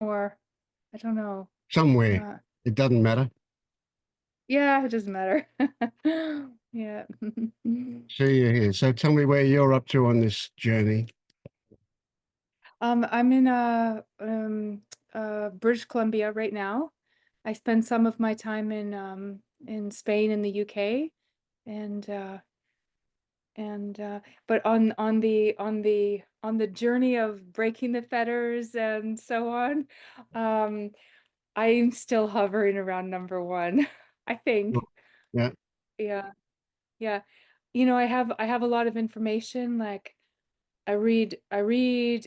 or I don't know. somewhere. Yeah. It doesn't matter. Yeah, it doesn't matter. Yeah. See you here. So tell me where you're up to on this journey. I'm in British Columbia right now. I spend some of my time in Spain and the UK, and but on the journey of breaking the fetters and so on, um I'm still hovering around number one. I think. Yeah. Yeah. Yeah. I have a lot of information. Like I read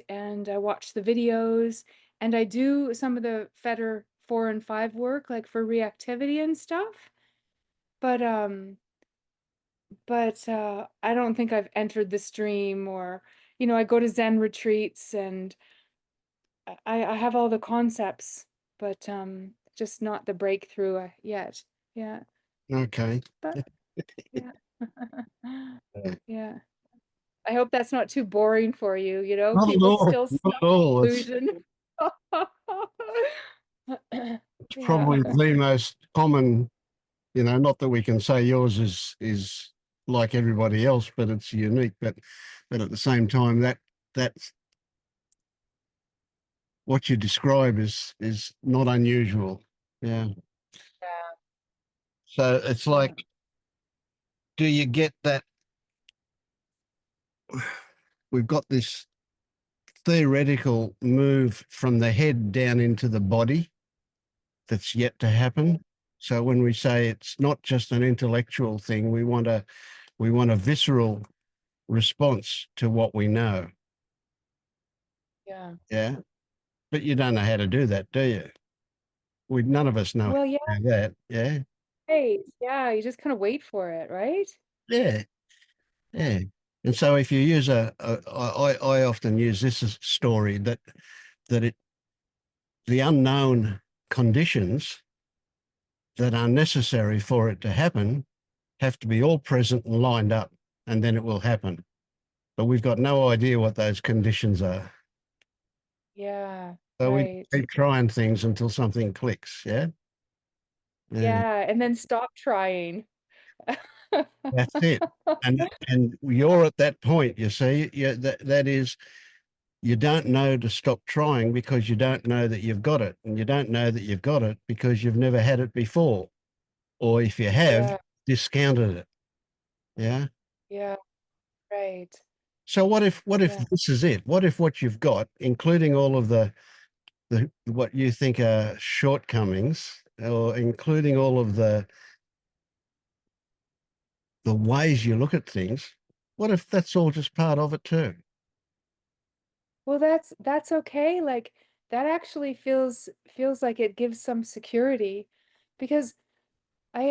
and I watch the videos, and I do some of the Fetter 4 and 5 work, like for reactivity and stuff. But I don't think I've entered the stream, or I go to Zen retreats, and I have all the concepts, but just not the breakthrough yet. Yeah. Okay. But yeah. Yeah. Yeah. I hope that's not too boring for you, Not at people all. still Not stuck at all. in It's illusion. Yeah. probably the most common, not that we can say yours is like everybody else, but it's unique. But at the same time, that's what you describe is not unusual. Yeah. Yeah. So it's Yeah. like, do you get that we've got this theoretical move from the head down into the body that's yet to Yeah. happen? So when we say it's not just an intellectual thing, we want a visceral response to what we know. Yeah. Yeah. But you don't know how to do that, do you? None of us know how Well, yeah, to do that. Yeah. right. Yeah, you just kind of wait for it, right? Yeah. Yeah. And so if you use I often use this as story that the unknown conditions that are necessary for it to happen have to be all present and lined up, and then it will happen. But we've got no idea what those conditions are. Yeah, So we right. keep trying things until something clicks. Yeah. Yeah. Yeah, and then stop trying. That's it. And you're at that point, you see. Yeah, that is, you don't know to stop trying because you don't know that you've got it. And you don't know that you've got it because you've never had it before. Or if you have, Yeah, discounted it. Yeah. yeah, right. So what if Yeah. this is it? What if what you've got, including all of the what you think are shortcomings, or including all of the ways you look at things, what if that's all just part of it too? Well, that's okay. Like that actually feels like it gives some security, because I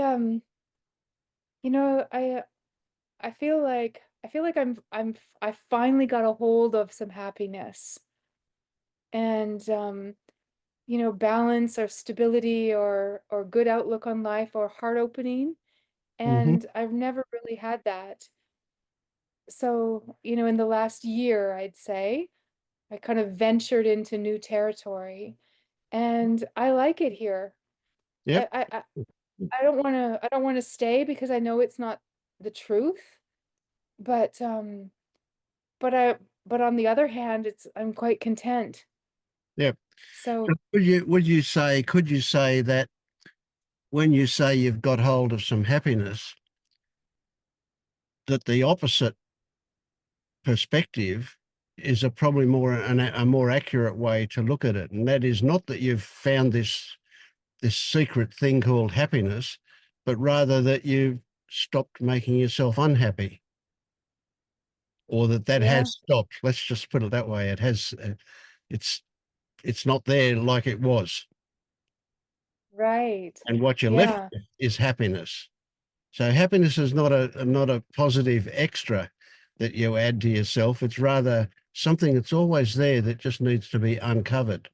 you know, I feel like I finally got a hold of some happiness, and balance or stability, or good outlook on life, or heart opening, Hmm. and I've never really had that. So, in the last year, I'd say I kind of ventured into new territory, and I like it here. Yep. I don't want to stay because I know it's not the truth, but but I but on the other hand, I'm quite content. Yep. So, So could you say that when you say you've got hold of some happiness, that the opposite perspective is probably a more accurate way to look at it, and that is not that you've found this secret thing called happiness, but rather that you've stopped making yourself unhappy, or that yeah, has stopped. Let's just put it that way. It has. It's it's not there like it was, right. and what you're left Yeah, with is happiness. So happiness is not a positive extra that you add to yourself. It's rather something that's always there that just needs to be uncovered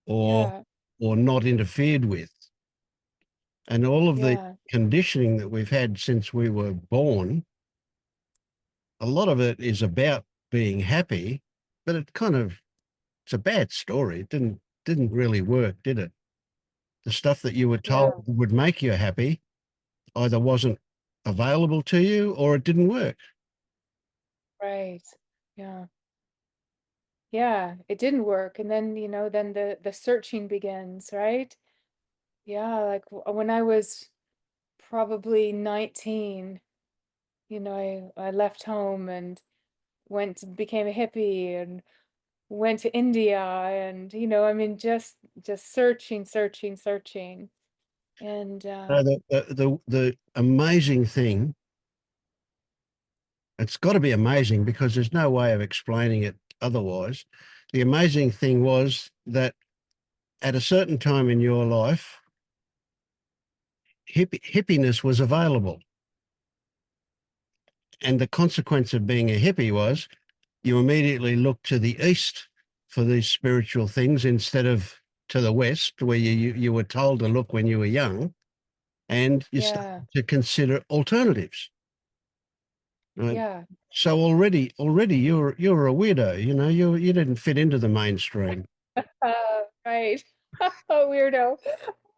or yeah, or not interfered with. And all of the yeah, conditioning that we've had since we were born, a lot of it is about being happy, but it's a bad story. It didn't. didn't really work, did it? The stuff that you were Yeah, told would make you happy either wasn't available to you or it didn't work. right. Yeah. Yeah, it didn't work. And then, then the searching begins, right? Yeah, like when I was probably 19, I left home and became a hippie and went to India and, I mean, just searching, searching, searching. And The amazing thing, it's got to be amazing because there's no way of explaining it otherwise. The amazing thing was that at a certain time in your life, hippiness was available. And the consequence of being a hippie was you immediately looked to the east for these spiritual things instead of to the west, where you were told to look when you were young, and you yeah, started to consider alternatives. Right? yeah. So already you're a weirdo. You didn't fit into the mainstream. Right. Oh, weirdo.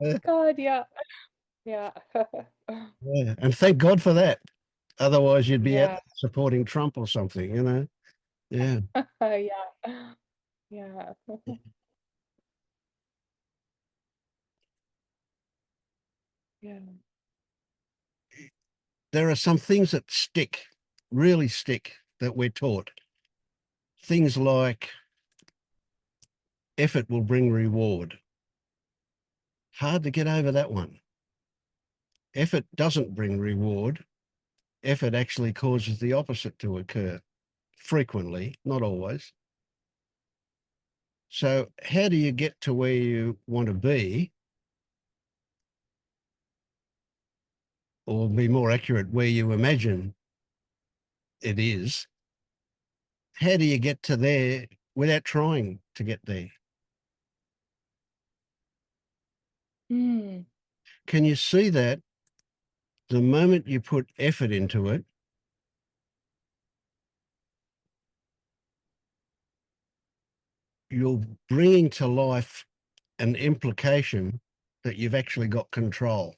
Uh, God, yeah. Yeah. yeah, and thank God for that. Otherwise, you'd be out Yeah. supporting Trump or something. Yeah. Yeah. Yeah. Yeah. There are some things that stick, really stick, that we're taught. Things like effort will bring reward. Hard to get over that one. Effort doesn't bring reward. Effort actually causes the opposite to occur frequently, not always. So, how do you get to where you want to be, or be more accurate, where you imagine it is? How do you get to there without trying to get there? Mm. Can you see that the moment you put effort into it, you're bringing to life an implication that you've actually got control,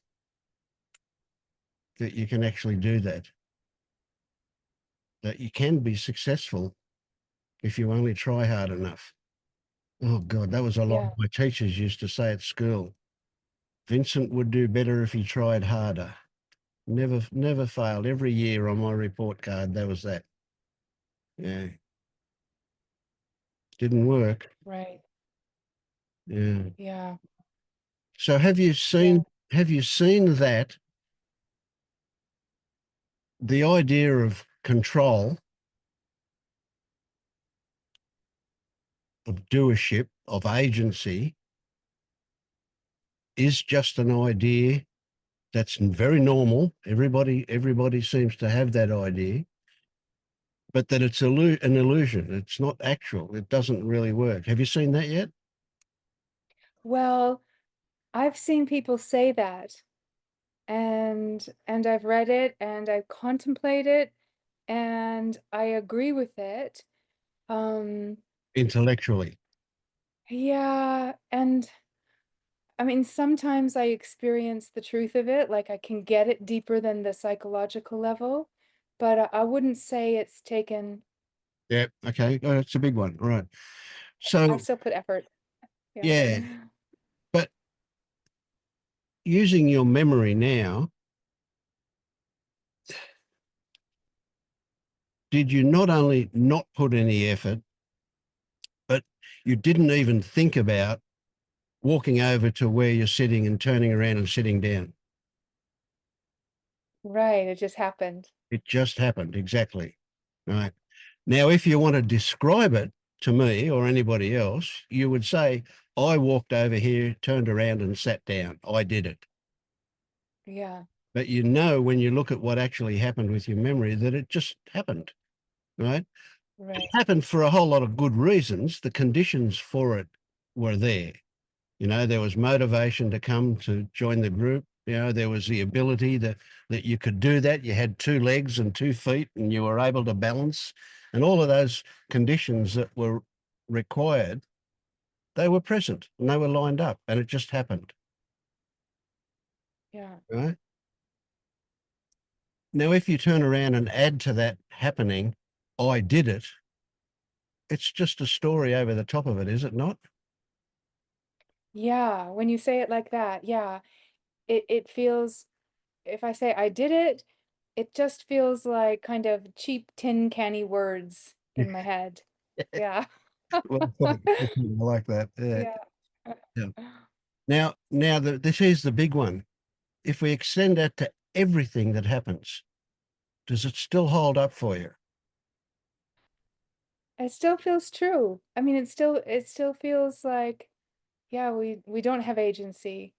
that you can actually do that, that you can be successful if you only try hard enough. Oh, God, that was a lot Yeah. my teachers used to say at school. Vincent would do better if he tried harder. Never failed. Every year on my report card, there was that. Yeah, didn't work. Right. Yeah. Yeah. So Yeah. have you seen that the idea of control, of doership, of agency is just an idea that's very normal. Everybody seems to have that idea, but that it's an illusion. It's not actual. It doesn't really work. Have you seen that yet? Well, I've seen people say that and I've read it and I contemplate it and I agree with it. Um, Intellectually. yeah, and I mean sometimes I experience the truth of it, like I can get it deeper than the psychological level, but I wouldn't say it's taken. Yeah. Okay. It's a big one. All right. I So still put effort. Yeah. yeah, but using your memory now, did you not only not put any effort, but you didn't even think about walking over to where you're sitting and turning around and sitting down? Right, it just happened. It just happened. Exactly. Right. Now, if you want to describe it to me or anybody else, you would say, I walked over here, turned around and sat down. I did it. Yeah, But when you look at what actually happened with your memory, that it just happened. Right. It right. happened for a whole lot of good reasons. The conditions for it were there. There was motivation to come to join the group. There was the ability that you could do that. You had 2 legs and 2 feet and you were able to balance, and all of those conditions that were required They were present and they were lined up and it just happened, Yeah. right? Now, if you turn around and add to that happening, I did it, it's just a story over the top of it, is it not? Yeah, when you say it like that, yeah, it feels, if I say I did it, it just feels like kind of cheap tin canny words in my head. Yeah. Well put. I like that. Yeah, Yeah. yeah. Now, this is the big one. If we extend that to everything that happens, does it still hold up for you? It still feels true. I mean, it still feels like, yeah, we don't have agency.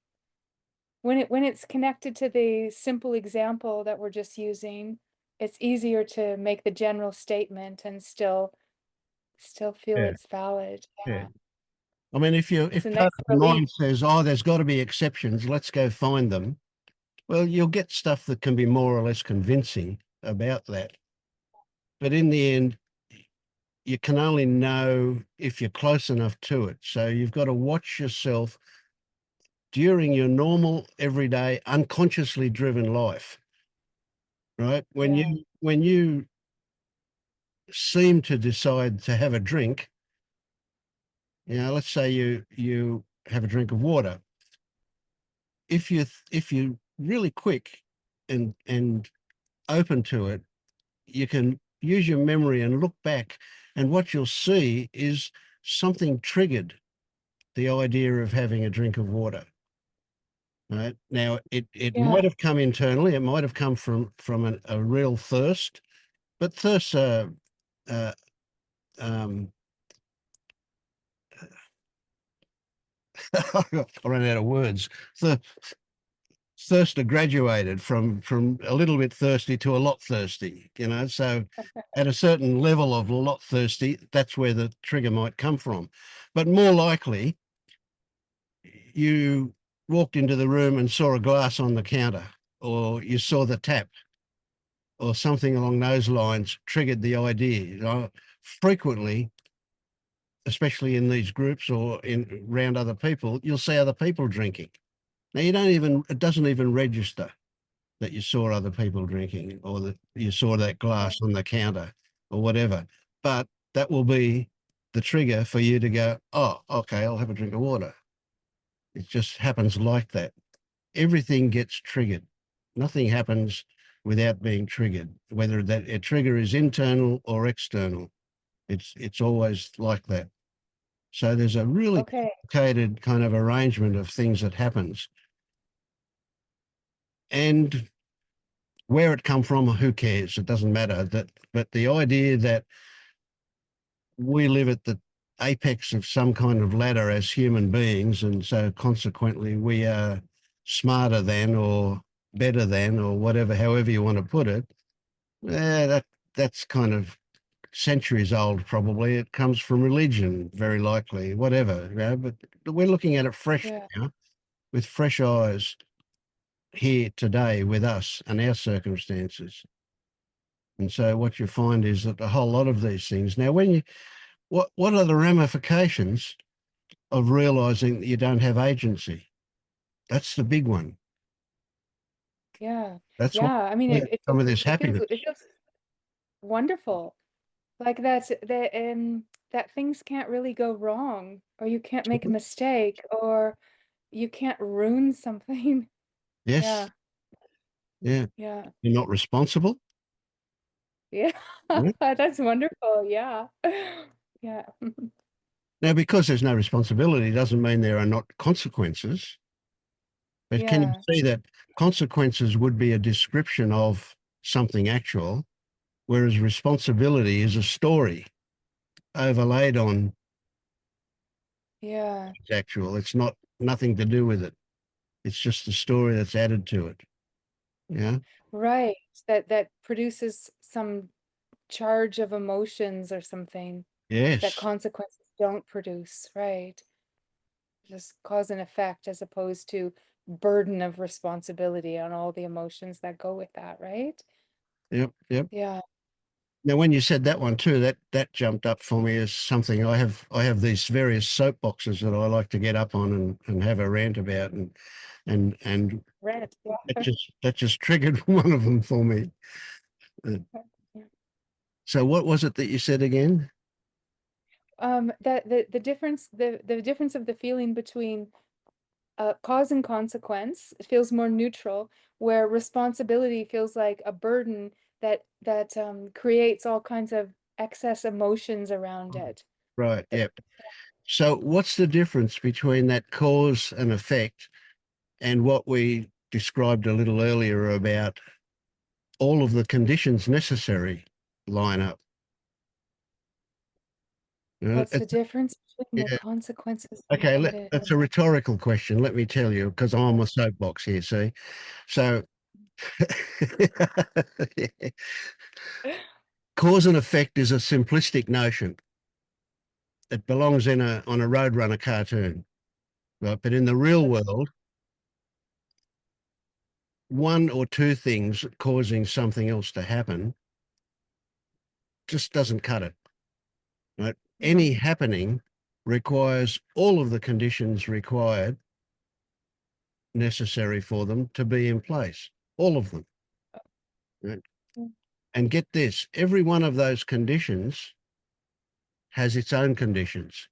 When it's connected to the simple example that we're just using, it's easier to make the general statement and still feel Yeah, it's valid. yeah. Yeah. I mean, It's if a part nice of the relief. mind says, "Oh, there's got to be exceptions, let's go find them," well, you'll get stuff that can be more or less convincing about that. But in the end, you can only know if you're close enough to it. So you've got to watch yourself during your normal, everyday, unconsciously driven life, right? Yeah. When you seem to decide to have a drink, let's say you have a drink of water. If you really quick and open to it, you can use your memory and look back, and what you'll see is something triggered the idea of having a drink of water. Right now, it might Yeah. have come internally. It might have come from a real thirst, but thirsts are uh, um, I ran out of words. Thirster graduated from a little bit thirsty to a lot thirsty, so at a certain level of a lot thirsty, that's where the trigger might come from. But more likely, you walked into the room and saw a glass on the counter, or you saw the tap, or something along those lines triggered the idea. Frequently, especially in these groups or in around other people, you'll see other people drinking. Now, it doesn't even register that you saw other people drinking or that you saw that Yeah. glass on the counter or whatever. But that will be the trigger for you to go, oh, okay, I'll have a drink of water. It just happens like that. Everything gets triggered. Nothing happens without being triggered, whether that a trigger is internal or external. It's always like that. So there's a really Okay. complicated kind of arrangement of things that happens. And where it come from, who cares? It doesn't matter. But the idea that we live at the apex of some kind of ladder as human beings, and so consequently we are smarter than or better than or whatever, however you want to put it. That's kind of centuries old. Probably it comes from religion, very likely, whatever. But we're looking at it fresh Yeah. now, with fresh eyes here today with us and our circumstances. And so what you find is that a whole lot of these things. Now, what are the ramifications of realizing that you don't have agency? That's the big one. Yeah. That's what Yeah. I mean, it, it some feels of this it feels happiness. it feels wonderful. Like that things can't really go wrong, or you can't make a mistake, or you can't ruin something. Yes, Yeah. yeah. Yeah. You're not responsible. Yeah. Yeah. That's wonderful. Yeah. Yeah. Now, because there's no responsibility doesn't mean there are not consequences. But can you Yeah. see that consequences would be a description of something actual, whereas responsibility is a story overlaid on Yeah. actual. It's not nothing to do with it. It's just a story that's added to it. Yeah. Right. That produces some charge of emotions or something that Yes. consequences don't produce, right? Just cause and effect as opposed to burden of responsibility on all the emotions that go with that, right? Yep. Yep. Yeah. Now, when you said that one too, that jumped up for me as something I have these various soapboxes that I like to get up on and have a rant about, and Rent, yeah. that just triggered one of them for me. Uh, Yeah. So what was it that you said again? That the difference of the feeling between cause and consequence feels more neutral, where responsibility feels like a burden that creates all kinds of excess emotions around it. Right, But yeah. So what's the difference between that cause and effect and what we described a little earlier about all of the conditions necessary line up? You know, what's the difference between the yeah. consequences and Okay, what it that's a rhetorical question. Let me tell you, because I'm on my soapbox here. See, so yeah. Cause and effect is a simplistic notion. It belongs in a on a Roadrunner cartoon, right? But in the real world, one or two things causing something else to happen just doesn't cut it, right? Any Mm, happening requires all of the conditions required necessary for them to be in place, all of them, right? mm, And get this, every one of those conditions has its own conditions,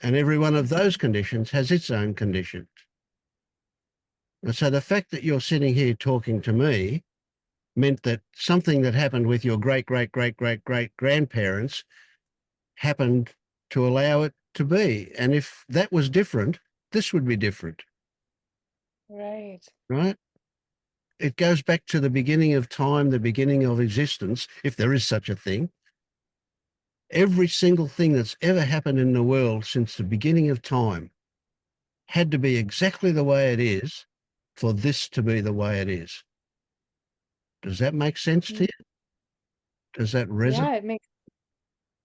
and every one of those conditions has its own conditions. And so the fact that you're sitting here talking to me meant that something that happened with your great, great, great, great, great grandparents happened to allow it to be. And if that was different, this would be different, right. right? It goes back to the beginning of time, the beginning of existence, if there is such a thing. Every single thing that's ever happened in the world since the beginning of time had to be exactly the way it is for this to be the way it is. Does that make sense to Mm, you? Does that resonate? yeah,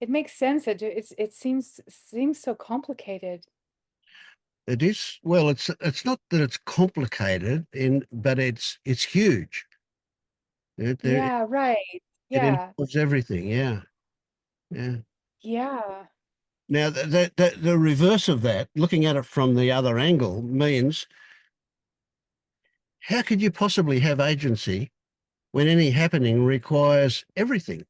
it makes sense. It seems so complicated. It is, well, it's not that it's complicated but it's huge. It, there, Yeah, right. it Yeah. involves everything. Yeah, yeah. Yeah. Now, the reverse of that, looking at it from the other angle, means how could you possibly have agency when any happening requires everything?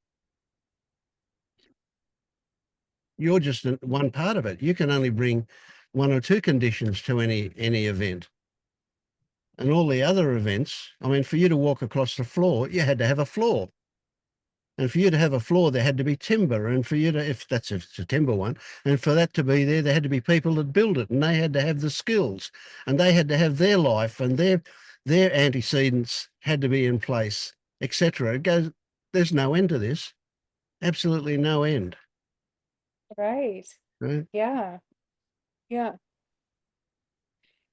You're just one part of it. You can only bring one or two conditions to any event. And all the other events, I mean, for you to walk across the floor, you had to have a floor. And for you to have a floor, there had to be timber. And for you to, if it's a timber one, and for that to be there, there had to be people that build it, and they had to have the skills, and they had to have their life, and their antecedents had to be in place, etc. It goes. There's no end to this. Absolutely no end. Right. Right? Yeah. Yeah.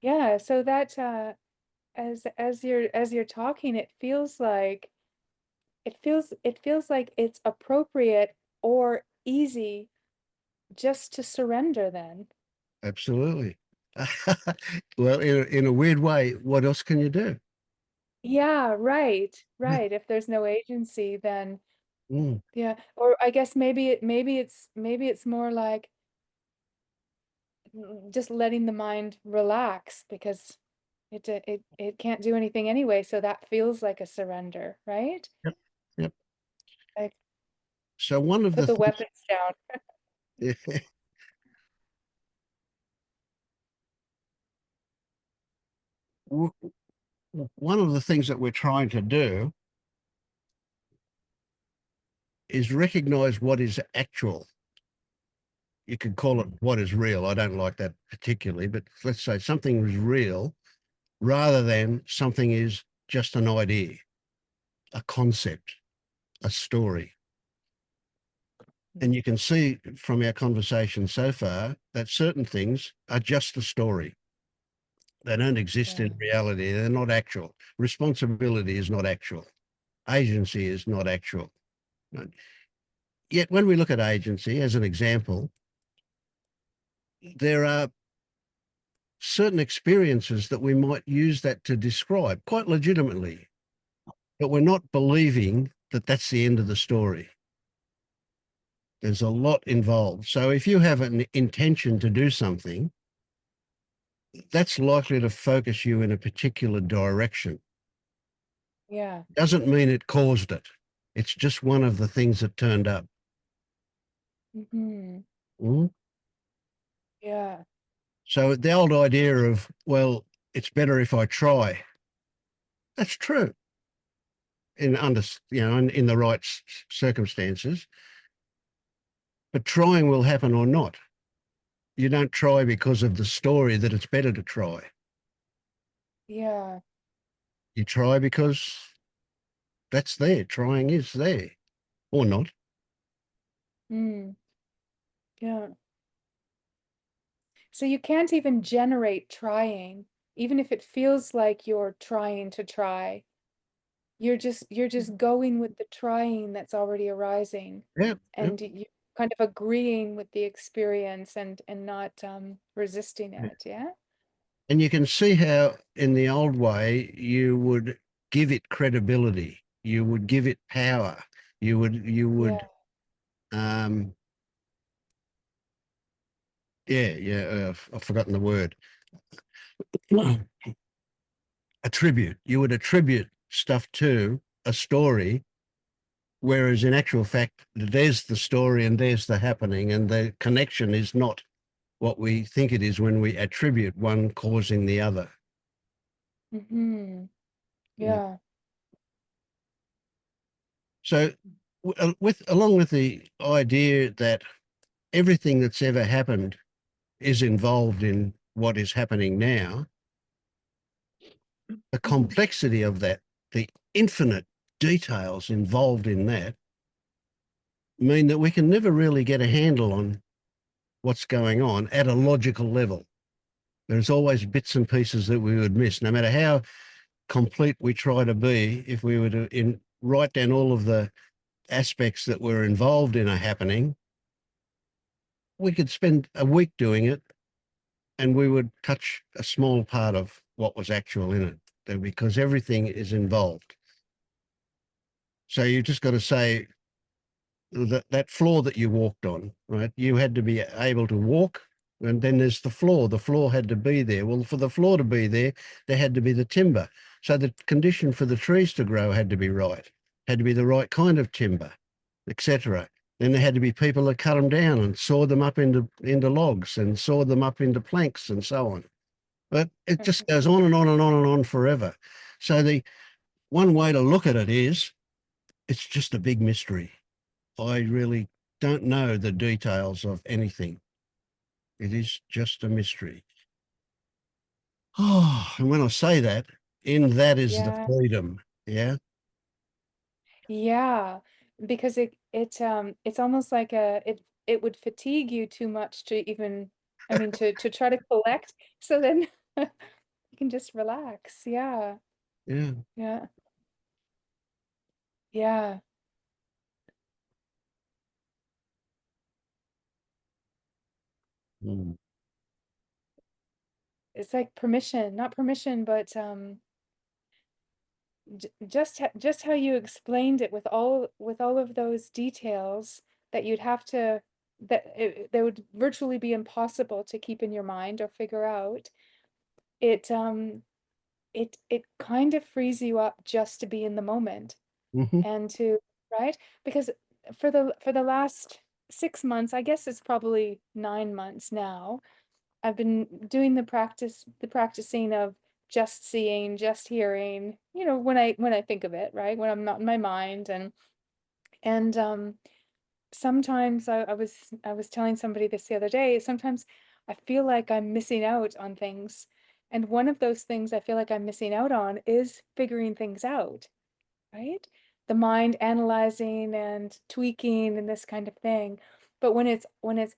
Yeah. So that as you're talking, it feels like it's appropriate or easy just to surrender then. Absolutely. Well, in a weird way, what else can you do? Yeah, right. Yeah. Right. If there's no agency, then Mm, yeah. Or I guess maybe it's more like just letting the mind relax because it can't do anything anyway, so that feels like a surrender, right? yep. Yep. Like So one of put the the things, weapons down. one of the things that we're trying to do is recognize what is actual. You could call it what is real. I don't like that particularly, but let's say something is real rather than something is just an idea, a concept, a story. And you can see from our conversation so far that certain things are just a story. They don't exist in Yeah, reality. They're not actual. Responsibility is not actual. Agency is not actual. Right? Yet, when we look at agency as an example, there are certain experiences that we might use that to describe quite legitimately, but we're not believing that that's the end of the story. There's a lot involved. So if you have an intention to do something, that's likely to focus you in a particular direction. Yeah. Doesn't mean it caused it. It's just one of the things that turned up. Hmm. Mm? Yeah. So the old idea of, well, it's better if I try. That's true in under, in the right circumstances. But trying will happen or not. You don't try because of the story that it's better to try. Yeah. You try because that's there. Trying is there or not. Mm. Yeah. So you can't even generate trying, even if it feels like you're trying to try. You're just going with the trying that's already arising, Yeah, yeah, and you kind of agreeing with the experience and not resisting yeah. it. Yeah. And you can see how in the old way you would give it credibility. You would give it power. You Yeah. would um yeah, yeah, I've forgotten the word. Attribute. You would attribute stuff to a story, whereas in actual fact, there's the story and there's the happening, and the connection is not what we think it is when we attribute one causing the other. Hmm. Yeah. Yeah. So, with along with the idea that everything that's ever happened is involved in what is happening now, the complexity of that, the infinite details involved in that, mean that we can never really get a handle on what's going on at a logical level. There's always bits and pieces that we would miss, no matter how complete we try to be. If we were to write down all of the aspects that were involved in a happening, we could spend a week doing it and we would touch a small part of what was actual in it because everything is involved. So you just got to say, that floor that you walked on, right? You had to be able to walk, and then there's the floor. The floor had to be there. Well, for the floor to be there, there had to be the timber. So the condition for the trees to grow had to be right, had to be the right kind of timber, etc. Then there had to be people that cut them down and saw them up into logs and saw them up into planks and so on. But it just Mhm. goes on and on and on and on forever. So the one way to look at it is it's just a big mystery. I really don't know the details of anything. It is just a mystery. Oh, and when I say that, in that is the Yeah. freedom. Yeah. Yeah. Because it's almost like it would fatigue you too much to even, I mean, to try to collect. So then you can just relax. Yeah. Yeah. Yeah. Yeah. Mm. It's like permission, not permission, but just how you explained it with all of those details that you'd have to that would virtually be impossible to keep in your mind or figure out. It it kind of frees you up just to be in the moment Hmm. and to, right? Because for the last 6 months, I guess it's probably 9 months now, I've been doing the practicing of just seeing, just hearing, when I think of it, right? When I'm not in my mind, and sometimes I was telling somebody this the other day, sometimes I feel like I'm missing out on things. And one of those things I feel like I'm missing out on is figuring things out, right? The mind analyzing and tweaking and this kind of thing. But when it's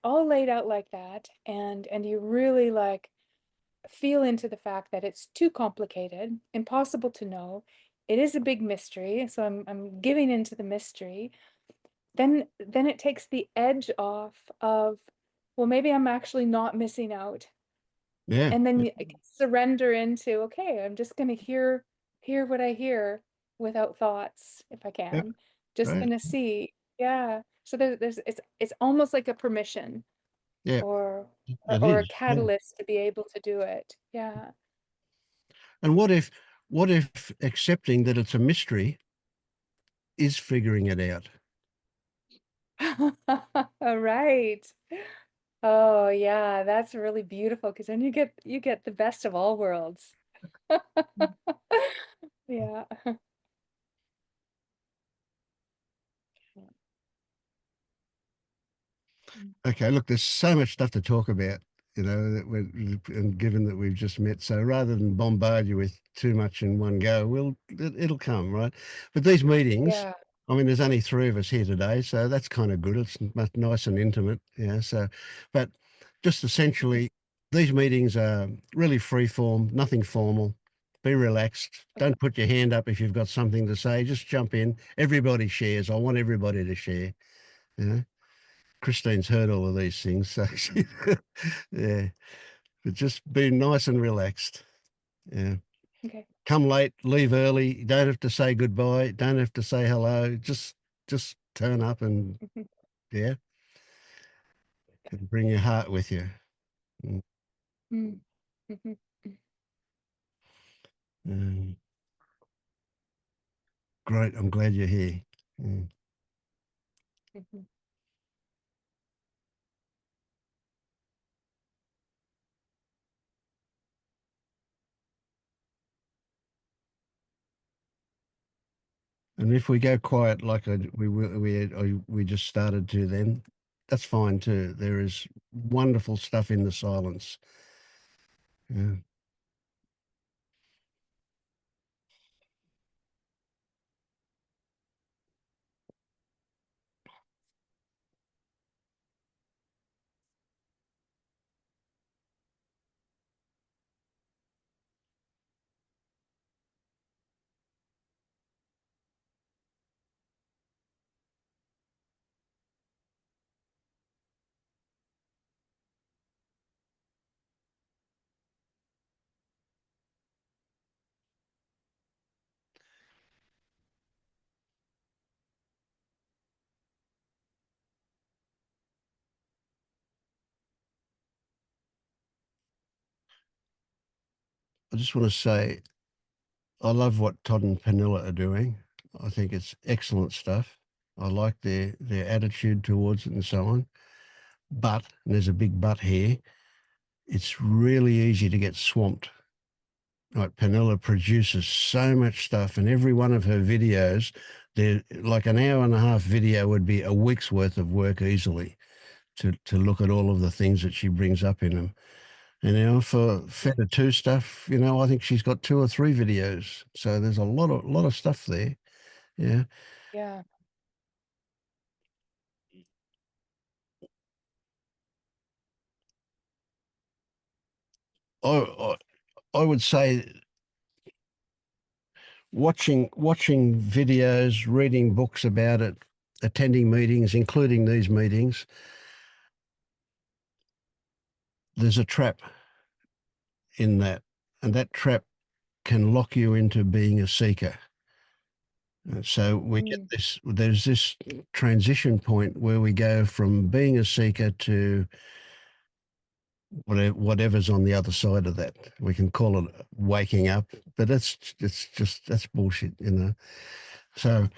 all laid out like that, and you really like feel into the fact that it's too complicated, impossible to know, it is a big mystery, so I'm giving into the mystery, then it takes the edge off of, well, maybe I'm actually not missing out. Yeah. And then Yeah. I can surrender into, okay, I'm just going to hear what I hear without thoughts if I Yeah. can. just right. gonna see. Yeah. So there's it's almost like a permission Yeah, or it or a is. Yeah. catalyst to be able to do it. Yeah. And what if accepting that it's a mystery is figuring it out? Right. Oh, yeah, that's really beautiful because then you get the best of all worlds. Yeah. Mm. Okay, look, there's so much stuff to talk about, that and given that we've just met, so rather than bombard you with too much in one go, it'll come, right? But these meetings, Yeah. I mean, there's only three of us here today, so that's kind of good. It's nice and intimate, yeah. So, but just Mhm. essentially, these meetings are really free form, nothing formal. Be relaxed. Okay. Don't put your hand up if you've got something to say. Just jump in. Everybody shares. I want everybody to share. You know. Christine's heard all of these things, so she, yeah, but just be nice and relaxed. Yeah. Okay. Come late, leave early. You don't have to say goodbye. Don't have to say hello. Just turn up and Mhm. yeah, and bring your heart with you. Mm, Mm. Mhm. Mm. mm, great. I'm glad you're here. Mm. Mhm. And if we go quiet like we just started to, then that's fine too. There is wonderful stuff in the silence. Yeah. I just want to say I love what Todd and Penilla are doing. I think it's excellent stuff. I like their attitude towards it and so on. But, and there's a big but here, it's really easy to get swamped. Like Penilla produces so much stuff, and every one of her videos, they're like an hour and a half video would be a week's worth of work easily to look at all of the things that she brings up in them. And for Yeah. Feta 2 stuff, I think she's got two or three videos. So there's a lot of stuff there. Yeah. Yeah. I I would say watching videos, reading books about it, attending meetings, including these meetings, there's a trap in that, and that trap can lock you into being a seeker. So we get Mm. this. There's this transition point where we go from being a seeker to whatever's on the other side of that. We can call it waking up, but it's just that's bullshit. So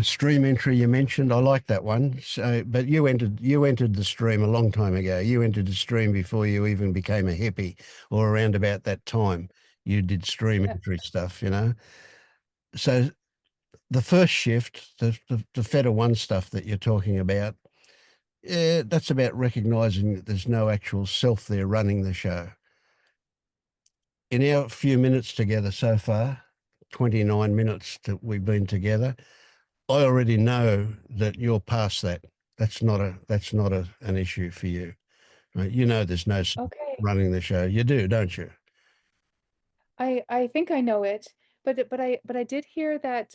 stream entry you mentioned, I like that one. So, but you entered the stream a long time ago. You entered the stream before you even became a hippie, or around about that time. You did stream Yeah. entry stuff. So the first shift, the Feta One stuff that you're talking about, yeah, that's about recognizing that there's no actual self there running the show. In our few minutes together so far, 29 minutes that we've been together, I already know that you're past that. That's not an issue for you. Right? There's no Okay. running the show. You do, don't you? I think I know it, but I did hear that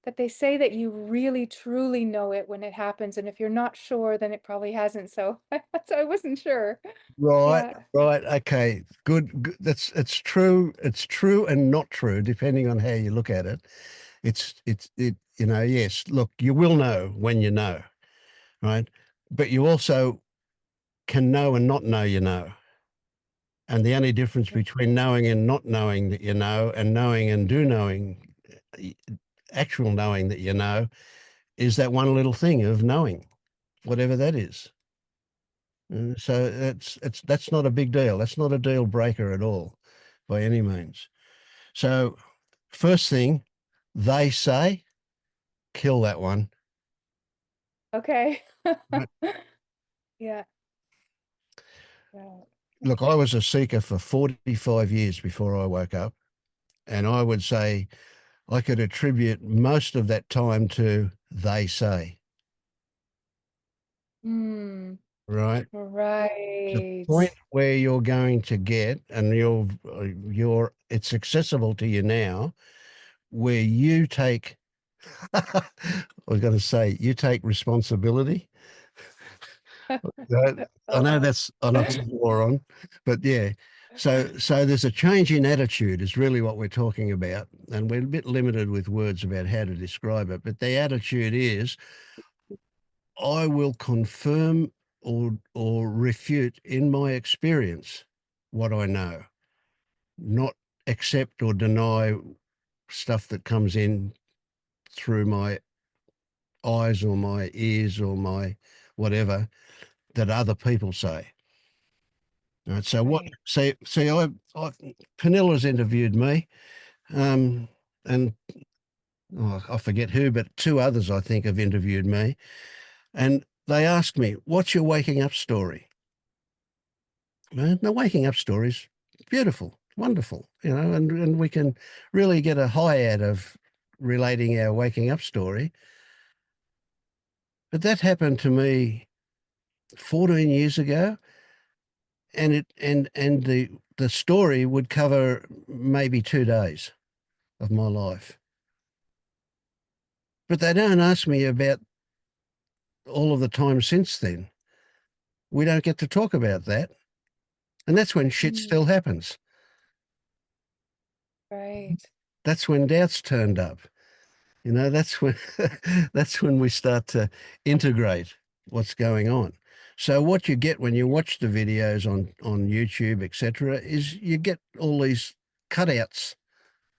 that they say that you really truly know it when it happens, and if you're not sure, then it probably hasn't. So so I wasn't sure. Right, Yeah. right. Okay, good. That's it's true. It's true and not true, depending on how you look at it. Yes, look, you will know when you know, right? But you also can know and not know you know. And the only difference between knowing and not knowing that you know, and knowing and do knowing, actual knowing that you know, is that one little thing of knowing, whatever that is. So that's not a big deal. That's not a deal breaker at all, by any means. So first thing, they say, kill that one. Okay. Right. Yeah. Yeah. Look, I was a seeker for 45 years before I woke up, and I would say I could attribute most of that time to they say, Mm, right? The point right. where you're going to get, and it's accessible to you now, where you take, I was going to say, you take responsibility. Right? I know Oh. that's an oxymoron, but yeah. So there's a change in attitude is really what we're talking about, and we're a bit limited with words about how to describe it. But the attitude is, I will confirm or refute in my experience what I know, not accept or deny stuff that comes in through my eyes or my ears or my whatever that other people say. Right. So what? Right. See, I Penilla's interviewed me, um, and I forget who, but two others I think have interviewed me, and they asked me, "What's your waking up story?" Man, the waking up story's beautiful, wonderful, and we can really get a high out of relating our waking up story. But that happened to me 14 years ago, and the story would cover maybe 2 days of my life. But they don't ask me about all of the time since then. We don't get to talk about that. And that's when shit Mm, still happens. right. That's when doubts turned up. That's when that's when we start to integrate what's going on. So what you get when you watch the videos on YouTube, etc., is you get all these cutouts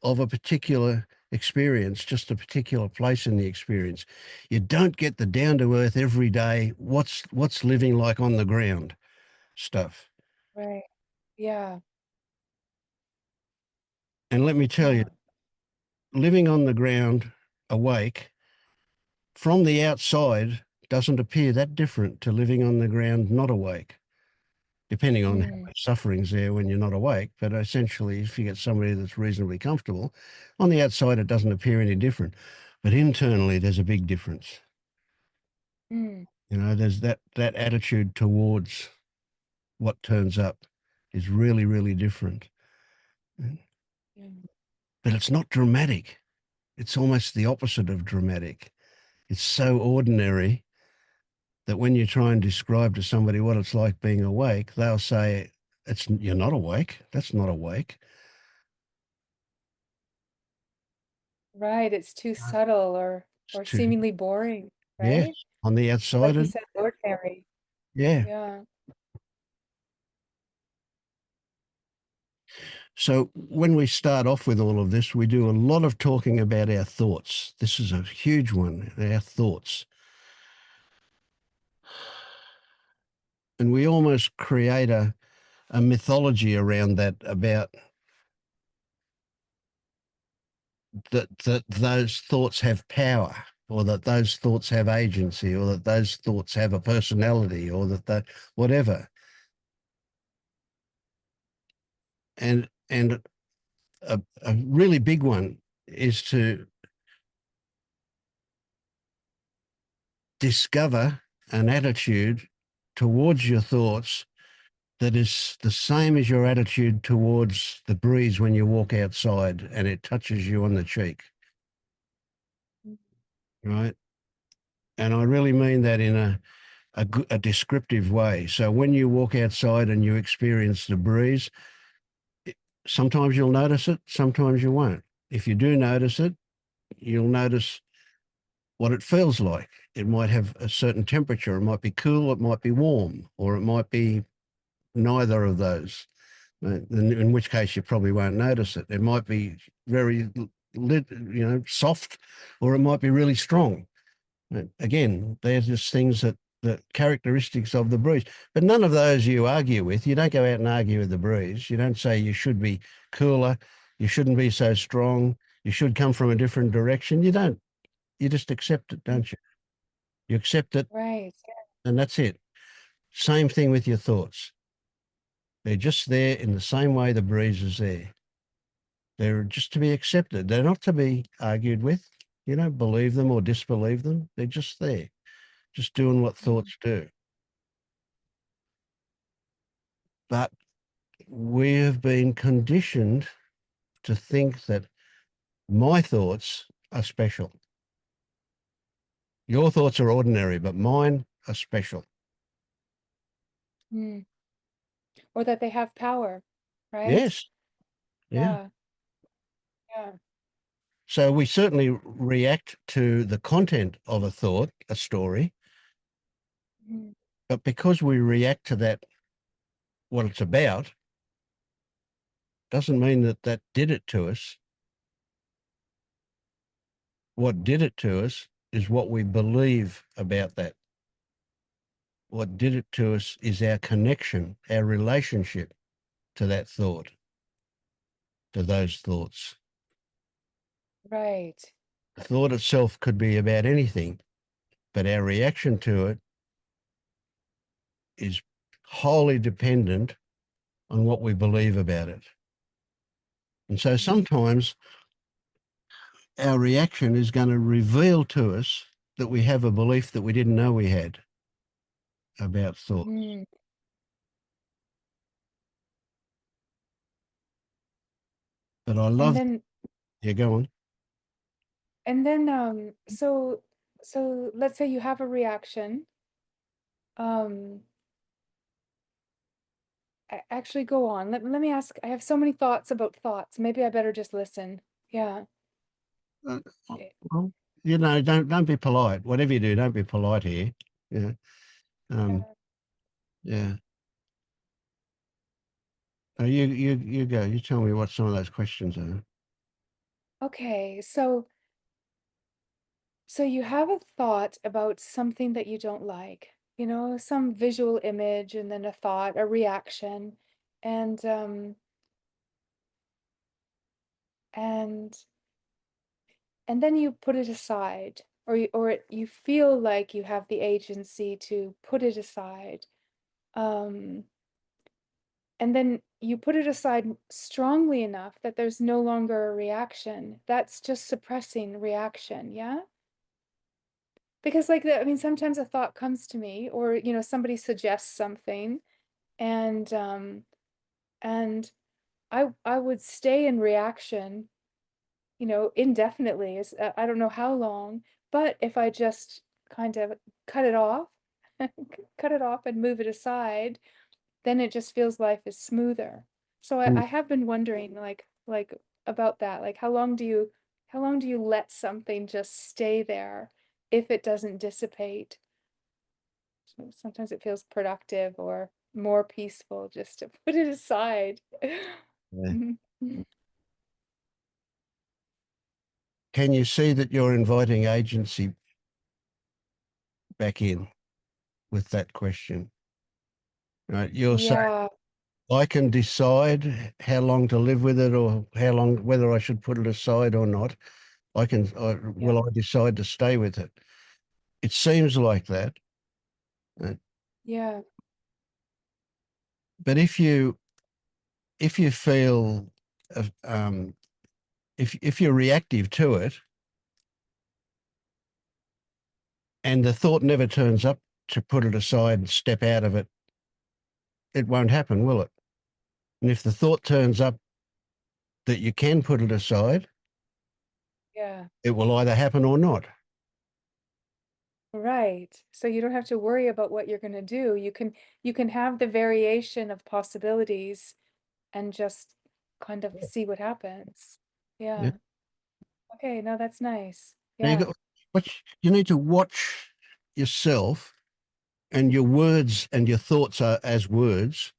of a particular experience, just a particular place in the experience. You don't get the down to earth every day, what's living like on the ground stuff. Right. Yeah. And let me tell you, Yeah. living on the ground awake from the outside doesn't appear that different to living on the ground not awake, depending on how Mm, much suffering's there when you're not awake. But essentially, if you get somebody that's reasonably comfortable, on the outside it doesn't appear any different. But internally, there's a big difference. mm, There's that attitude towards what turns up is really, really different. yeah. But it's not dramatic. It's almost the opposite of dramatic. It's so ordinary that when you try and describe to somebody what it's like being awake, they'll say, you're not awake. That's not awake. Right. It's too subtle It's or too, seemingly boring, yes, right? on the outside. Like you And said, ordinary. yeah. Yeah. So when we start off with all of this, we do a lot of talking about our thoughts. This is a huge one, our thoughts. And we almost create a mythology around that about that those thoughts have power, or that those thoughts have agency, or that those thoughts have a personality, or that whatever. And a really big one is to discover an attitude towards your thoughts that is the same as your attitude towards the breeze when you walk outside and it touches you on the cheek, right? And I really mean that in a descriptive way. So when you walk outside and you experience the breeze, it, sometimes you'll notice it, sometimes you won't. If you do notice it, you'll notice what it feels like. It might have a certain temperature. It might be cool, it might be warm, or it might be neither of those. In which case you probably won't notice it. It might be very lit, soft, or it might be really strong. Again, they're just things that the characteristics of the breeze. But none of those you argue with. You don't go out and argue with the breeze. You don't say you should be cooler, you shouldn't be so strong, you should come from a different direction. You don't. You just accept it, Mm. don't you? You accept it, Right. and that's it. Same thing with your thoughts. They're just there in the same way the breeze is there. They're just to be accepted. They're not to be argued with. You don't believe them or disbelieve them. They're just there, just doing what Mm. thoughts do. But we have been conditioned to think that my thoughts are special. Your thoughts are ordinary, but mine are special. Mm. Or that they have power, right? Yes. Yeah. Yeah. Yeah. So we certainly react to the content of a thought, a story, Mm. but because we react to that, what it's about, doesn't mean that that did it to us. What did it to us is what we believe about that. What did it to us is our connection, our relationship to that thought, to those thoughts. Right. The thought itself could be about anything, but our reaction to it is wholly dependent on what we believe about it. And so Mm. sometimes our reaction is going to reveal to us that we have a belief that we didn't know we had about thought. Mm. But I And love, then yeah, go on. so let's say you have a reaction. Um Actually go on. Let me ask. I have so many thoughts about thoughts. Maybe I better just listen. Yeah. Uh, Eh, well, don't be polite. Whatever you do, don't be polite here. Yeah. Um, Yeah. yeah. You go. You tell me what some of those questions are. Okay. So you have a thought about something that you don't like, some visual image and then a thought, a reaction, and um and and then you put it aside, you feel like you have the agency to put it aside. Um and then you put it aside strongly enough that there's no longer a reaction. That's just suppressing reaction, yeah? Because I mean, sometimes a thought comes to me, or somebody suggests something, and and I would stay in reaction, indefinitely. I don't know how long, but if I just kind of cut it off, cut it off and move it aside, then it just feels life is smoother. So I, Mm, I have been wondering, about that. Like, how long do you let something just stay there if it doesn't dissipate? So sometimes it feels productive or more peaceful just to put it aside. yeah. Mhm. Can you see that you're inviting agency back in with that question? Right. You're saying Yeah, I can decide how long to live with it or how long whether I should put it aside or not. yeah, Will I decide to stay with it? It seems like that. uh, yeah, But if you feel if you're reactive to it and the thought never turns up to put it aside and step out of it, it won't happen, will it? And if the thought turns up that you can put it aside, yeah. it will either happen or not. Right. So you don't have to worry about what you're going to do. You can have the variation of possibilities and just kind of see what happens. Yeah. Yeah. Okay, no, that's nice. Now Yeah, you need to watch yourself, and your words and your thoughts are as words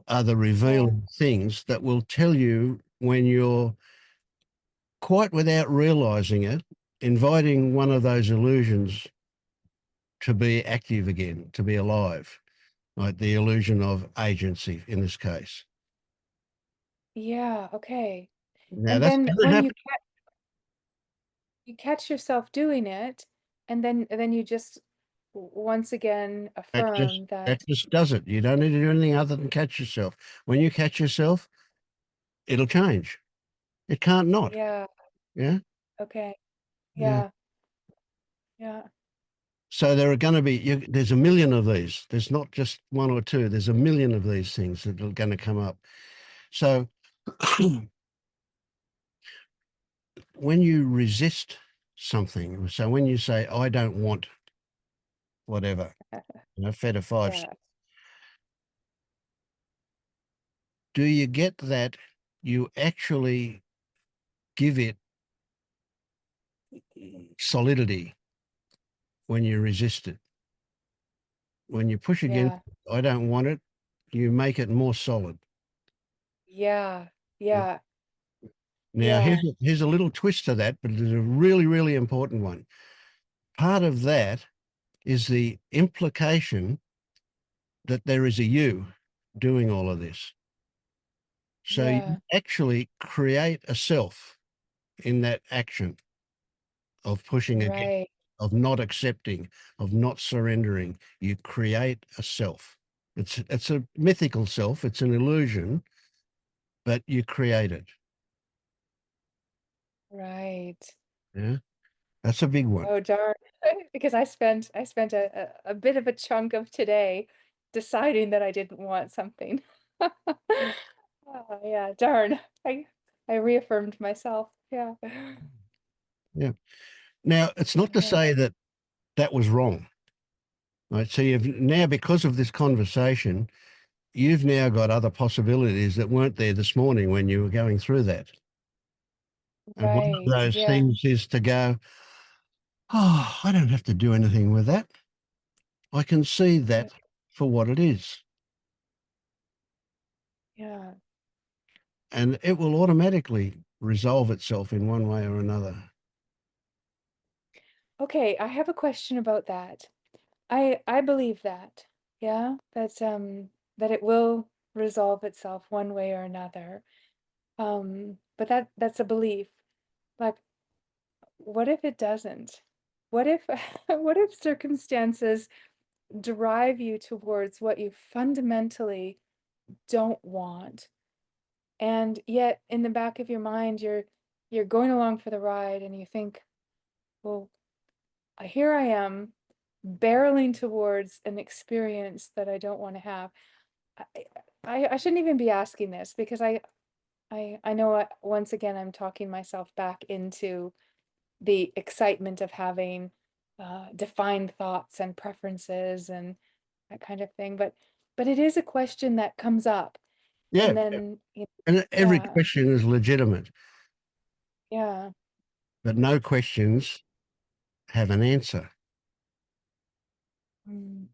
are the yeah, revealing things that will tell you when you're quite without realizing it, inviting one of those illusions to be active again, to be alive, like the illusion of agency in this case. yeah, okay. Now And that's then going to when happen. you catch yourself doing it, and then you just once again affirm That that, just does it. You don't need to do anything other than catch yourself. When you catch yourself, it'll change. It can't not. yeah, Yeah. okay, Yeah. yeah, yeah, So there are going to be, there's a million of these. There's not just one or two. There's a million of these things that are going to come up. So when you resist something, so when you say, I don't want whatever, fed a five, yeah, do you get that you actually give it solidity when you resist it? When you push against, yeah, I don't want it, you make it more solid. yeah, Yeah. yeah, Now, yeah, here's a little twist to that, but it's a really, really important one. Part of that is the implication that there is a you doing all of this. So you yeah, actually create a self in that action of pushing against, right, of not accepting, of not surrendering. You create a self. It's a mythical self. It's an illusion, but you create it. right. Yeah, that's a big one. Oh, darn. Because I spent a bit of a chunk of today deciding that I didn't want something. Oh, yeah, darn. I reaffirmed myself. Yeah. Yeah. Now, it's not to Yeah. say that that was wrong. Right. So you've now, because of this conversation, you've now got other possibilities that weren't there this morning when you were going through that. And one of Right. those Yeah. things is to go, oh, I don't have to do anything with that. I can see Yeah. that for what it is. Yeah. And it will automatically resolve itself in one way or another. Okay, I have a question about that. I believe that. Yeah, that it will resolve itself one way or another. But that's a belief. Like, what if it doesn't? What if what if circumstances drive you towards what you fundamentally don't want? And yet in the back of your mind you're going along for the ride and you think, well, here I am barreling towards an experience that I don't want to have. I, I shouldn't even be asking this because I know once again I'm talking myself back into the excitement of having defined thoughts and preferences and that kind of thing. But it is a question that comes up, Yeah. and then And every yeah, question is legitimate, yeah, but no questions have an answer. mm,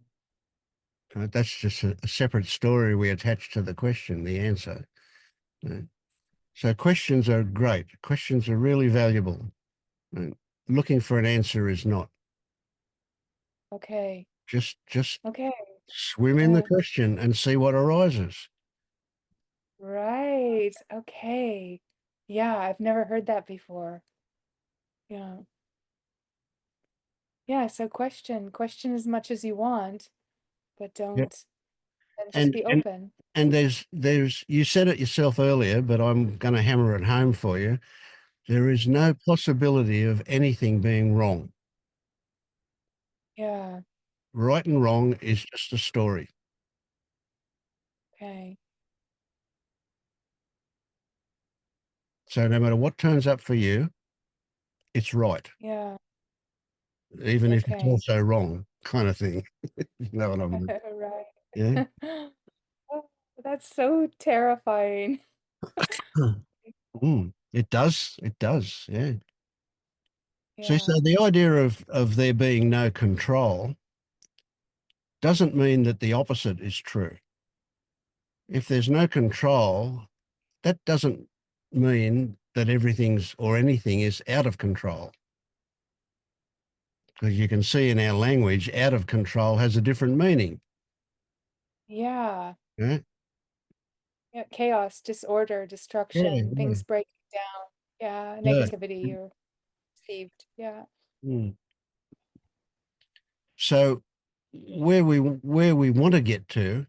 That's just a separate story we attach to the question, the answer. Uh, So questions are great. Questions are really valuable. Uh, Looking for an answer is not. okay, Just okay, swim in the yeah, question and see what arises. right, okay, yeah. I've never heard that before. Yeah, yeah. So question as much as you want, but Yeah. don't, and just And be and open. and there's you said it yourself earlier, but I'm going to hammer it home for you. There is no possibility of anything being wrong. Yeah, Right and wrong is just a story. okay, So no matter what turns up for you, it's right, yeah, even if it's okay, also wrong, kind of thing. You know what I mean? right. Yeah. Oh, that's so terrifying. Mm, it does. It does. Yeah. See, so Yeah. the idea of there being no control doesn't mean that the opposite is true. If there's no control, that doesn't mean that everything's or anything is out of control. Because you can see in our language, out of control has a different meaning. Yeah. Yeah, Yeah. Chaos, disorder, yeah, destruction, yeah. things breaking down. Yeah. Yeah. Negativity or perceived. Yeah. Mm. So where we want to get to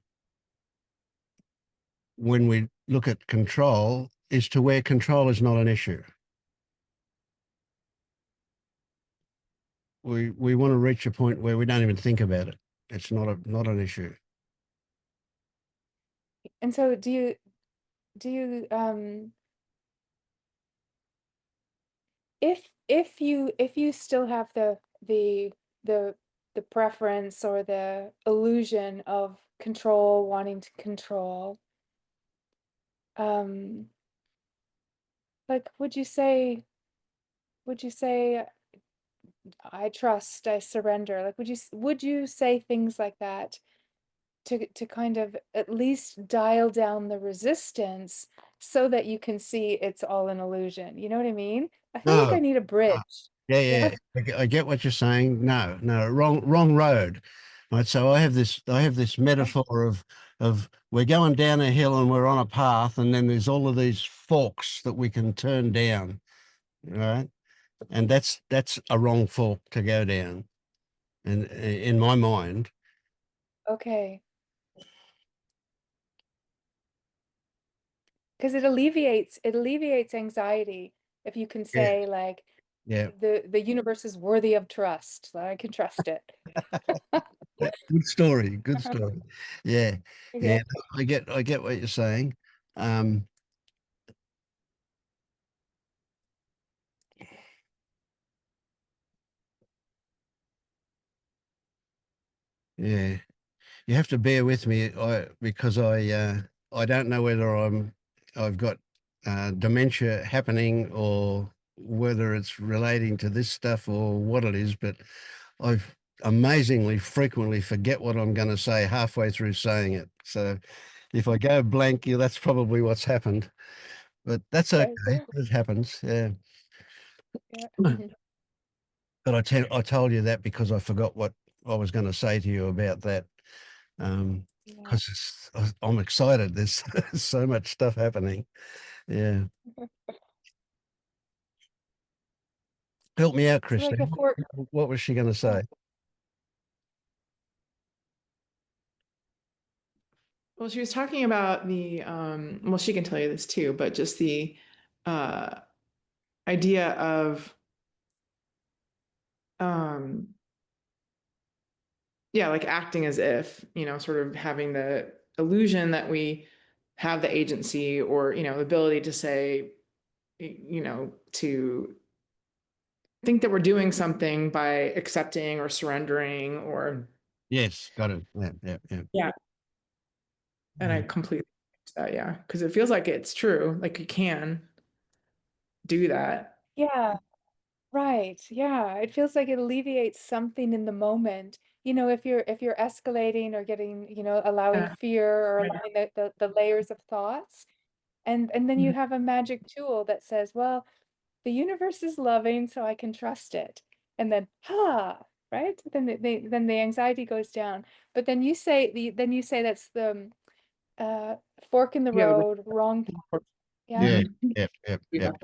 when we look at control is to where control is not an issue. We want to reach a point where we don't even think about it. It's not an issue. And so do you if you still have the the preference or the illusion of control, wanting to control, um like would you say I trust, I surrender? Like would you say things like that to kind of at least dial down the resistance so that you can see it's all an illusion? You know what I mean? I feel like No. I need a No. bridge. Yeah, Yeah. yeah. I get what you're saying. No, no, wrong road. Right. So I have this metaphor of we're going down a hill and we're on a path, and then there's all of these forks that we can turn down. Right. And that's a wrong fork to go down. And in my mind, Okay. Because it alleviates anxiety if you can yeah, say like yeah. the universe is worthy of trust. I can trust it. Good story. Good story. Yeah, yeah. Okay. I get what you're saying. Um, yeah. You have to bear with me, because I don't know whether I've got dementia happening or whether it's relating to this stuff or what it is, but I've amazingly frequently forget what I'm going to say halfway through saying it. So if I go blank, yeah, that's probably what's happened. But that's Okay. okay. It happens. Yeah. Yeah. But I told you that because I forgot what I was going to say to you about that. Yeah. Because I'm excited. There's so much stuff happening. Yeah. Help me out, So like the Christine. four, What was she going to oh, say? Well, she was talking about well, she can tell you this too, but just the uh, idea of, um, yeah, like acting as if, sort of having the illusion that we have the agency or, the ability to say, to think that we're doing something by accepting or surrendering or, Yes, got it. Yeah, yeah, yeah. yeah. And I Yeah. completely, yeah, because it feels like it's true. Like you can do that. yeah, right. Yeah. It feels like it alleviates something in the moment. You know, if you're escalating or getting, allowing Yeah. fear or allowing the layers of thoughts, and then you have a magic tool that says, well, the universe is loving, so I can trust it. And then, right? Then the anxiety goes down. But then you say that's the uh fork in the Yeah. road, wrong path. Yeah. Yeah, Mhm. yep, yep, yep.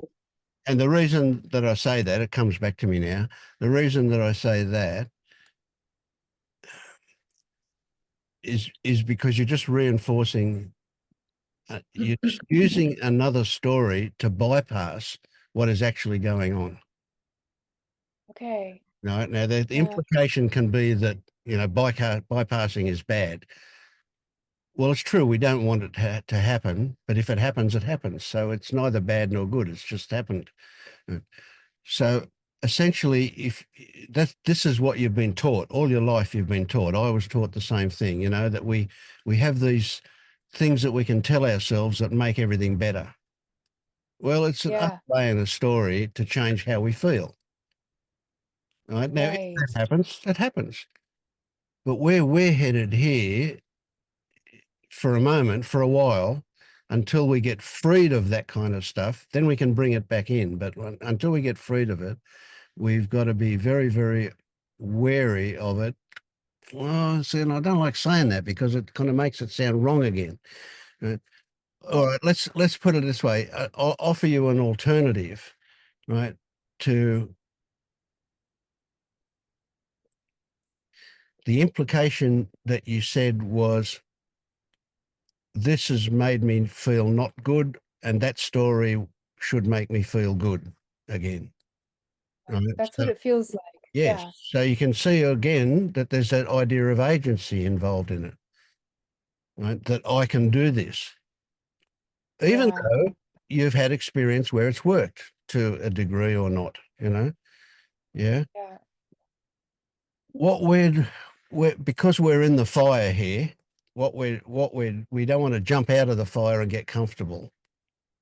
And the reason that I say that, it comes back to me now. The reason that I say that is because you're just reinforcing, you're just using another story to bypass what is actually going on. Okay. No, now the Yeah. implication can be that bypassing is bad. Well, it's true. We don't want it to happen, but if it happens, it happens. So it's neither bad nor good. It's just happened. Uh, So essentially, if that this is what you've been taught all your life, you've been taught. I was taught the same thing. That we have these things that we can tell ourselves that make everything better. Well, it's an Yeah. way in a story to change how we feel. Right now, if Right. that happens, that happens. But where we're headed here, for a moment, for a while, until we get freed of that kind of stuff, then we can bring it back in. But until we get freed of it, we've got to be very, very wary of it. Well, see, and I don't like saying that because it kind of makes it sound wrong again. Uh, all right, let's put it this way. I'll offer you an alternative, right? To the implication that you said was, this has made me feel not good, and that story should make me feel good again. Right? That's what So, it feels like. yes, Yeah. so you can see again that there's that idea of agency involved in it, right? That I can do this, even Yeah. though you've had experience where it's worked to a degree or not, Yeah. Yeah. What we're because we're in the fire here, we don't want to jump out of the fire and get comfortable.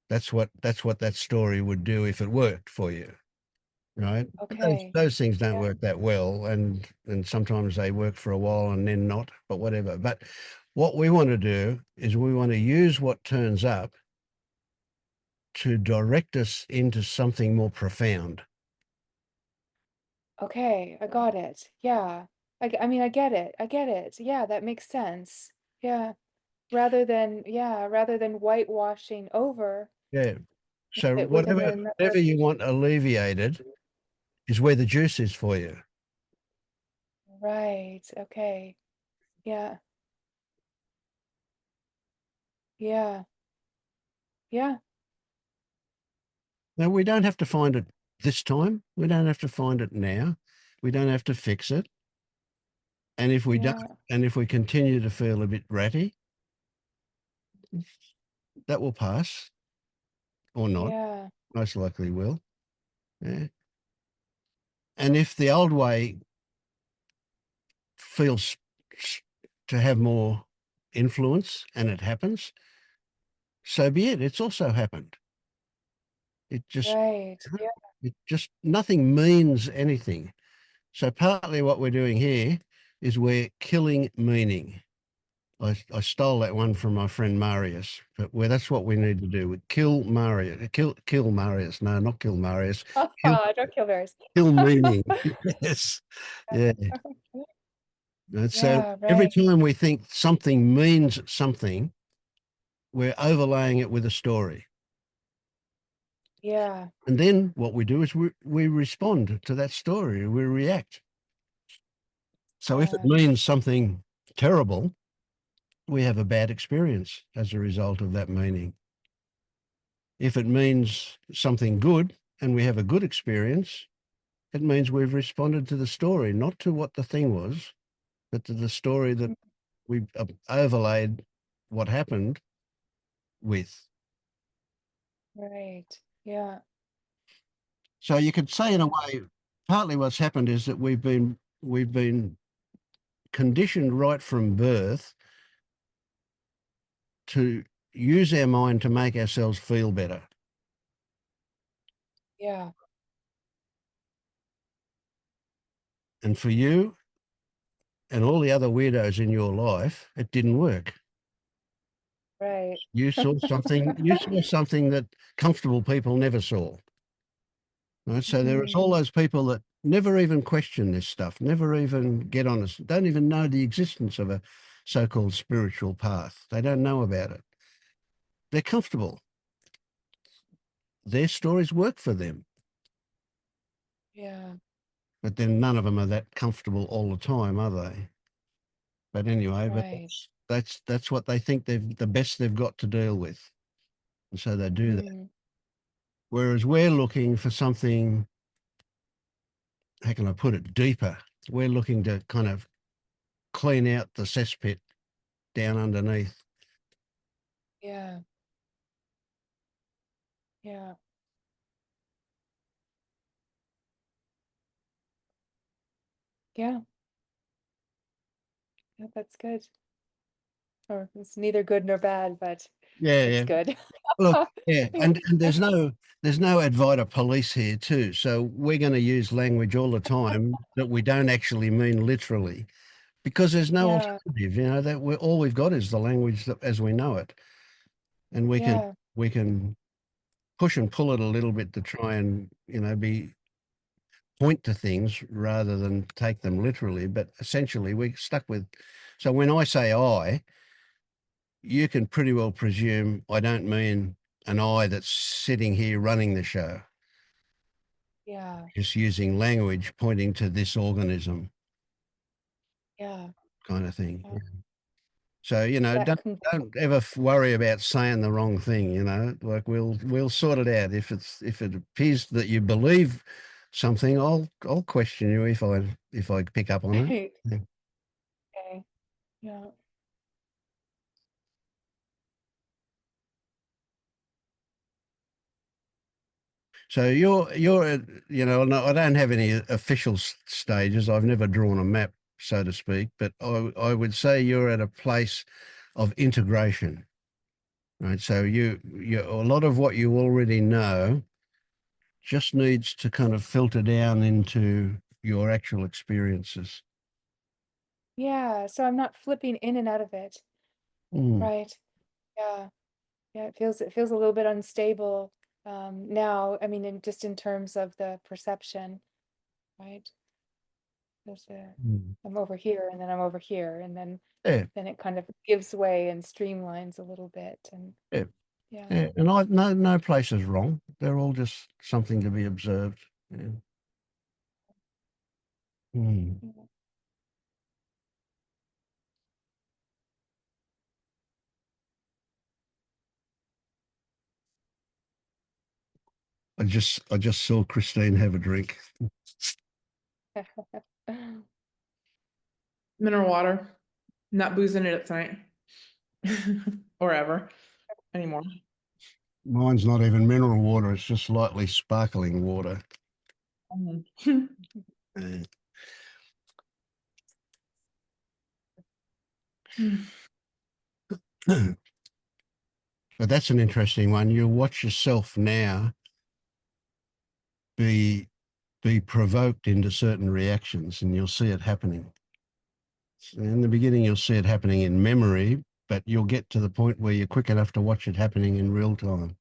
That's what that story would do if it worked for you, right? But those Okay. those things don't Yeah. work that well, and sometimes they work for a while and then not, but whatever. But what we want to do is we want to use what turns up to direct us into something more profound. Okay. I got it. Yeah. I mean, I get it. I get it. Yeah, that makes sense. Yeah. Rather than whitewashing over Yeah. So it within whatever the network. whatever you want alleviated is where the juice is for you. Right. Okay. Yeah. Yeah. Yeah. Now, we don't have to find it this time. We don't have to find it now. We don't have to fix it. And if we don't, Yeah. and if we continue to feel a bit ratty, that will pass or not. Yeah. Most likely will. Yeah. And if the old way feels to have more influence and it happens, so be it. It's also happened. It just, Right. Yeah. it just, nothing means anything. So partly what we're doing here is we're killing meaning. I stole that one from my friend Marius, but that's what we need to do. We kill Marius, kill Marius. No, not kill Marius. Kill Don't kill bears. kill meaning. Yes, yeah. And so Yeah, every right. time we think something means something, we're overlaying it with a story, Yeah. and then what we do is we respond to that story. We react. So if it Yeah. means something terrible, we have a bad experience as a result of that meaning. If it means something good and we have a good experience, it means we've responded to the story, not to what the thing was, but to the story that we overlaid what happened with. Right. Yeah. So you could say, in a Yeah. way, partly what's happened is that we've been conditioned right from birth to use our mind to make ourselves feel better. Yeah. And for you and all the other weirdos in your life, it didn't work. Right. You saw something that comfortable people never saw. Right? So there is all Mhm. those people that never even question this stuff, never even get on us, don't even know the existence of a so-called spiritual path. They don't know about it. They're comfortable. Their stories work for them. Yeah. But then none of them are that comfortable all the time, are they? But anyway, but Right. that's what they think the best they've got to deal with. And so they do that. Mhm. Whereas we're looking for something, how can I put it, deeper. We're looking to kind of clean out the cesspit down underneath. Yeah. Yeah. Yeah. Yeah, that's good. Or it's neither good nor bad, but Yeah, it's yeah. good. Look, yeah, and there's no Advaita police here too. So we're going to use language all the time that we don't actually mean literally, because there's no Yeah, alternative. You know that all we've got is the language that, as we know it, and yeah, we can push and pull it a little bit to try and be point to things rather than take them literally. But essentially, we're stuck with. So when I say I, you can pretty well presume I don't mean an I that's sitting here running the show, yeah, just using language pointing to this organism yeah. kind of thing. Yeah. So, That don't ever worry about saying the wrong thing, like we'll sort it out. If it appears that you believe something, I'll question you if I pick up on it. right. Yeah. Okay. Yeah. So no, I don't have any official stages. I've never drawn a map, so to speak, but I would say you're at a place of integration, right? So you a lot of what you already know just needs to kind of filter down into your actual experiences. Yeah. So I'm not flipping in and out of it. Mm, Right. Yeah. Yeah. It feels a little bit unstable now. I mean, in terms of the perception, right? mm. I'm over here and then I'm over here and Yeah, then it kind of gives way and streamlines a little bit and yeah, yeah. yeah. And no place is wrong. They're all just something to be observed. Yeah. Mm. Yeah. I just saw Christine have a drink. Mineral water. Not boozing it up tonight. Or ever anymore. Mine's not even mineral water, it's just lightly sparkling water. Mhm. Uh, but that's an interesting one. You watch yourself now be provoked into certain reactions and you'll see it happening. In the beginning, you'll see it happening in memory, but you'll get to the point where you're quick enough to watch it happening in real time.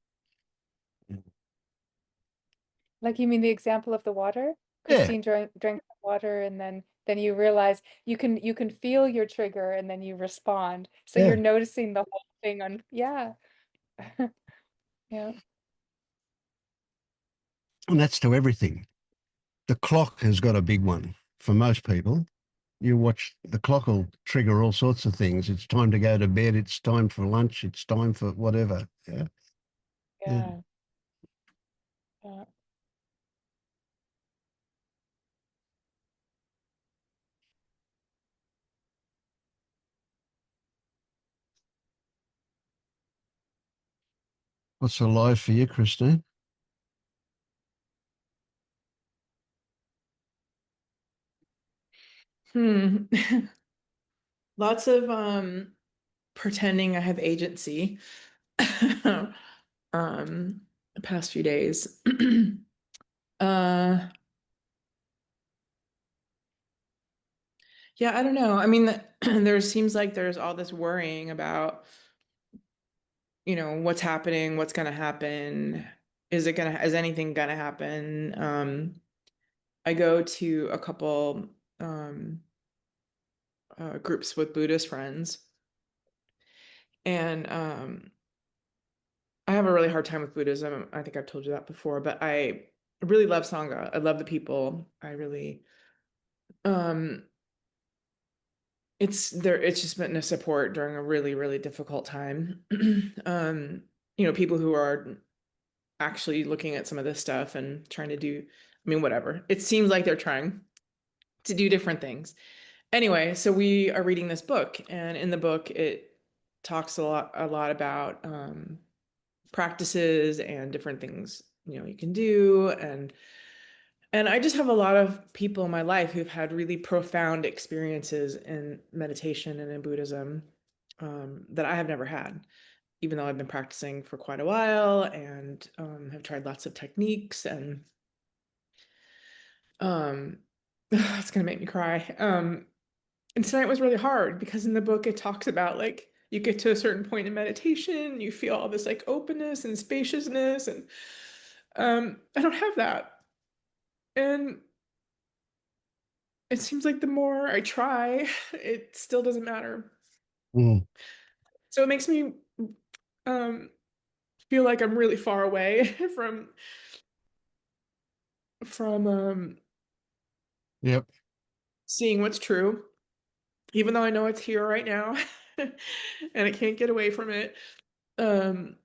Like you mean the example of the water? Yeah, Christine drank the water and then you realize you can feel your trigger and then you respond. So yeah. you're noticing the whole thing on yeah. Yeah. And that's to everything. The clock has got a big one for most people. You watch the clock will trigger all sorts of things. It's time to go to bed. It's time for lunch. It's time for whatever. Yeah. Yeah. Yeah. Yeah. What's alive for you, Christine? Hmm. Lots of pretending I have agency. The past few days. uh yeah, I don't know. I mean, there seems like there's all this worrying about, what's happening, what's gonna happen, is anything gonna happen? I go to a couple groups with Buddhist friends, and I have a really hard time with Buddhism. I think I've told you that before, but I really love Sangha. I love the people. I really um it's just been a support during a really, really difficult time. um, people who are actually looking at some of this stuff and trying to do, I mean, whatever. It seems like they're trying to do different things. Anyway, so we are reading this book, and in the book it talks a lot about practices and different things you can do, and I just have a lot of people in my life who've had really profound experiences in meditation and in Buddhism that I have never had. even though I've been practicing for quite a while and have tried lots of techniques and it's gonna make me cry. And tonight was really hard because in the book it talks about like you get to a certain point in meditation, you feel all this like openness and spaciousness, and I don't have that. And it seems like the more I try, it still doesn't matter. Mm. So it makes me um feel like I'm really far away from Yep. seeing what's true, even though I know it's here right now and I can't get away from it. Um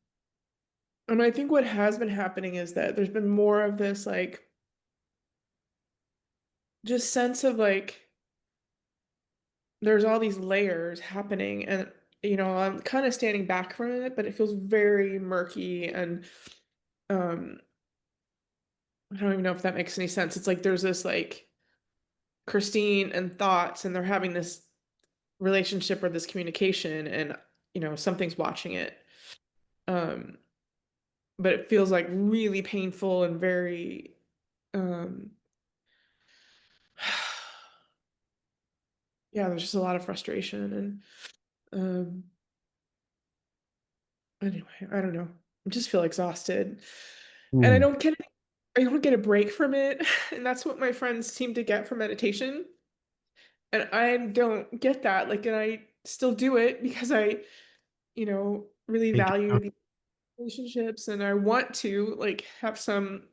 and I think what has been happening is that there's been more of this like just sense of like there's all these layers happening, and I'm kind of standing back from it, but it feels very murky, and um I don't even know if that makes any sense. It's like there's this like Christine and thoughts, and they're having this relationship or this communication, and something's watching it. um but it feels like really painful and very um yeah, there's just a lot of frustration, and um anyway, I don't know. I just feel exhausted. And Mm. I don't get a break from it. And that's what my friends seem to get from meditation. And I don't get that. Like, and I still do it because I really Need to value these relationships, and I want to like have some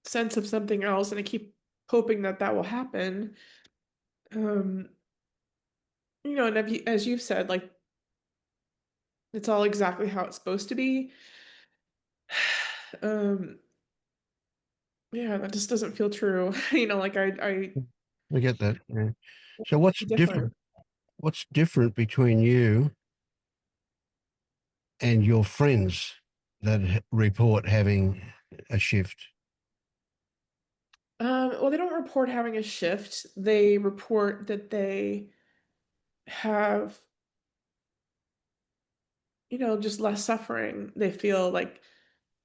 sense of something else, and I keep hoping that that will happen. Um, and as you've said, like it's all exactly how it's supposed to be. Um, yeah, that just doesn't feel true. Like I I get that. Yeah. So different. what's different between you and your friends that report having a shift? Well, they don't report having a shift. They report that they have, just less suffering. They feel like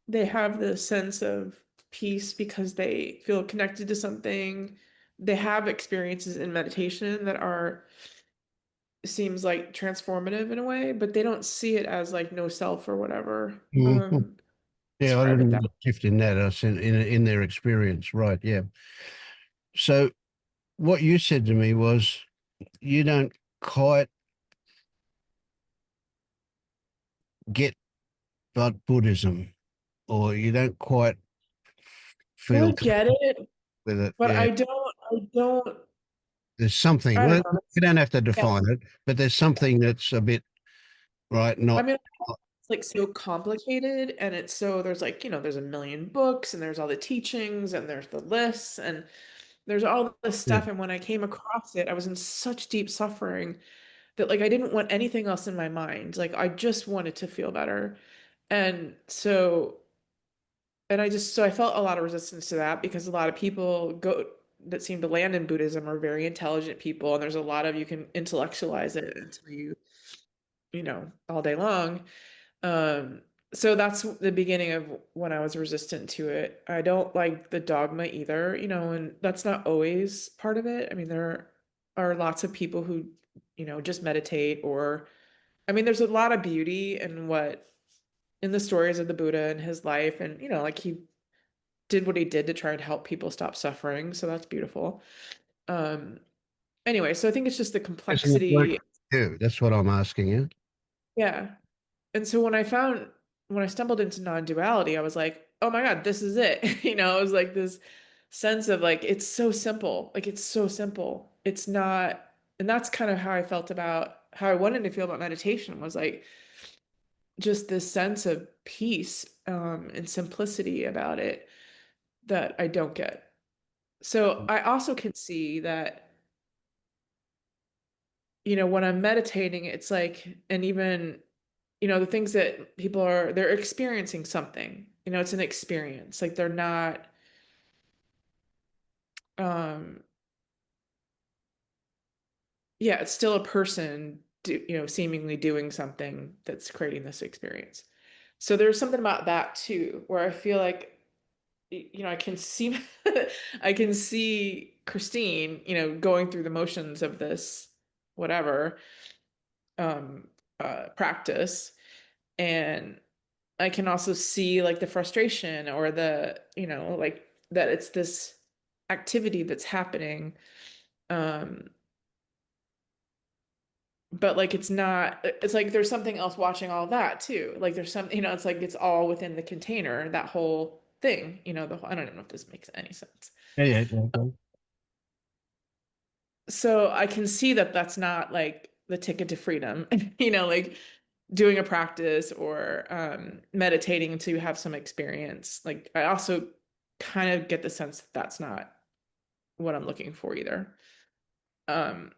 they have this sense of peace because they feel connected to something. They have experiences in meditation that are seems like transformative in a way, but they don't see it as like no self or whatever. Mhm. Yeah, I Describe didn't it that. mean shift in that. I said in their experience, right? Yeah. So what you said to me was you don't quite get about Buddhism, or you don't quite Well, I feel get it, with it. but Yeah, I don't, there's something. I don't Well, know. you don't have to Yeah. define it, but there's something that's a bit right. I Not. mean, it's like so complicated, and it's so there's like, there's a million books, and there's all the teachings, and there's the lists, and there's all this Yeah. stuff. And when I came across it, I was in such deep suffering that like I didn't want anything else in my mind. Like I just wanted to feel better. And so I felt a lot of resistance to that because a lot of people go that seem to land in Buddhism are very intelligent people, and there's a lot of you can intellectualize it until all day long. Um, so that's the beginning of when I was resistant to it. I don't like the dogma either, and that's not always part of it. I mean, there are lots of people who, just meditate, or I mean, there's a lot of beauty in the stories of the Buddha and his life, and like he did what he did to try and help people stop suffering. So that's beautiful. Um, anyway, so I think it's just the Isn't it work complexity. for you? That's what I'm asking you. Yeah. And so when I stumbled into non-duality, I was like, oh my God, this is it. It was like this sense of like, it's so simple. Like it's so simple. It's not, and that's kind of how I felt about how I wanted to feel about meditation was like just this sense of peace, and simplicity about it that I don't get. So I also can see that, when I'm meditating, it's like, and even the things that they're experiencing something, it's an experience, like they're not um yeah, it's still a person seemingly doing something that's creating this experience. So there's something about that too, where I feel like, I can see, I can see Christine, going through the motions of this, whatever, um, practice. And I can also see like the frustration or like that it's this activity that's happening. Um, but like it's like there's something else watching all that too. Like there's some, it's like it's all within the container, that whole thing, I don't even know if this makes any sense. Yeah, yeah, okay. So I can see that that's not like the ticket to freedom, like doing a practice or meditating to have some experience. Like I also kind of get the sense that that's not what I'm looking for either. Um,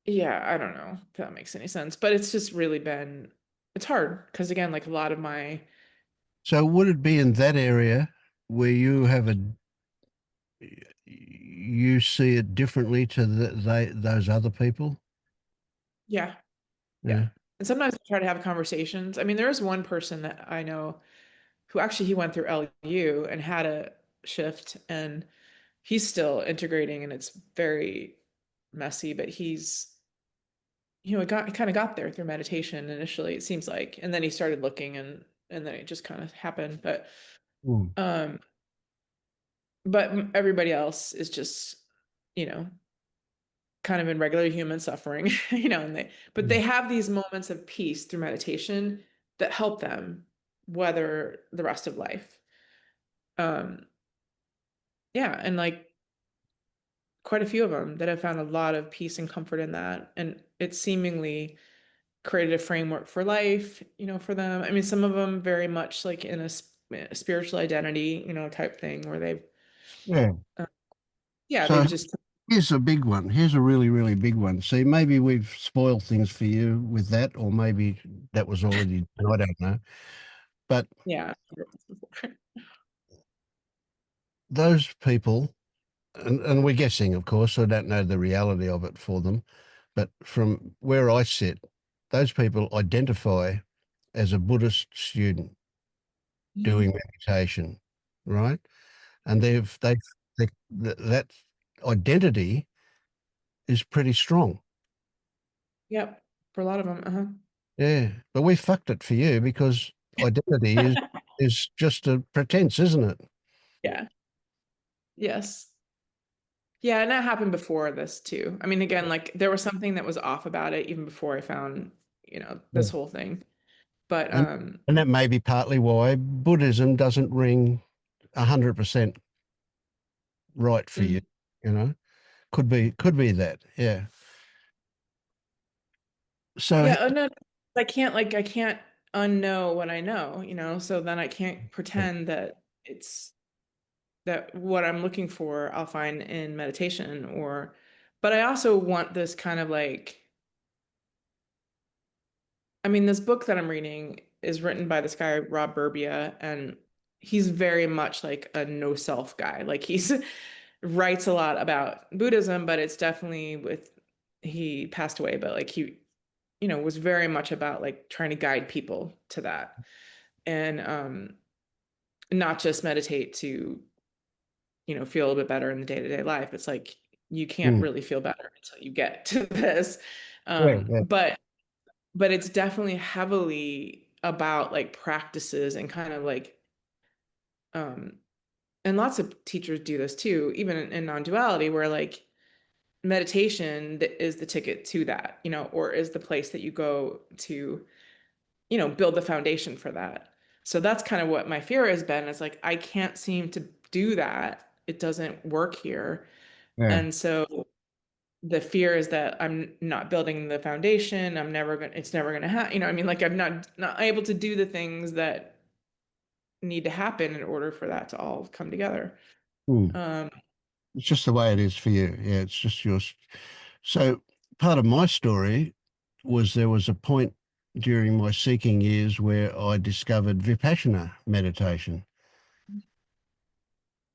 yeah, I don't know if that makes any sense, but it's just really been, it's hard because again, like a lot of my, So would it be in that area where you see it differently to those other people? yeah, yeah. Yeah. And sometimes I try to have conversations. I mean, there is one person that I know who actually he went through LU and had a shift, and he's still integrating, and it's very messy, but it kind of got there through meditation initially, it seems like, and then he started looking, and then it just kind of happened. Mm. Um, but everybody else is just, you know, kind of in regular human suffering, and they Mm. have these moments of peace through meditation that help them weather the rest of life. Um, yeah, and like quite a few of them that have found a lot of peace and comfort in that, and it seemingly created a framework for life, for them. I mean, some of them very much like in a spiritual identity, type thing where Yeah. uh, yeah, So they've just, here's a big one. Here's a really, really big one. See, maybe we've spoiled things for you with that, or maybe that was already, I don't know. But yeah. those people, and we're guessing, of course, I don't know the reality of it for them, but from where I sit, those people identify as a Buddhist student doing Mhm. meditation, right? And that identity is pretty strong. Yep, for a lot of them. Uh-huh. Yeah, but we fucked it for you because identity is just a pretense, isn't it? Yeah. Yes. Yeah, and that happened before this too. I mean, again, like there was something that was off about it even before I found, Yeah. this whole thing. But And and that may be partly why Buddhism doesn't ring 100% right for you. mhm. You know, could be that. Yeah. So Yeah, no, I can't unknow what I know, so then I can't pretend that it's that what I'm looking for I'll find in meditation, but I also want this kind of like, I mean, this book that I'm reading is written by this guy, Rob Burbia, and he's very much like a no self guy. Like he's writes a lot about Buddhism, but it's definitely he passed away, but like he, was very much about like trying to guide people to that. And not just meditate to, feel a little bit better in the day-to-day life. It's like you can't mm, really feel better until you get to this. yeah, yeah, But it's definitely heavily about like practices and kind of like um and lots of teachers do this too, even in non-duality, where like meditation is the ticket to that, or is the place that you go to, build the foundation for that. So that's kind of what my fear has been, is like I can't seem to do that. It doesn't work here. yeah. And so the fear is that I'm not building the foundation. It's never gonna happen. I mean, like I'm not able to do the things that need to happen in order for that to all come together. Mm. Um, It's just the way it is for you. Yeah, it's just yours. So part of my story was there was a point during my seeking years where I discovered Vipassana meditation.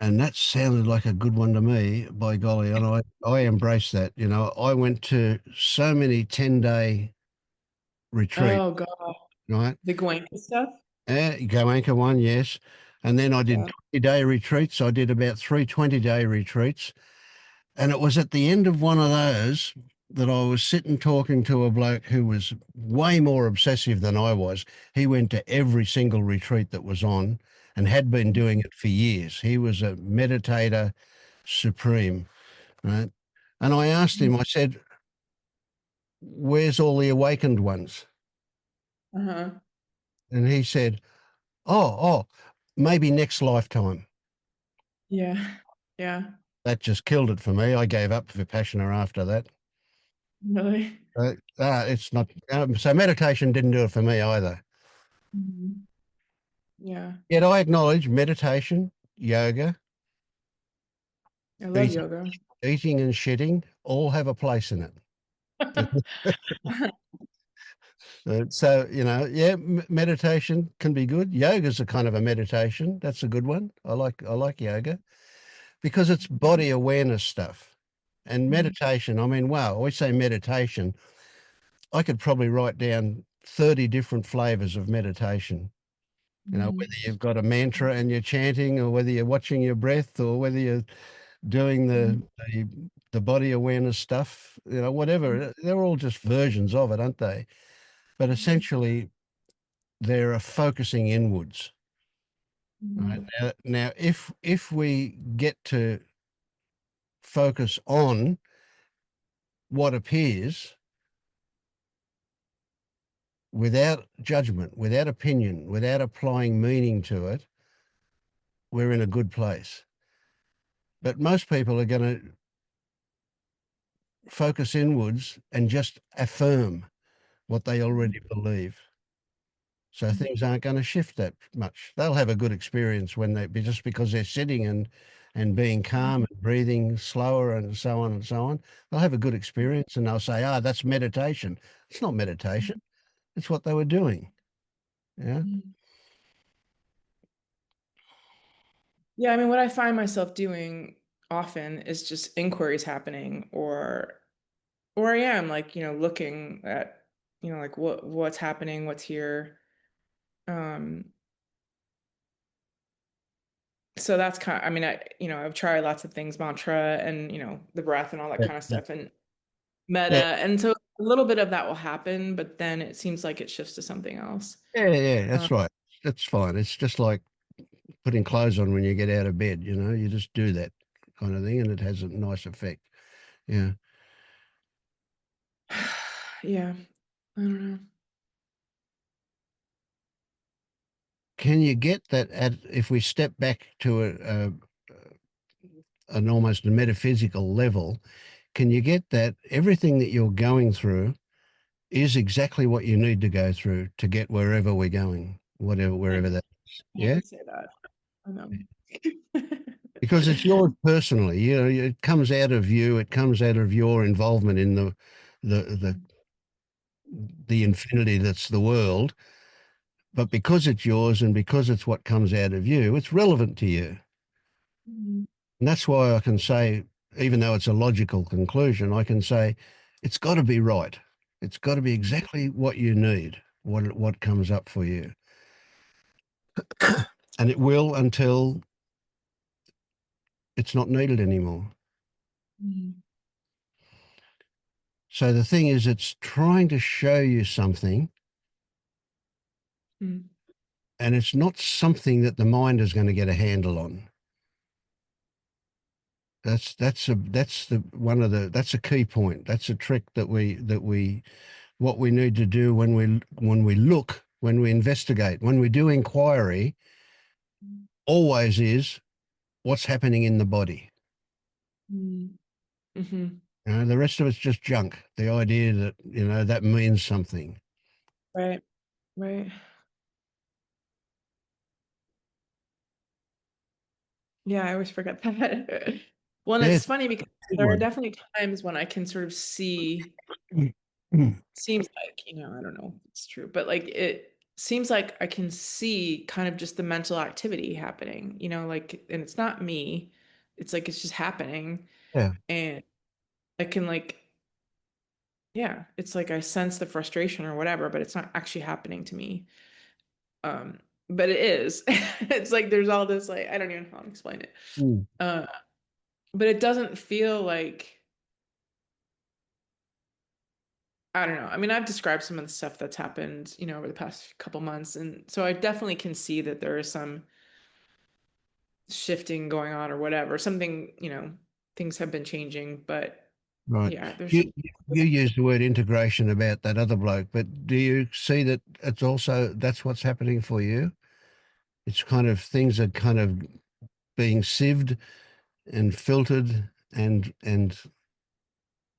And that sounded like a good one to me, by golly. And I embrace that. You know, I went to so many 10-day retreats, Oh God, right? the Goenka stuff. Go anchor one, yes. And then I did Yeah. 20-day retreats. I did about 3 20-day retreats. And it was at the end of one of those that I was sitting talking to a bloke who was way more obsessive than I was. He went to every single retreat that was on and had been doing it for years. He was a meditator supreme, right? And I asked him, I said, where's all the awakened ones? Uh-huh. And he said, oh, maybe next lifetime. Yeah. Yeah. That just killed it for me. I gave up Vipassana after that. Really. It's not, so meditation didn't do it for me either. Mhm. Yeah. Yet I acknowledge meditation, yoga, I love eating, yoga. eating and shitting all have a place in it. So, you know, yeah, meditation can be good. Yoga's a kind of a meditation. That's a good one. I like yoga because it's body awareness stuff. And Mhm. meditation, I mean, wow, we say meditation. I could probably write down 30 different flavors of meditation. You know, Mhm. whether you've got a mantra and you're chanting, or whether you're watching your breath, or whether you're doing the the body awareness stuff, you know, whatever. They're all just versions of it, aren't they? But essentially, they're a focusing inwards. Right Mhm. now, if we get to focus on what appears without judgment, without opinion, without applying meaning to it, we're in a good place. But most people are going to focus inwards and just affirm what they already believe. So things aren't going to shift that much. They'll have a good experience when just because they're sitting and being calm and breathing slower and so on and so on. They'll have a good experience and they'll say, "Ah, that's meditation." It's not meditation. It's what they were doing. Yeah. Mhm. Yeah, I mean, what I find myself doing often is just inquiries happening, or I am like, looking at, like what's happening, what's here. Um, so that's I mean, I've tried lots of things, mantra and, the breath and all that Yeah. kind of Yeah. stuff and meta. Yeah. And so a little bit of that will happen, but then it seems like it shifts to something else. Yeah. Um, That's right. That's fine. It's just like putting clothes on when you get out of bed. You know, you just do that kind of thing, and it has a nice effect. Yeah. yeah, I don't know. Can you get that if we step back to an almost a metaphysical level, can you get that everything that you're going through is exactly what you need to go through to get wherever we're going, whatever, Thank wherever that is? you Yeah. to say that. I know. Because it's yours personally, you know, it comes out of you, it comes out of your involvement in the, the, the infinity that's the world. But because it's yours and because it's what comes out of you, it's relevant to you. Mhm. And that's why I can say, even though it's a logical conclusion, I can say it's got to be right. It's got to be exactly what you need, what comes up for you. And it will until it's not needed anymore. Mhm. So the thing is, it's trying to show you something, Mhm. and it's not something that the mind is going to get a handle on. That's a key point. That's a trick that we what we need to do when we look, when we investigate, when we do inquiry, always is what's happening in the body. Mhm. Mhm. You know, the rest of it's just junk. The idea that, you know, that means something. Right. Right. Yeah, I always forget that. Well, and Yeah, it's it's funny because a good there are one. definitely times when I can sort of see, Mm, mm. seems like, I don't know if it's true, but like seems like I can see kind of just the mental activity happening, like, and it's not me. It's like it's just happening. Yeah. And I can like, yeah, it's like I sense the frustration or whatever, but it's not actually happening to me. Um, but it is. It's like there's all this like I don't even know how to explain it. Mm. Uh, but it doesn't feel like I don't know. I mean, I've described some of the stuff that's happened, over the past couple months, and so I definitely can see that there is some shifting going on or whatever. Something, things have been changing, but Right. yeah, there's You some. you used the word integration about that other bloke, but do you see that it's also that's what's happening for you? It's kind of things are kind of being sieved and filtered, and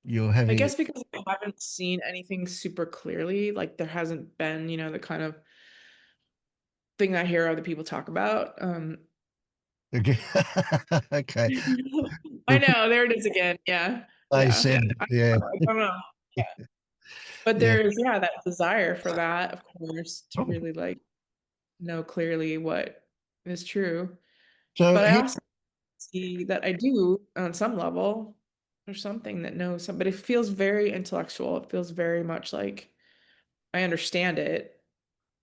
you're I having guess because I haven't seen anything super clearly, like there hasn't been, the kind of thing I hear other people talk about. okay. Okay. I know, there it is again. Yeah. They Yeah. said, yeah, I don't know. Yeah. But yeah. there's, yeah, that desire for that, of course, to really like know clearly what is true. So But I also see that I do on some level. There's something that knows some, but it feels very intellectual. It feels very much like I understand it,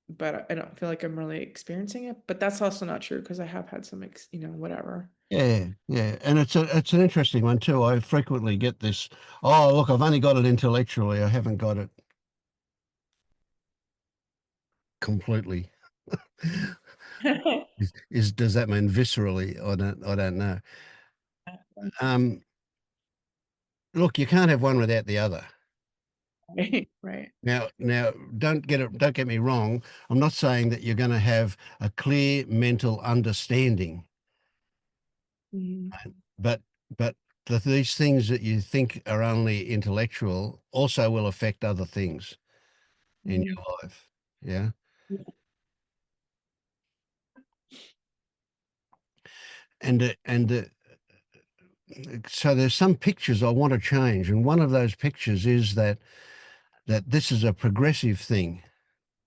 but I don't feel like I'm really experiencing it. But that's also not true because I have had some, whatever. yeah, yeah, and it's an interesting one too. I frequently get this. Oh, look, I've only got it intellectually. I haven't got it completely. Is does that mean viscerally? I don't know. Um, look, you can't have one without the other. Right, right. Now, don't get me wrong. I'm not saying that you're going to have a clear mental understanding, Mhm. but but these things that you think are only intellectual also will affect other things in Mhm. your life. Yeah, and so there's some pictures I want to change, and one of those pictures is that this is a progressive thing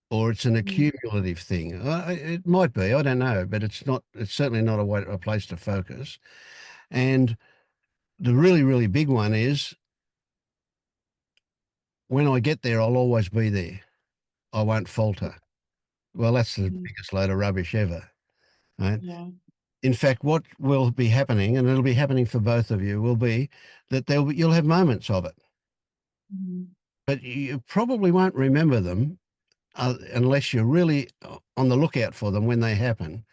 or it's an Mhm. accumulative thing. It might be, I don't know, but it's not. It's certainly not a place to focus. And the really, really big one is when I get there, I'll always be there. I won't falter. Well, that's the Mhm. biggest load of rubbish ever, right? Yeah. In fact, what will be happening, and it'll be happening for both of you, will be that you'll have moments of it, Mhm. but you probably won't remember them unless you're really on the lookout for them when they happen,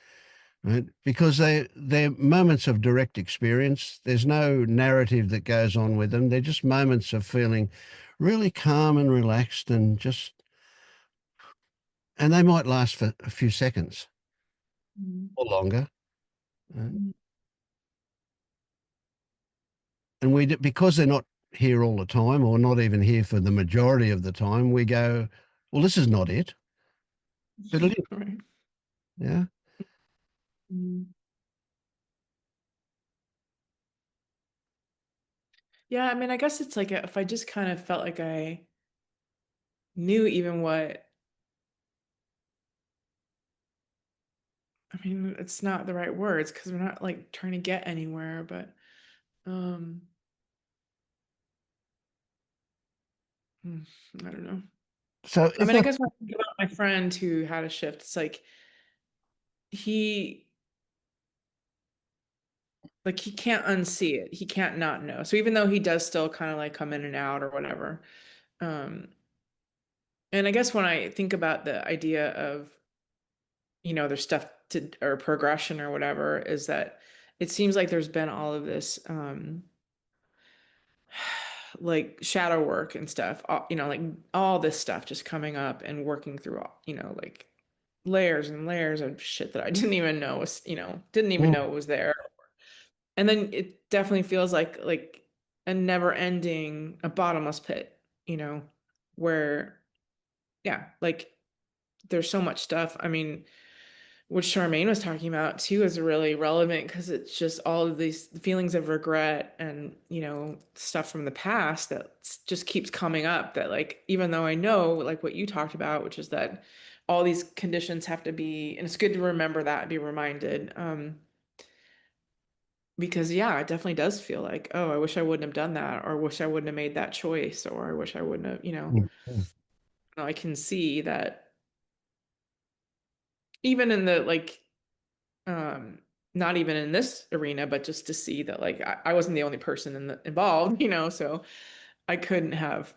right? Because they're moments of direct experience. There's no narrative that goes on with them. They're just moments of feeling really calm and relaxed and they might last for a few seconds Mhm. or longer. uh, Mhm. And because they're not here all the time or not even here for the majority of the time, we go, well, this is not it, but it is. Right. Yeah. Mhm. Yeah, I mean, I guess it's like if I just kind of felt like I knew even what, I mean, it's not the right words because we're not like trying to get anywhere, but um, hmm, I don't know. So I if mean, I that, guess when I think about my friend who had a shift, it's he he can't unsee it. He can't not know. So even though he does still kind of like come in and out or whatever, um, and I guess when I think about the idea of, there's stuff to or progression or whatever, is that it seems like there's been all of this like shadow work and stuff, like all this stuff just coming up and working through all, like layers and layers of shit that I didn't even know was, didn't even mm, know it was there. And then it definitely feels like a never ending, a bottomless pit, where yeah, like there's so much stuff. I mean, what Charmaine was talking about too is really relevant because it's just all of these feelings of regret and, stuff from the past that just keeps coming up that like, even though I know like what you talked about, which is that all these conditions have to be, and it's good to remember that and be reminded. Because yeah, it definitely does feel like, oh, I wish I wouldn't have done that, or I wish I wouldn't have made that choice, or I wish I wouldn't have, Mm. I can see that even in the like, um, not even in this arena, but just to see that like I wasn't the only person involved, so I couldn't have,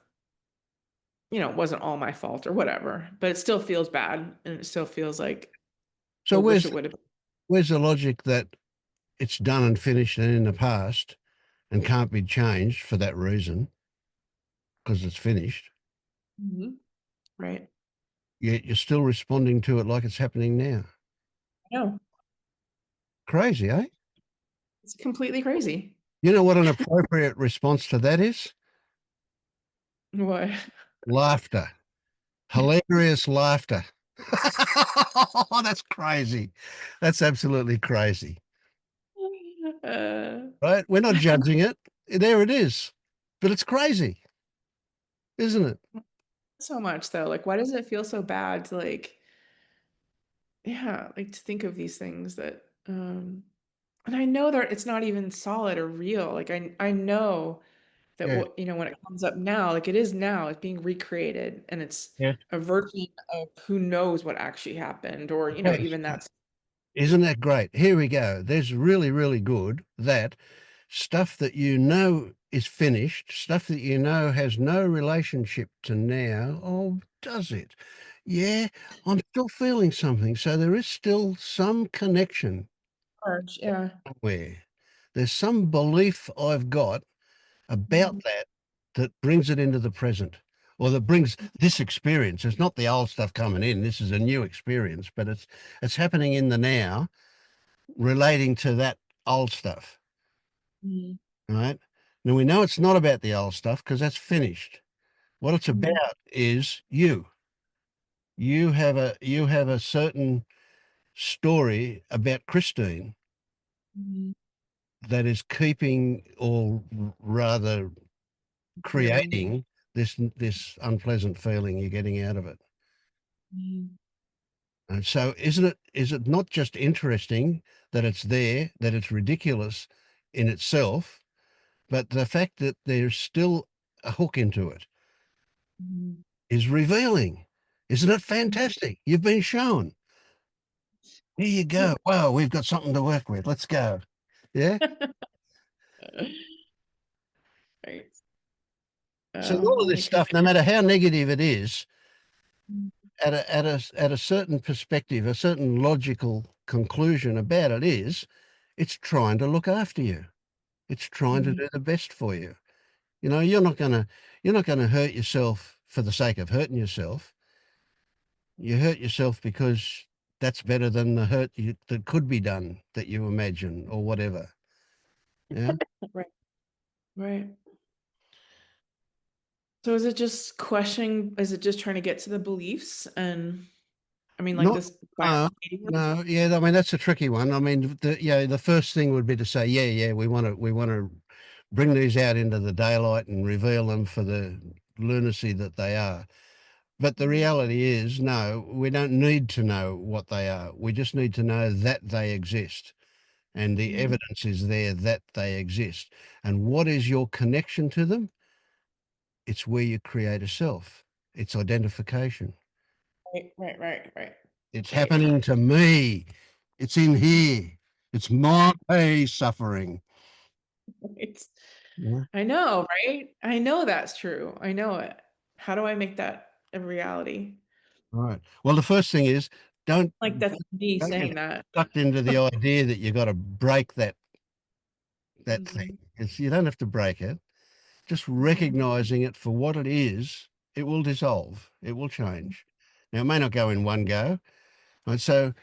it wasn't all my fault or whatever, but it still feels bad and it still feels like I So wish it would have. where's the logic that it's done and finished and in the past and can't be changed for that reason because it's finished? Mhm. Right. Yet you're still responding to it like it's happening now. No, Crazy, eh? it's completely crazy. You know what an appropriate response to that is? What? Laughter. Hilarious laughter. That's crazy. That's absolutely crazy. Uh, Right? We're not judging it. There it is. But it's crazy, isn't it? so much though. Like, why does it feel so bad to like, yeah, like to think of these things that, and I know that it's not even solid or real. Like, I know that Yeah. what, when it comes up now, like it is now, it's being recreated and it's Yeah. a version of who knows what actually happened, or, Okay. even that's. Isn't that great? Here we go. There's really, really good that stuff that you know is finished, stuff that you know has no relationship to now. Oh, does it? Yeah, I'm still feeling something. So there is still some connection Charge, yeah. somewhere. There's some belief I've got about Mhm. that that brings it into the present or that brings this experience. It's not the old stuff coming in. This is a new experience, but it's happening in the now relating to that old stuff, Mhm. right? Now we know it's not about the old stuff because that's finished. What it's Mhm. about is you. You have a certain story about Christine Mhm. that is keeping or rather Feeling. creating this unpleasant feeling you're getting out of it. Mhm. And so is it not just interesting that it's there, that it's ridiculous in itself, but the fact that there's still a hook into it Mhm. is revealing. Isn't it fantastic? You've been shown. Here you Yeah. go. Wow, we've got something to work with. Let's go. Yeah. Right. So Oh, all of well, this we could. stuff, no matter how negative it is, Mhm. at a certain perspective, a certain logical conclusion about it is, it's trying to look after you. It's trying to Mhm. do the best for you. You're not gonna hurt yourself for the sake of hurting yourself. You hurt yourself because that's better than the hurt that could be done that you imagine or whatever. Yeah. Right. Right. So is it just questioning? Is it just trying to get to the beliefs? And I mean, like Not, this no, biology. no, yeah. I mean, that's a tricky one. I mean, the first thing would be to say, yeah, we want to bring these out into the daylight and reveal them for the lunacy that they are. But the reality is, no, we don't need to know what they are. We just need to know that they exist. And the Mhm. evidence is there that they exist. And what is your connection to them? It's where you create a self. It's identification. Right, right, right, right, It's right. happening to me. It's in here. It's my suffering. Right. Yeah. I know, right? I know that's true. I know it. How do I make that a reality? Right. Well, the first thing is don't Like that's me don't get saying that. sucked into the idea that you got to break that thing. Mhm. You don't have to break it. Just recognizing it for what it is, it will dissolve. It will change. Now, it may not go in one go. And so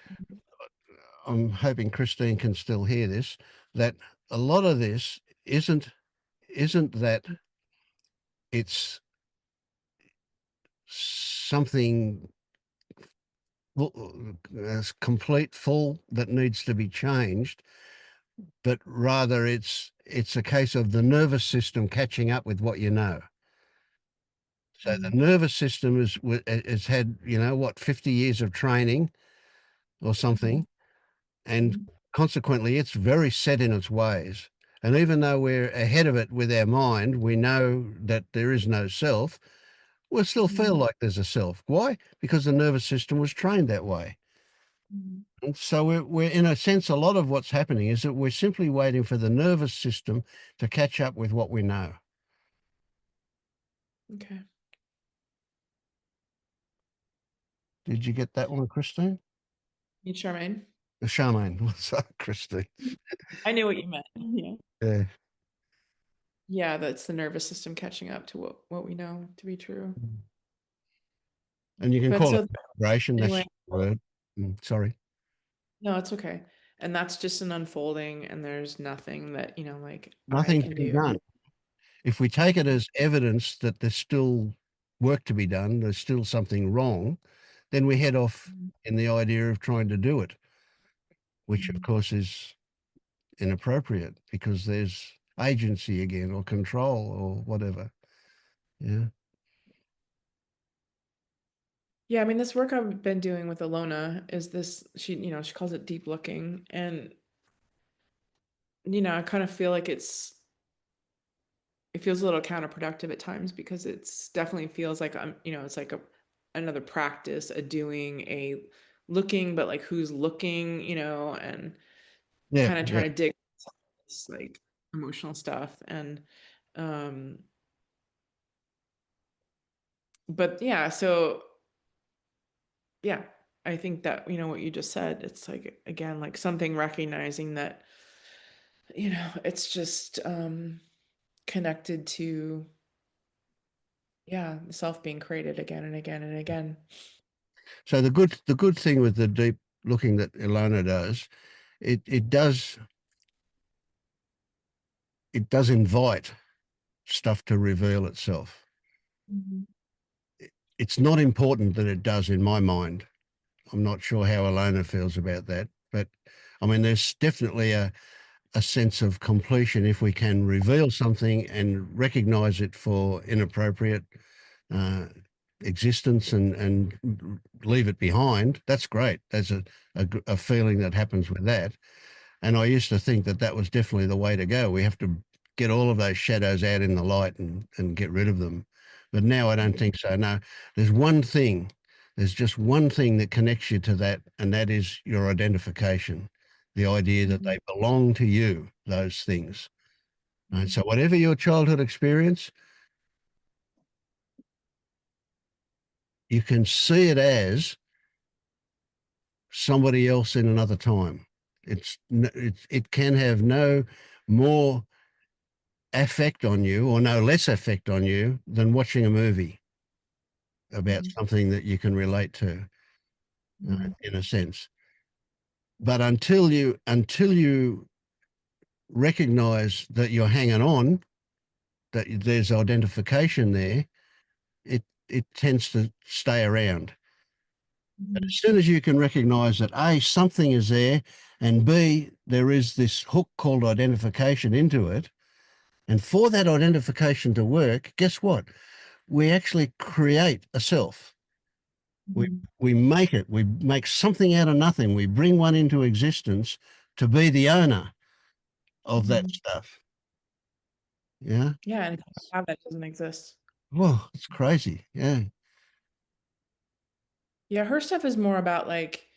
I'm hoping Christine can still hear this, that a lot of this isn't that it's something complete full that needs to be changed, but rather it's a case of the nervous system catching up with what you know. So the nervous system has had, you know, what, 50 years of training or something, and consequently it's very set in its ways. And even though we're ahead of it with our mind, we know that there is no self, we'll still feel like there's a self. Why? Because the nervous system was trained that way. And so we're in a sense, a lot of what's happening is that we're simply waiting for the nervous system to catch up with what we know. Okay. Did you get that one, Christine? You Charmaine? Charmaine, what's up, Christine? I knew what you meant. Yeah. Yeah. Yeah, that's the nervous system catching up to what we know to be true. And you can But call it so vibration. That's anyway, the word. Sorry. no, it's okay. And that's just an unfolding, and there's nothing that, like I Nothing can to be do. done. If we take it as evidence that there's still work to be done, there's still something wrong, then we head off in the idea of trying to do it, which of course is inappropriate because there's agency again or control or whatever. Yeah. Yeah, I mean, this work I've been doing with Alona is this, she calls it deep looking. And, I kind of feel like it feels a little counterproductive at times because it's definitely feels like it's like another practice, a doing, a looking, but like who's looking, and Yeah. kind of Yeah. trying to dig into this like emotional stuff. And, um, but yeah, so yeah, I think that, what you just said, it's like, again, like something recognizing that, it's just, connected to, yeah, the self being created again and again and again. So the good thing with the deep looking that Ilona does, it does invite stuff to reveal itself. Mhm. It's not important that it does in my mind. I'm not sure how Alona feels about that, but I mean, there's definitely a sense of completion if we can reveal something and recognize it for inappropriate uh, existence and leave it behind. That's great. There's a feeling that happens with that. And I used to think that that was definitely the way to go. We have to get all of those shadows out in the light and get rid of them. But now I don't think so. No, there's one thing, there's just one thing that connects you to that, and that is your identification, the idea that they belong to you, those things. And so, whatever your childhood experience, you can see it as somebody else in another time. It can have no more effect on you or no less effect on you than watching a movie about Mhm. something that you can relate to, Mhm. in a sense. But until you recognize that you're hanging on, that there's identification there, it tends to stay around. But Mhm. as soon as you can recognize that A, something is there, and B, there is this hook called identification into it, and for that identification to work, guess what? We actually create a self. We Mhm. we make it. We make something out of nothing. We bring one into existence to be the owner of that Mhm. stuff. Yeah. Yeah, and if you have that doesn't exist. Well, it's crazy. Yeah. Yeah, her stuff is more about like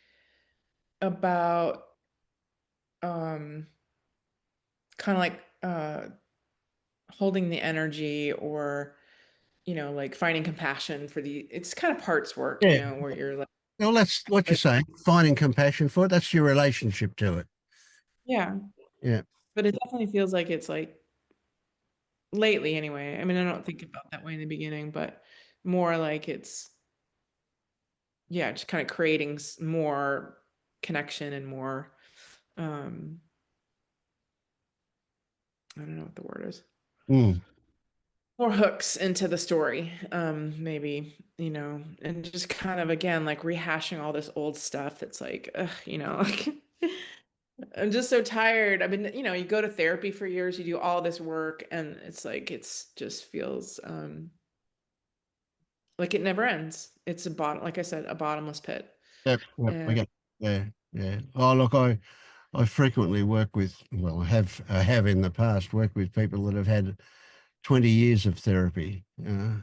about um kind of like holding the energy or like finding compassion for the it's kind of parts work, Yeah. where you're Well, that's what you're like saying. Finding compassion for it. That's your relationship to it. yeah, Yeah. but it definitely feels like it's like lately anyway. I mean, I don't think about that way in the beginning, but more like it's yeah, just kind of creating more connection and more um I don't know what the word is. Mm. More hooks into the story, maybe, and just kind of again like rehashing all this old stuff. It's like, ugh, like I'm just so tired. I've been, you go to therapy for years, you do all this work, and it's like it's just feels like it never ends. It's a bottom, like I said, a bottomless pit. Yep, I And get. Yeah, yeah. Oh, look, I frequently work with, well, I have in the past worked with people that have had 20 years of therapy, yeah.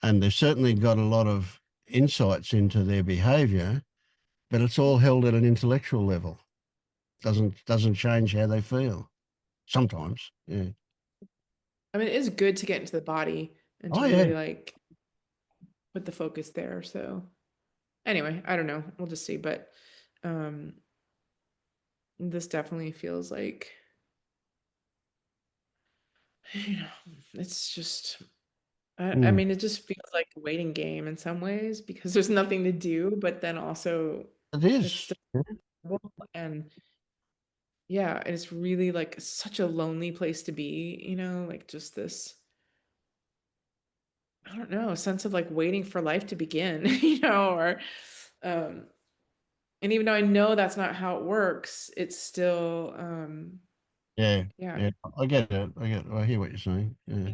and they've certainly got a lot of insights into their behaviour, but it's all held at an intellectual level. Doesn't change how they feel. Sometimes, yeah. I mean, it is good to get into the body and to Oh really yeah, like put the focus there. So anyway, I don't know. We'll just see. But um this definitely feels like, you know, it's just I mm, mean, it just feels like a waiting game in some ways because there's nothing to do, but then also it it's is. still and yeah, it's really like such a lonely place to be, like just this, I don't know, sense of like waiting for life to begin, or um and even though I know that's not how it works, it's still Yeah, yeah, yeah. I get it. I hear what you're saying. Yeah.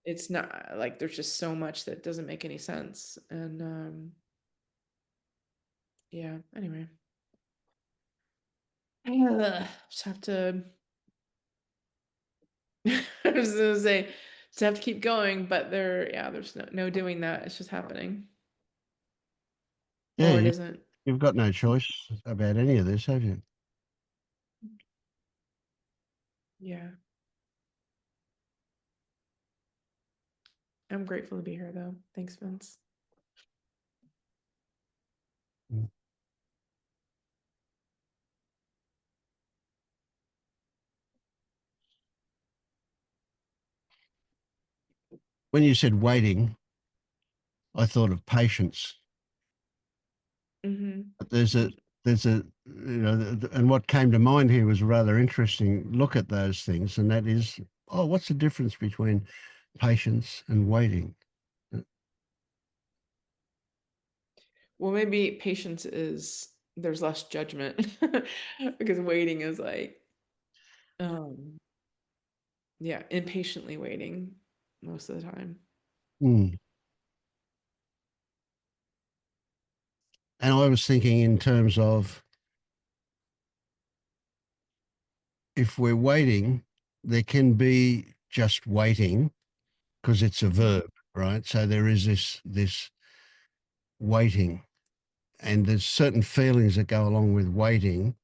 it's not like there's just so much that doesn't make any sense. And yeah, anyway. Just have to I was gonna say just have to keep going, but there's no doing that. It's just happening. Yeah, Or it isn't. you've got no choice about any of this, have you? Yeah. I'm grateful to be here though. Thanks, Vince. Mm. When you said waiting, I thought of patience. Mm-hmm. But there's a, and what came to mind here was a rather interesting look at those things, and that is, oh, what's the difference between patience and waiting? Well, maybe patience is there's less judgment because waiting is like um yeah, impatiently waiting most of the time. Mm. And I was thinking in terms of if we're waiting, there can be just waiting because it's a verb, right? So there is this waiting, and there's certain feelings that go along with waiting,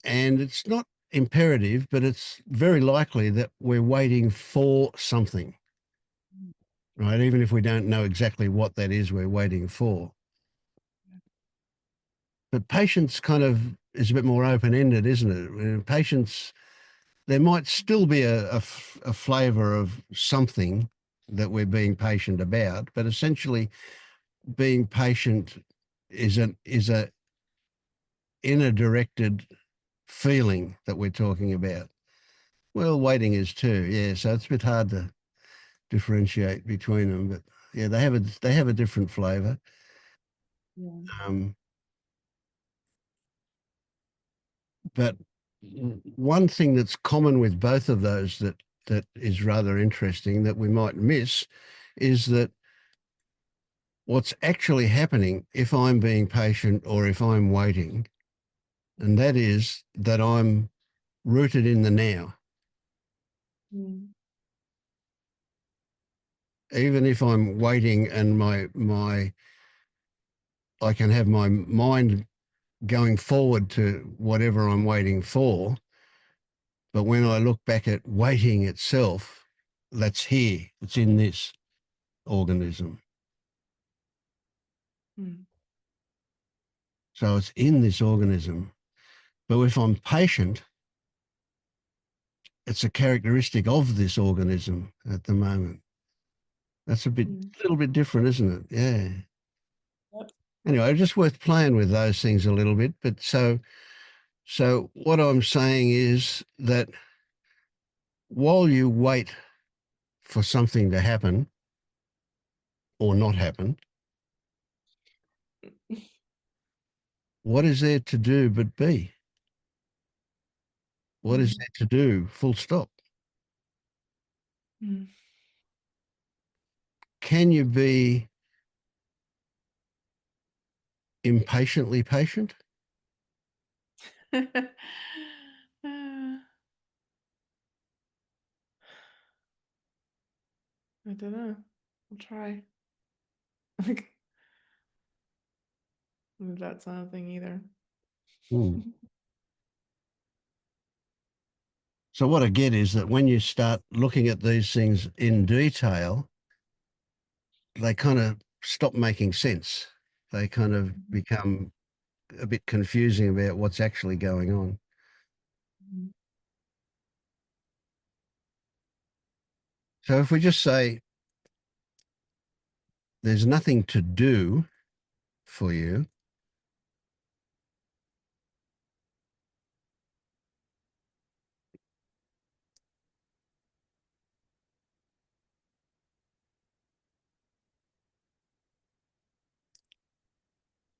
and it's not imperative, but it's very likely that we're waiting for something, right? Even if we don't know exactly what that is we're waiting for. But patience kind of is a bit more open ended, isn't it? Patience, there might still be a flavor of something that we're being patient about, but essentially being patient is a inner directed feeling that we're talking about. Well, waiting is too, yeah. So it's a bit hard to differentiate between them, but yeah, they have a different flavour. Yeah. Um, but one thing that's common with both of those that is rather interesting that we might miss is that what's actually happening if I'm being patient or if I'm waiting, and that is that I'm rooted in the now. Mm. Even if I'm waiting and my I can have my mind going forward to whatever I'm waiting for, but when I look back at waiting itself, that's here. It's in this organism. Mm. So it's in this organism. But if I'm patient, it's a characteristic of this organism at the moment. That's Mm. little bit different, isn't it? Yeah. Yep. Anyway, just worth playing with those things a little bit. But so what I'm saying is that while you wait for something to happen or not happen, what is there to do but be? What is Mm. there to do? Full stop. Mm. can you be impatiently patient? I don't know. I'll try. Like, that's not a thing either. Hmm. So what I get is that when you start looking at these things in detail, they kind of stop making sense. They kind of become a bit confusing about what's actually going on. Mhm. So if we just say there's nothing to do for you,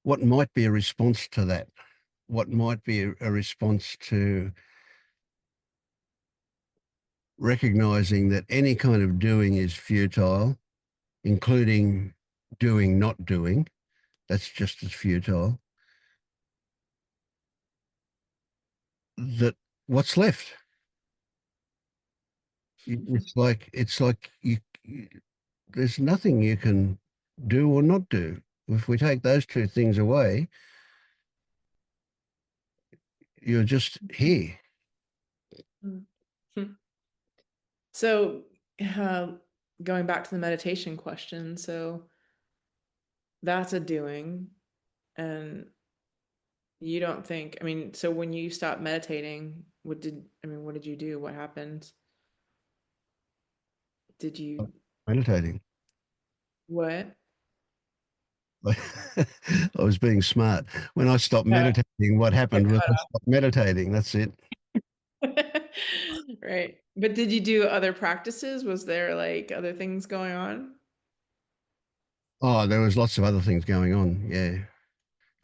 what might be a response to that? What might be a response to recognizing that any kind of doing is futile, including doing, not doing? That's just as futile. That what's left? It's like there's nothing you can do or not do. If we take those two things away, you're just here. Mm. So, uh, going back to the meditation question, so that's a doing, and you don't think, I mean, so when you stopped meditating, what did you do? What happened? Did you, Meditating. what? I was being smart. When I stopped Uh, meditating, what like happened was I stopped meditating. That's it. right. But did you do other practices? Was there like other things going on? Oh, there was lots of other things going on. Yeah.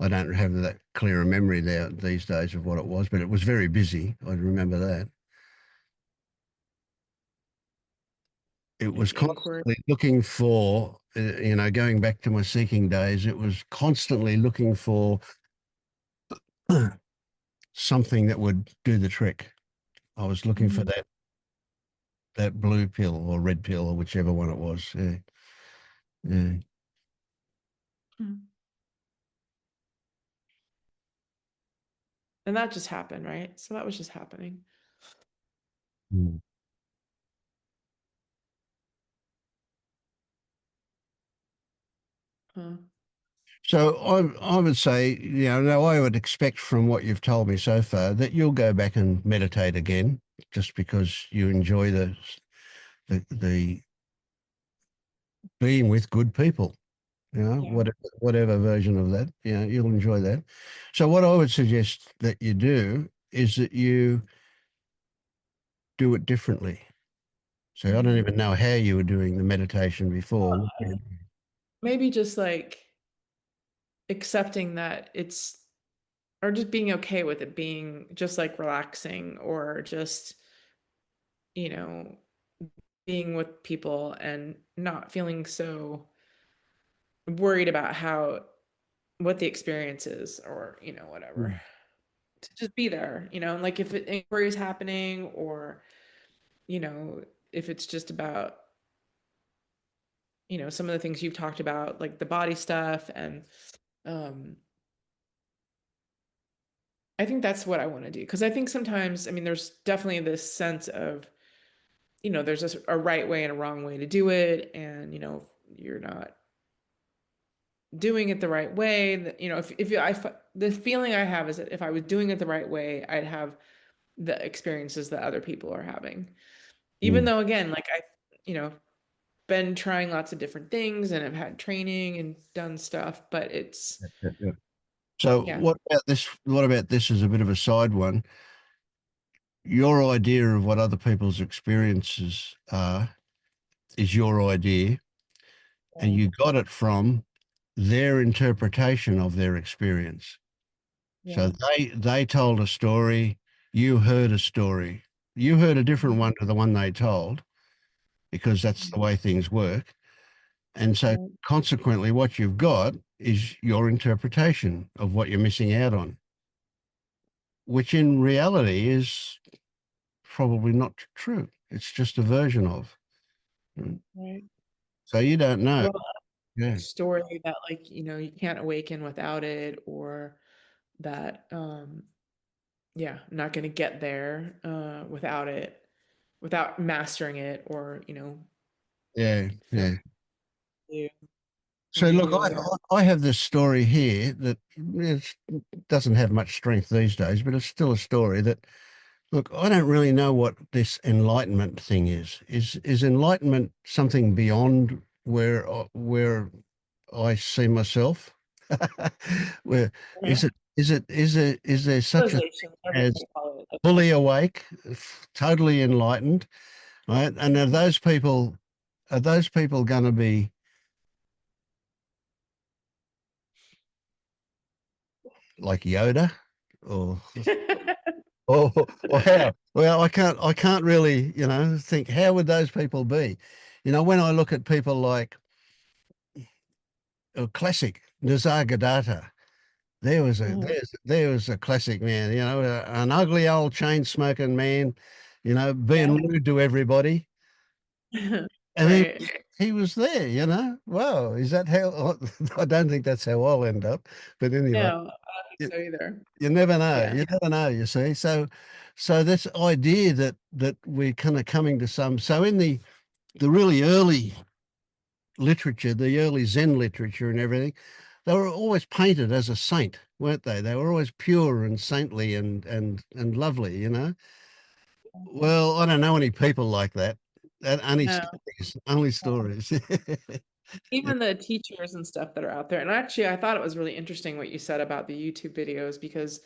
I don't have that clear a memory there these days of what it was, but it was very busy. I remember that. It Like was inquiry? constantly looking for, going back to my seeking days, it was constantly looking for something that would do the trick. I was looking for Mhm. that blue pill or red pill or whichever one it was. Yeah. Yeah. Mhm. And that just happened, right? So that was just happening. Mm. Huh. So I would say, no, I would expect from what you've told me so far that you'll go back and meditate again, just because you enjoy the being with good people. Yeah. Whatever version of that, you'll enjoy that. So what I would suggest that you do is that you do it differently. So I don't Mhm. even know how you were doing the meditation before. Maybe just like accepting that it's, or just being okay with it being just like relaxing, or just, you know, being with people and not feeling so worried about how, what the experience is, or, whatever. Mm. To just be there, and like if inquiry is happening, or, you know, if it's just about, some of the things you've talked about, like the body stuff. And um I think that's what I want to do, because I think sometimes, I mean, there's definitely this sense of, there's a right way and a wrong way to do it, and if you're not doing it the right way, the feeling I have is that if I was doing it the right way, I'd have the experiences that other people are having. Even Mm. though, again, like you know been trying lots of different things and have had training and done stuff, but it's, Yeah, yeah. So yeah. what about this as a bit of a side one? Your idea of what other people's experiences are is your idea, and Yeah. you got it from their interpretation of their experience. So Yeah. they told a story, you heard a story. You heard a different one to the one they told, because that's the way things work. And so Right. consequently, what you've got is your interpretation of what you're missing out on, which in reality is probably not true. It's just a version of. Right. So you don't know. Well, Yeah. story that like, you can't awaken without it, or that yeah, I'm not going to get there without it, without mastering it, or Yeah. feel Yeah. you when So you look, do it. I have this story here that doesn't have much strength these days, but it's still a story that, look, I don't really know what this enlightenment thing is. Is enlightenment something beyond where I see myself? Where Yeah. is there such a Realization, thing whatever you as want to call it. fully awake, totally enlightened, right? And are those people going to be like Yoda, or or how? Well, I can't really, think how would those people be? When I look at people like a classic Nisargadatta, Mhm. there was a classic man, an ugly old chain smoking man, being Yeah. rude to everybody. And then Right. he was there, Wow, is that how? I don't think that's how I'll end up. But anyway, No, I don't think you, so either. you never know. Yeah. You never know, you see. So this idea that we're kind of coming to so in the really early literature, the early Zen literature and everything, they were always painted as a saint, weren't they? They were always pure and saintly and lovely. Well, I don't know any people like that. Only No. stories, only stories. Even the teachers and stuff that are out there. And actually, I thought it was really interesting what you said about the YouTube videos, because,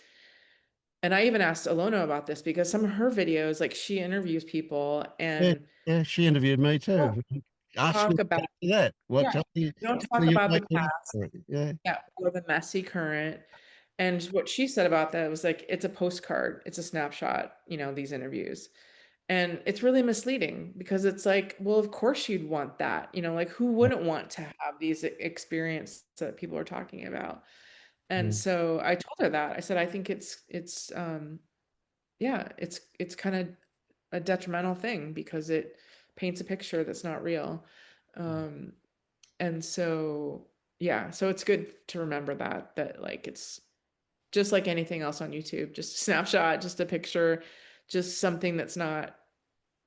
and I even asked Alona about this, because some of her videos, like she interviews people Yeah, and yeah, she interviewed me don't too. Asked me talk about, about that. What yeah, tell me, don't tell talk you about the like that past, story. Yeah. yeah, or the messy current. And what she said about that was like, it's a postcard, it's a snapshot, these interviews. And it's really misleading, because it's like, well, of course you'd want that. Like who wouldn't want to have these experiences that people are talking about? And Mm, so I told her that. I said, I think it's yeah, it's kind of a detrimental thing, because it paints a picture that's not real. Um, and so yeah, so it's good to remember that like it's just like anything else on YouTube, just a snapshot, just a picture, just something that's not,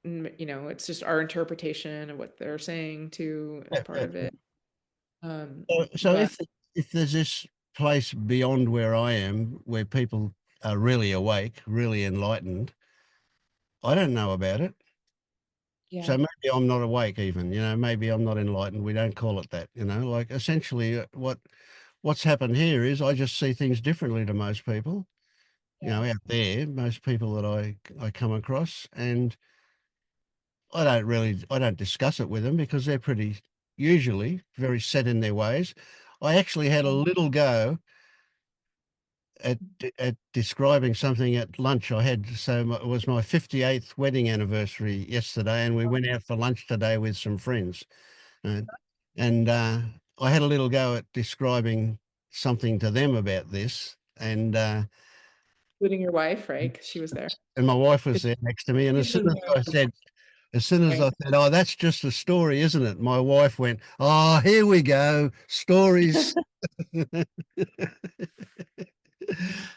it's just our interpretation of what they're saying too, as yeah, part yeah. of it. Um, So but if there's this place beyond where I am, where people are really awake, really enlightened, I don't know about it. yeah, So maybe I'm not awake even, maybe I'm not enlightened. We don't call it that, like essentially what's happened here is I just see things differently to most people, yeah, out there, most people that I come across, and I don't discuss it with them because they're pretty usually very set in their ways. I actually had a little go at describing something at lunch. It was my 58th wedding anniversary yesterday, and we went out for lunch today with some friends. Uh, and I had a little go at describing something to them about this, including your wife, right? 'Cause she was there. and my wife was 'Cause there next to me. And she's been there, as soon as I right? said, "Oh, that's just a story, isn't it?" My wife went, "Oh, here we go, stories."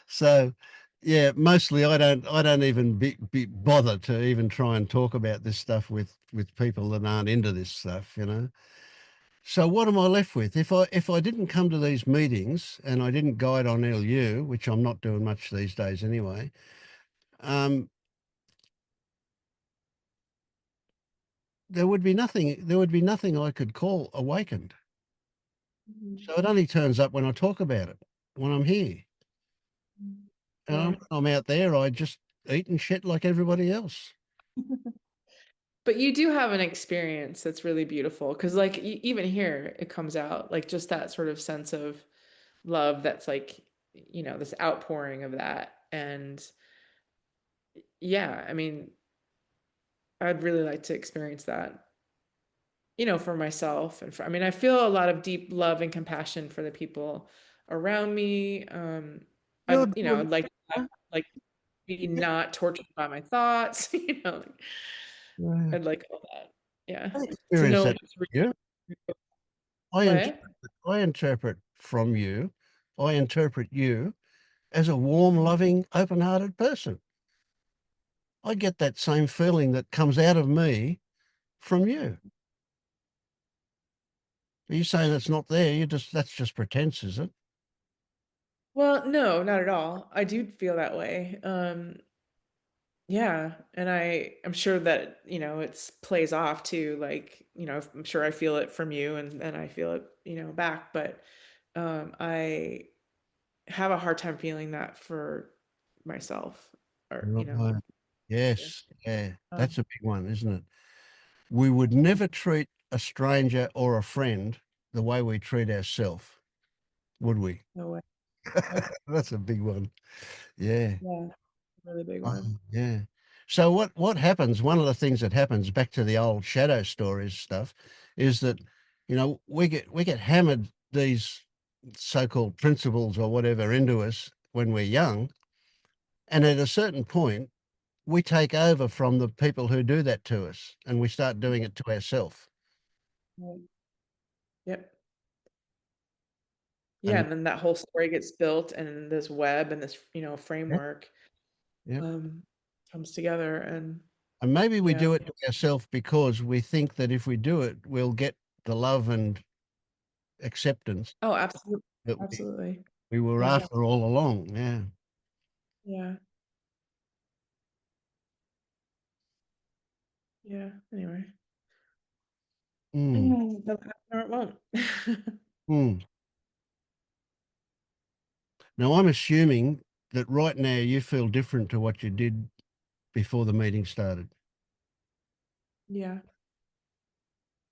So, yeah, mostly I don't even be bother to even try and talk about this stuff with people that aren't into this stuff. So what am I left with? If I didn't come to these meetings and I didn't guide on LU, which I'm not doing much these days anyway, um, there would be nothing I could call awakened. Mhm. So it only turns up when I talk about it, when I'm here. Yeah. When I'm out there, I just eat and shit like everybody else. But you do have an experience that's really beautiful, because like even here it comes out, like just that sort of sense of love that's like, this outpouring of that. And yeah, I mean, I'd really like to experience that. for myself and I mean, I feel a lot of deep love and compassion for the people around me. You're I'd doing, like to huh? like be Yeah, not tortured by my thoughts, yeah. I'd like all that. Yeah. I To experience know that. what's Yeah. real. I interpret, What? I interpret from you, I interpret you as a warm, loving, open-hearted person. I get that same feeling that comes out of me from you. Are you saying it's not there? That's just pretense, is it? Well, no, not at all. I do feel that way. Yeah, and I'm sure that, it's plays off too, like, I'm sure I feel it from you and I feel it, back, but I have a hard time feeling that for myself or, Right. yeah. Yes. Yeah. Um, That's a big one, isn't it? We would never treat a stranger or a friend the way we treat ourselves, would we? no way. Nope. That's a big one. Yeah. Yeah, really big Oh, one. yeah. So what happens, one of the things that happens, back to the old shadow stories stuff, is that, we get hammered these so-called principles or whatever into us when we're young, and at a certain point, we take over from the people who do that to us, and we start doing it to ourselves. Right. Yep. Yeah, And and then that whole story gets built and this web and this, yeah, framework yeah. um comes together and And maybe we yeah. do it to ourselves because we think that if we do it, we'll get the love and acceptance Oh, absolutely. that Absolutely. we were Yeah. after all along. Yeah. Yeah. Yeah. Anyway. Mm, It'll happen or it won't. mm. Now, I'm assuming that right now you feel different to what you did before the meeting started. Yeah.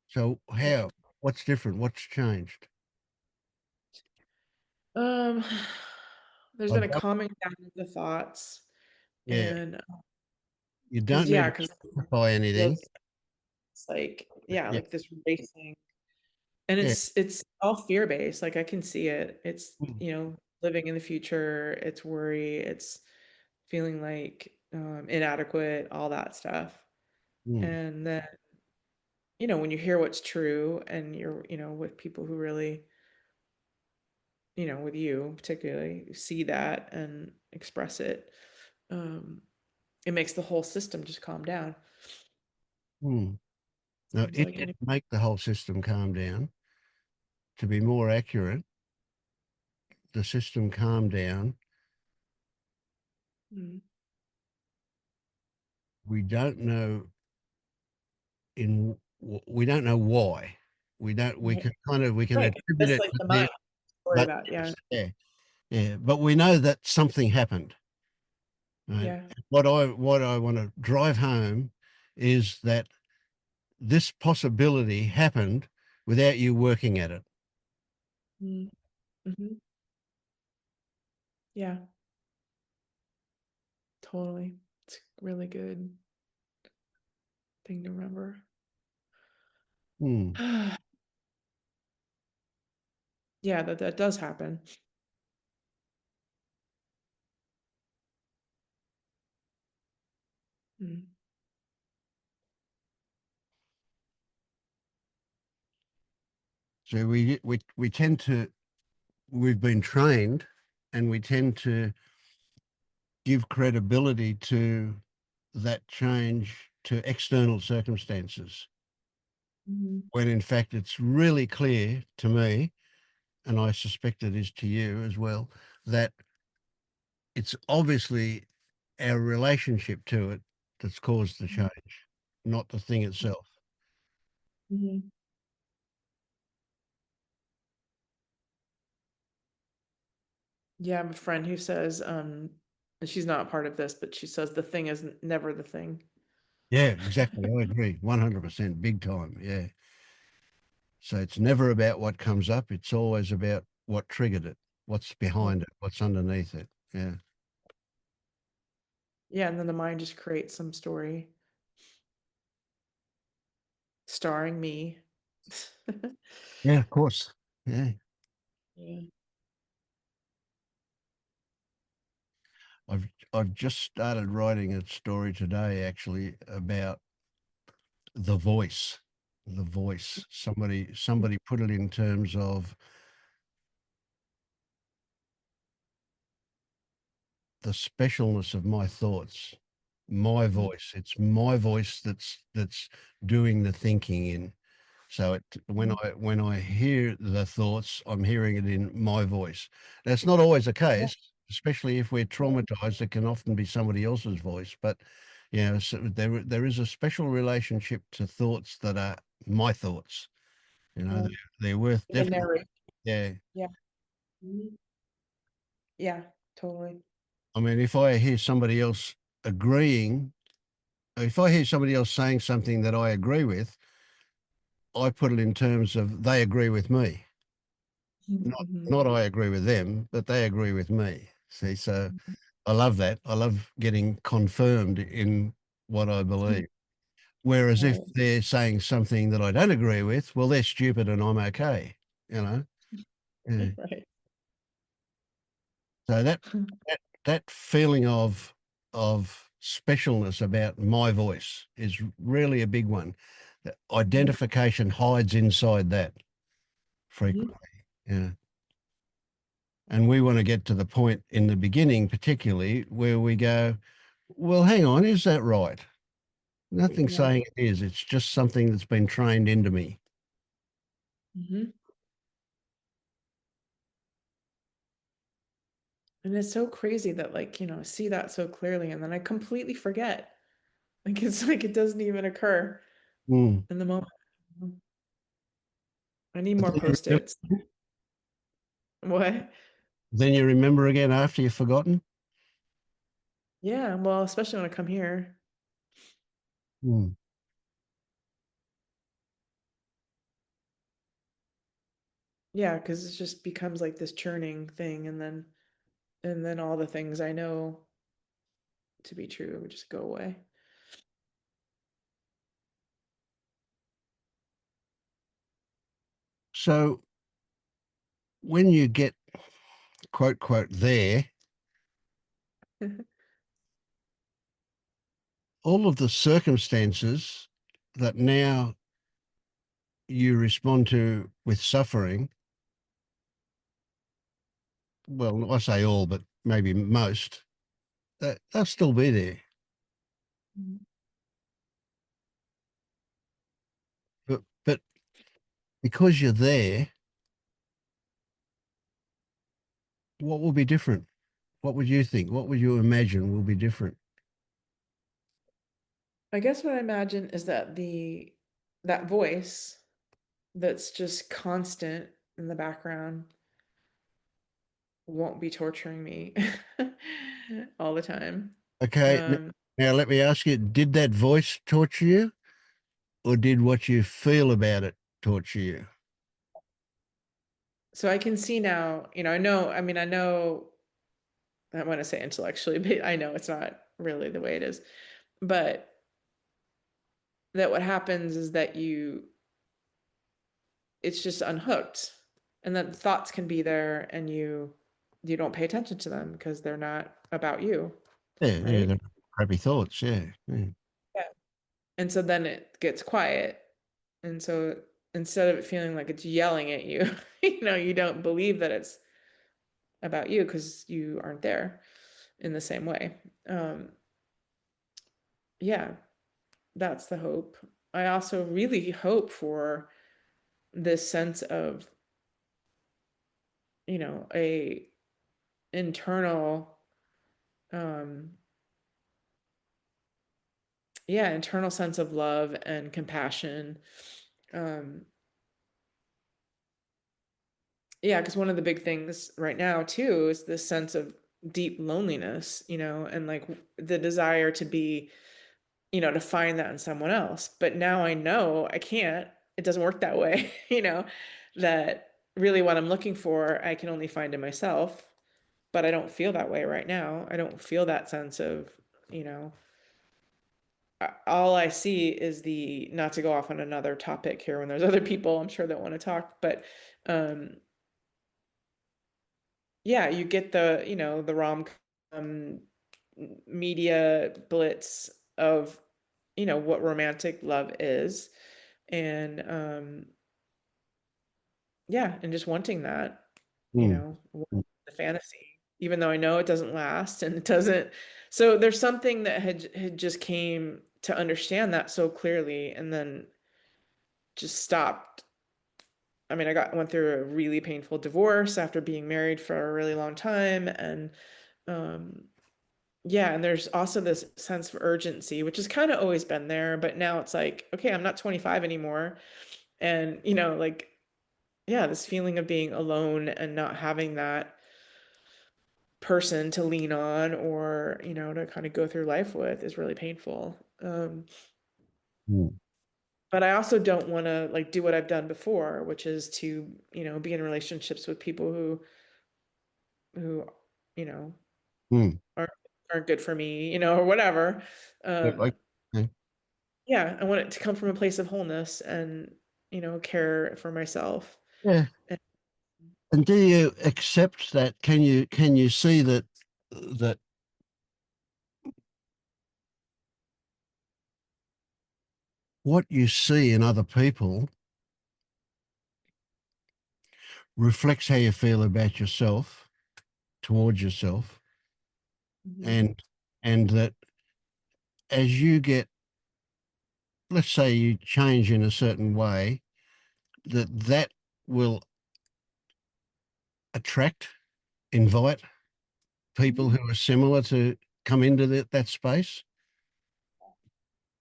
So Yeah. how? What's different? What's changed? Um, there's I been a don't, calming down of the thoughts yeah, and you because don't need yeah, to because justify anything. it's like yeah, Yeah, like this racing and yeah. it's all fear-based. Like I can see it. It's, Mm, living in the future, it's worry, it's feeling like inadequate, all that stuff. mm, And then, when you hear what's true and you're, with people who really, with you particularly, see that and express it, um, it makes the whole system just calm down. mm. Now, Seems it like did any make the whole system calm down. To be more accurate, the system calmed down. Mm, We don't know we don't know why. We right. can we can Right. attribute That's it like to the this, mind story but about, yeah. yeah, yeah. But we know that something happened. Right? Yeah. What I want to drive home is that this possibility happened without you working at it. Mm, hmm. Yeah, totally. It's a really good thing to remember. Hmm. Yeah, that does happen. Mm, So we tend to we've been trained, and we tend to give credibility to that change to external circumstances, mhm, when in fact it's really clear to me, and I suspect it is to you as well, that it's obviously our relationship to it that's caused the mhm, change, not the thing itself. mhm. Yeah, I have a friend who says, and she's not part of this, but she says the thing is never the thing. Yeah, exactly. I agree. 100% big time. Yeah. So it's never about what comes up. It's always about what triggered it, what's Yeah. behind it, what's underneath it. Yeah. Yeah, and then the mind just creates some story starring me. Yeah, of course. Yeah. Yeah. I've just started writing a story today actually about the voice. The voice. Somebody put it in terms of the specialness of my thoughts. My Mhm. voice. It's my voice that's doing the thinking in. So when I hear the thoughts, I'm hearing it in my voice. That's not always the Yeah. case, especially if we're traumatized. It can often be somebody else's voice, but so there is a special relationship to thoughts that are my thoughts. Yeah. They're worth The definitely. narration. Yeah. Yeah. Mhm. Yeah, totally. I mean, if I hear somebody else agreeing, if I hear somebody else saying something that I agree with, I put it in terms of they agree with me. Not Mhm. not I agree with them, but they agree with me. See, so Mhm. I love that. I love getting confirmed in what I believe. Whereas if Right. they're saying something that I don't agree with, well, they're stupid and I'm okay, you know? Yeah. Right. So that feeling of specialness about my voice is really a big one. Mhm. Identification hides inside that Mhm. frequently. Yeah. And we want to get to the point in the beginning, particularly, where we go, well, hang on, is that right? Nothing Yeah. saying it is. It's just something that's been trained into me. Mhm. And it's so crazy that, like, I see that so clearly and then I completely forget. Like, it's like it doesn't even occur Mm. in the moment. Mhm. I need But more Post-its. What? then you remember again after you've forgotten. Yeah, well, especially when I come here. Mm. Yeah, because it just becomes like this churning thing, and then all the things I know to be true would just go away. So when you get quote, quote, there, all of the circumstances that now you respond to with suffering, well, I say all, but maybe most, they'll still be there. Mhm. But because you're there, what will be different? What would you think? What would you imagine will be different? I guess what I imagine is that that voice that's just constant in the background won't be torturing me all the time. Okay, Um, now let me ask you, did that voice torture you, or did what you feel about it torture you? so I can see now, I know I want to say intellectually, but I know it's not really the way it is. But that what happens is that it's just unhooked. And then thoughts can be there and you don't pay attention to them because they're not about you, Yeah, yeah, right? the crappy thoughts, yeah, yeah. Yeah. And so then it gets quiet. And so instead of it feeling like it's yelling at you, you don't believe that it's about you because you aren't there in the same way. Um, yeah, that's the hope. I also really hope for this sense of, a internal, um, yeah, internal sense of love and compassion. Um, yeah, because one of the big things right now too is this sense of deep loneliness, and like the desire to be, to find that in someone else. But now I know I can't. It doesn't work that way, that really what I'm looking for, I can only find in myself. But I don't feel that way right now. I don't feel that sense of, you know, all I see is the, not to go off on another topic here when there's other people I'm sure that want to talk, but um yeah, you get the, the rom media blitz of, what romantic love is. And yeah, and just wanting that, Mm, wanting the fantasy, even though I know it doesn't last and it doesn't. So there's something that had just came to understand that so clearly and then just stopped. I mean, went through a really painful divorce after being married for a really long time. And um yeah, and there's also this sense of urgency, which has kind of always been there, but now it's like, okay, I'm not 25 anymore. And, like, yeah, this feeling of being alone and not having that person to lean on or, to kind of go through life with is really painful. mm. But I also don't want to like do what I've done before, which is to, be in relationships with people who, you know, Mm. aren't aren't good for me, or whatever. Like, yeah. Yeah, I want it to come from a place of wholeness and, care for myself. Yeah. And And do you accept that? Can you see that what you see in other people reflects how you feel about yourself, towards yourself, Mhm. and that as you get, let's say you change in a certain way, that will attract, invite people Mhm. who are similar to come into that space.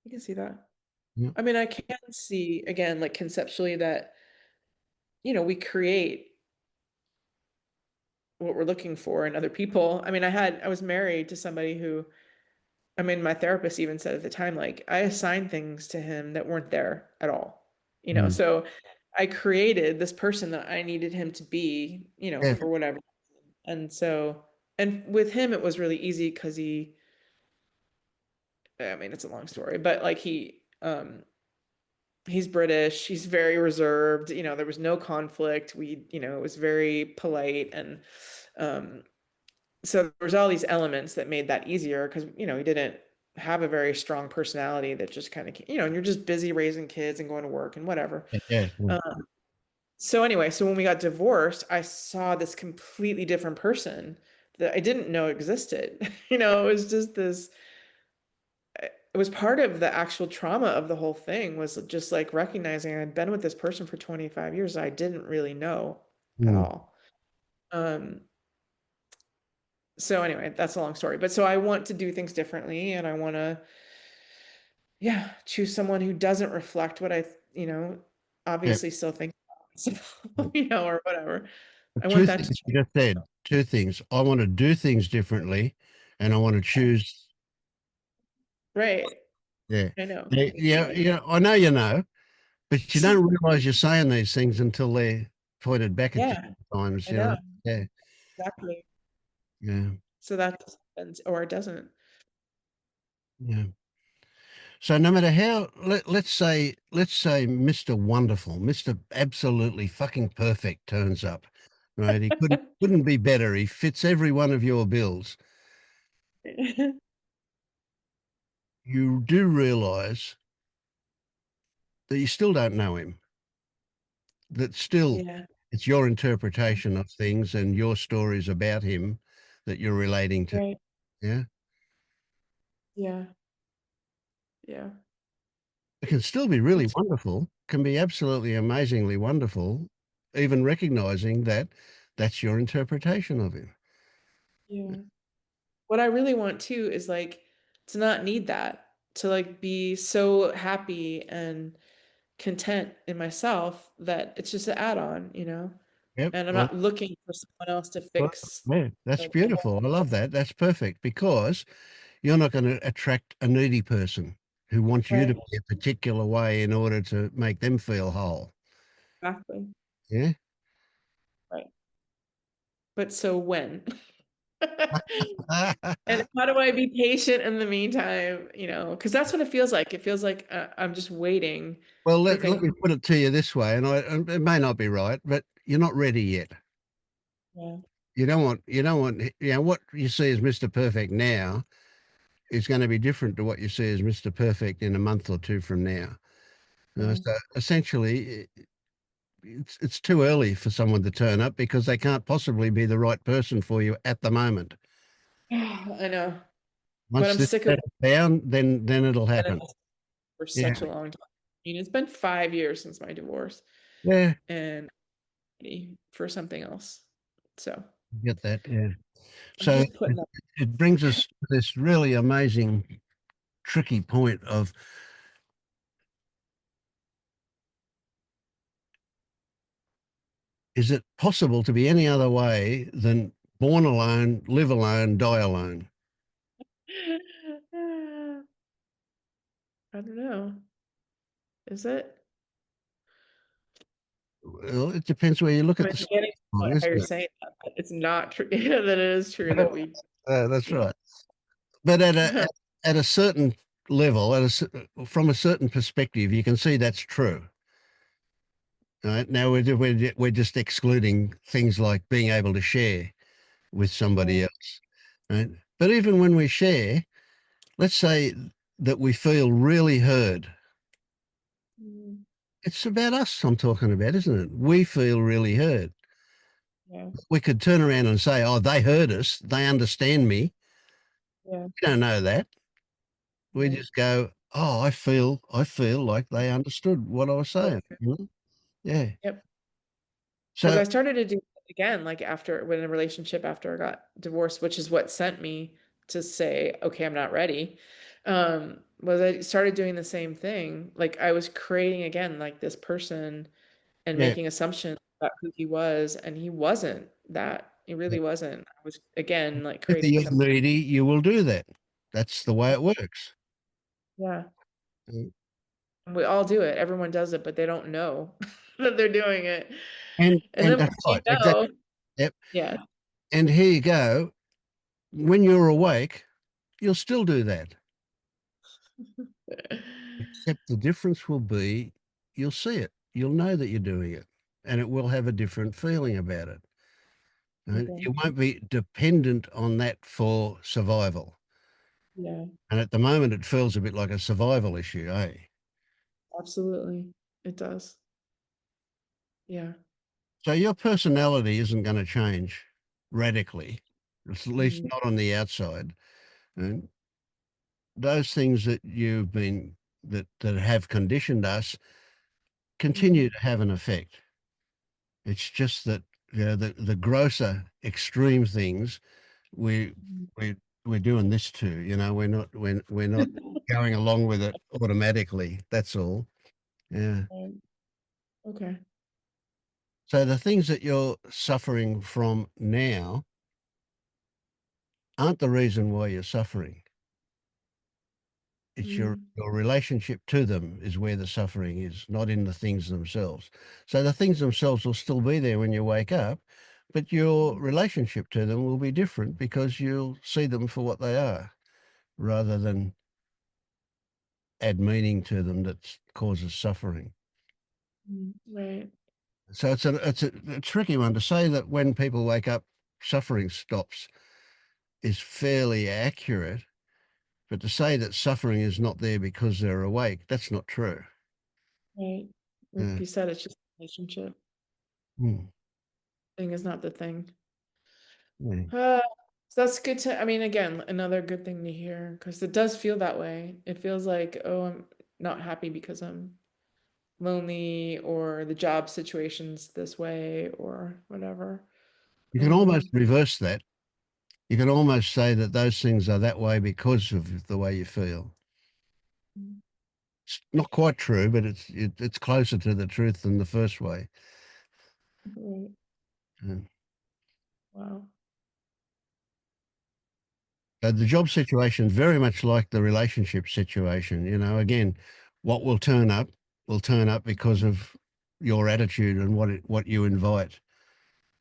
You can see that. Yeah. I mean, I can see again, like conceptually that, we create what we're looking for in other people. I mean, I was married to somebody who, I mean, my therapist even said at the time, like, I assigned things to him that weren't there at all. Mm. So I created this person that I needed him to be, Yeah. for whatever. And so, and with him, it was really easy because I mean, it's a long story, but like he's British, he's very reserved, there was no conflict. It was very polite. And um, so there was all these elements that made that easier because, he didn't have a very strong personality that just kind of, and you're just busy raising kids and going to work and whatever. Yeah. Yeah. Um, so anyway, so when we got divorced, I saw this completely different person that I didn't know existed. It was just this, it was part of the actual trauma of the whole thing was just like recognizing I'd been with this person for 25 years I didn't really know at Mm. all. Um, so anyway, that's a long story. But so I want to do things differently and I want to, yeah, choose someone who doesn't reflect what Yeah. obviously still think, Yeah. or whatever. I want Two that to things change. you just said. Two things. I want to do things differently, and I want to choose. Right. Yeah. I know. Yeah. Yeah. Yeah. I know you know, but you don't realize you're saying these things until they're pointed back at you Yeah, sometimes. I know. Yeah. Exactly. Yeah. So that happens or it doesn't. Yeah. So no matter how, let's say Mr. Wonderful, Mr. Absolutely fucking perfect turns up, right? He couldn't be better. He fits every one of your bills. You do realize that you still don't know him. That still Yeah. it's your interpretation of things and your stories about him that you're relating to. Right. Yeah. Yeah. Yeah. It can still be really It's, wonderful, can be absolutely amazingly wonderful, even recognizing that that's your interpretation of him. yeah. What I really want too is like to not need that, to like be so happy and content in myself that it's just an add-on. Yep. And I'm not looking for someone else to Well, fix yeah, that's the whole. beautiful. I love that. That's perfect because you're not going to attract a needy person who wants you to Right. be a particular way in order to make them feel whole. Exactly. Yeah. Right. But so when? And how do I be patient in the meantime? Because that's what it feels like. It feels like I'm just waiting Well, for let things. me put it to you this way, and it may not be right, but you're not ready yet. Yeah. What you see as Mr. Perfect now is going to be different to what you see as Mr. Perfect in a month or two from now. Yeah. So essentially, it's too early for someone to turn up because they can't possibly be the right person for you at the moment. I know, but Once I'm this sick of settles down, then it'll it happen. for Yeah, such a long time. I mean, it's been 5 years since my divorce, yeah, and ready for something else. So I get that. Yeah. I'm So just putting up. it brings us to this really amazing, tricky point of, is it possible to be any other way than born alone, live alone, die alone? I don't know. Is it? Well, it depends where you look I at mean, the I'm getting storyline, how you're isn't it? saying that, but it's not true. That it is true that we, That's you know. right. But at a certain level, from a certain perspective, you can see that's true. Right? Now we're just excluding things like being able to share with somebody else. Right? But even when we share, let's say that we feel really heard. Mm, It's about us I'm talking about, isn't it? We feel really heard. yeah, We could turn around and say, "Oh, they heard us. They understand me." yeah, We don't know that. We right. just go, "Oh, I feel like they understood what I was saying." Yeah. Yep. Because So I started to do it again, like after when in a relationship after I got divorced, which is what sent me to say, okay, I'm not ready. Was I started doing the same thing. Like I was creating again like this person and yeah, making assumptions about who he was, and he wasn't that. He yeah. really wasn't. I was again like If creating you're some. needy, you will do that. That's the way it works. Yeah. Mm. We all do it. Everyone does it, but they don't know that they're doing it. And And then that's once you right, know, exactly. Yep. yeah. And here you go. When you're awake, you'll still do that. Except the difference will be you'll see it. You'll know that you're doing it, and it will have a different feeling about it. Right? Okay. You won't be dependent on that for survival. Yeah, And at the moment, it feels a bit like a survival issue, eh? absolutely. It does. Yeah. So your personality isn't going to change radically, at least Mhm. not on the outside. And those things that you've been that have conditioned us continue Mhm. to have an effect. It's just that, the grosser extreme things we Mhm. we we're doing this to. We're not going along with it automatically. That's all. Yeah. Right. Okay. So the things that you're suffering from now aren't the reason why you're suffering. It's your Mm. your relationship to them is where the suffering is, not in the things themselves. So the things themselves will still be there when you wake up, but your relationship to them will be different because you'll see them for what they are, rather than add meaning to them that causes suffering. Mm. Right. So it's a tricky one to say that when people wake up, suffering stops is fairly accurate, but to say that suffering is not there because they're awake, that's not true. Right. Like Yeah. you said, it's just a relationship. Mm. Thing is not the thing. Yeah. Uh, so that's good to, I mean, again, another good thing to hear because it does feel that way. It feels like, oh, I'm not happy because I'm lonely or the job situation's this way or whatever. You can almost Um, reverse that. You can almost say that those things are that way because of the way you feel. It's not quite true, but it's closer to the truth than the first way. right. Yeah. Wow. So the job situation, very much like the relationship situation. Again, what will turn up because of your attitude and what you invite.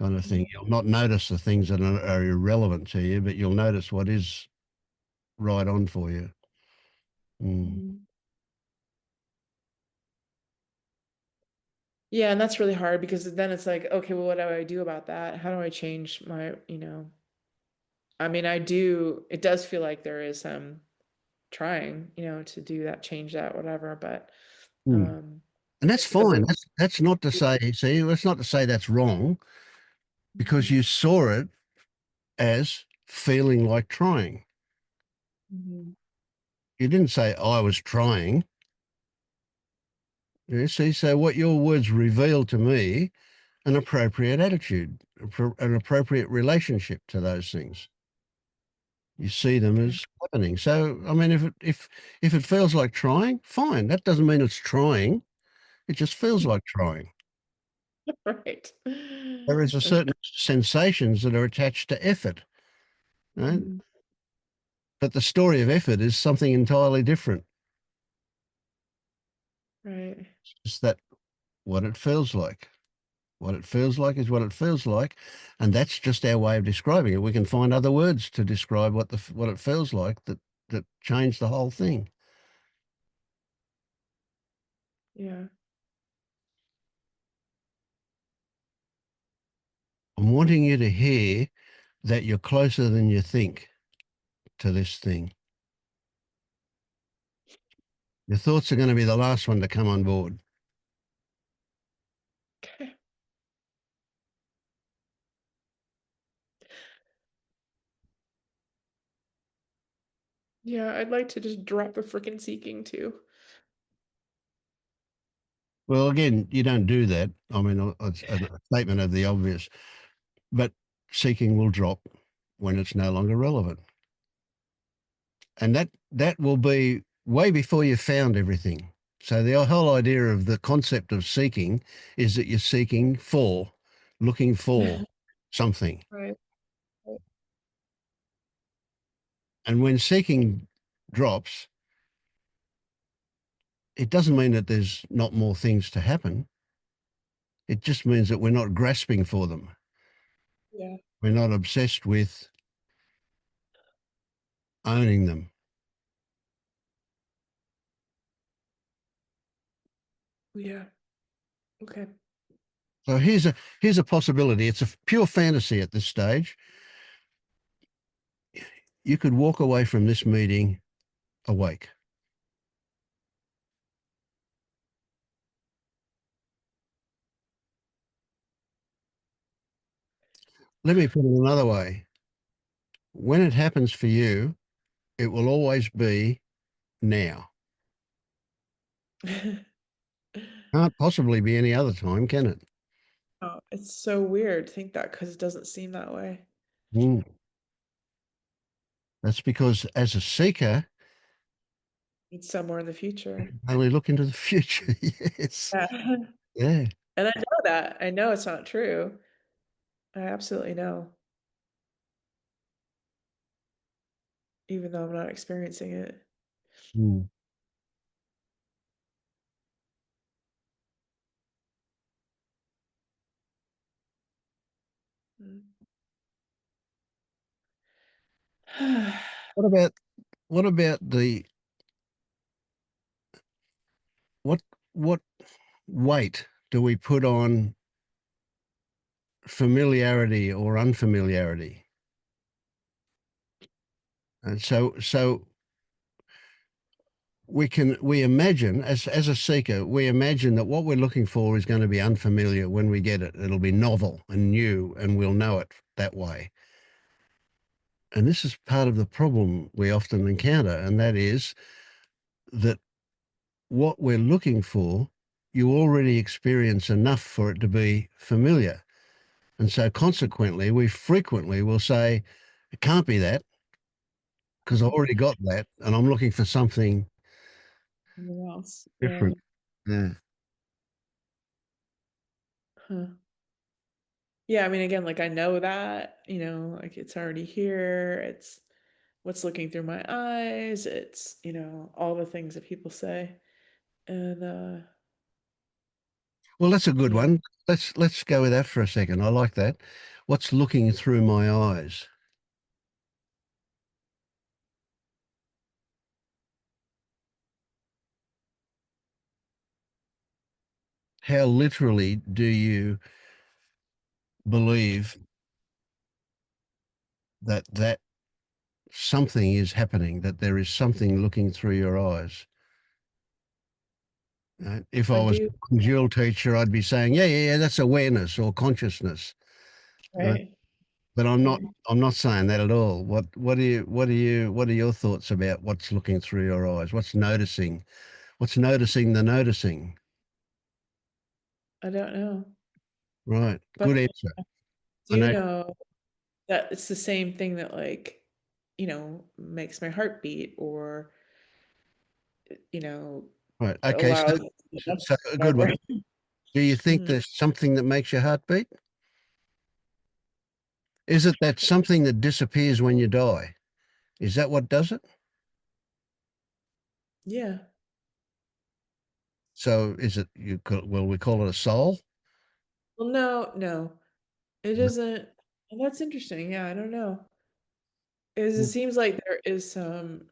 kind of thing. You'll not notice the things that are irrelevant to you, but you'll notice what is right on for you. Mm. Mhm. Yeah, and that's really hard because then it's like, okay, well, what do I do about that? How do I change my, I mean, it does feel like there is trying, to do that, change that, whatever, but Mm. um And that's the fine. That's not to say, see, that's not to say that's wrong, because you saw it as feeling like trying. Mhm. You didn't say I was trying. You see, so what your words reveal to me an appropriate attitude, an appropriate relationship to those things. You see them Okay. as happening. So, I mean, if it feels like trying, fine. That doesn't mean it's trying. It just feels like trying. Right. There is a Okay. certain sensations that are attached to effort, right? Mhm. But the story of effort is something entirely different. Right. It's that what it feels like. What it feels like is what it feels like, and that's just our way of describing it. We can find other words to describe what it feels like that change the whole thing. Yeah. I'm wanting you to hear that you're closer than you think to this thing. Your thoughts are going to be the last one to come on board. Okay. Yeah, I'd like to just drop the freaking seeking too. Well, again, you don't do that. I mean, it's a statement of the obvious, but seeking will drop when it's no longer relevant. And that will be way before you've found everything. So the whole idea of the concept of seeking is that you're seeking for, looking for something. Right. Right. And when seeking drops, it doesn't mean that there's not more things to happen. It just means that we're not grasping for them. Yeah. We're not obsessed with owning them. Yeah. Okay. So here's a possibility. It's a pure fantasy at this stage. You could walk away from this meeting awake. Let me put it another way. When it happens for you, it will always be now. Can't possibly be any other time, can it? Oh, it's so weird to think that because it doesn't seem that way. Mm. That's because as a seeker, It's somewhere in the you future. can only look into the future. Yes. Yeah. Yeah. And I know that. I know it's not true. I absolutely know, even though I'm not experiencing it. Mm. Mm. What about what about the what what weight do we put on familiarity or unfamiliarity? And so we imagine as a seeker, we imagine that what we're looking for is going to be unfamiliar when we get it. It'll be novel and new, and we'll know it that way. And this is part of the problem we often encounter, and that is that what we're looking for, you already experience enough for it to be familiar. And so consequently, we frequently will say, it can't be that because I've already got that and I'm looking for something Something else. Yeah. different. Yeah. Huh. Yeah, I mean, again, like I know that, like it's already here. It's what's looking through my eyes. It's, all the things that people say. And Well, that's a good Yeah. one. Let's go with that for a second. I like that. What's looking through my eyes? How literally do you believe that something is happening, that there is something looking through your eyes? If I I was do. a dual teacher, I'd be saying, yeah, that's awareness or consciousness. Right? Right. But I'm not. Right. I'm not saying that at all. What are your thoughts about what's looking through your eyes? What's noticing? What's noticing the noticing? I don't know. Right. But Good answer. I I do know. know that it's the same thing that like, makes my heart beat or, you know, Right. Okay. So, allows so a good one. whatever. Do you think Mhm. there's something that makes your heart beat? Is it that something that disappears when you die? Is that what does it? Yeah. So is it well, we call it a soul? Well, no, no. It No. isn't. And that's interesting. Yeah, I don't know. It Mm, seems like there is some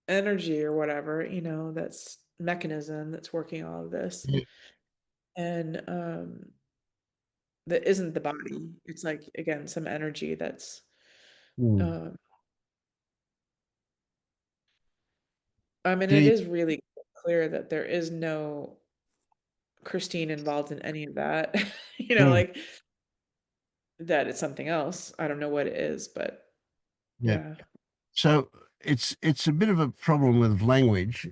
energy or whatever, that's mechanism that's working all of this. yeah, And that isn't the body. It's like again some energy that's mm. um I mean Do it you, is really clear that there is no Christine involved in any of that. mm, Like that it's something else. I don't know what it is, but yeah. yeah. So it's a bit of a problem with language,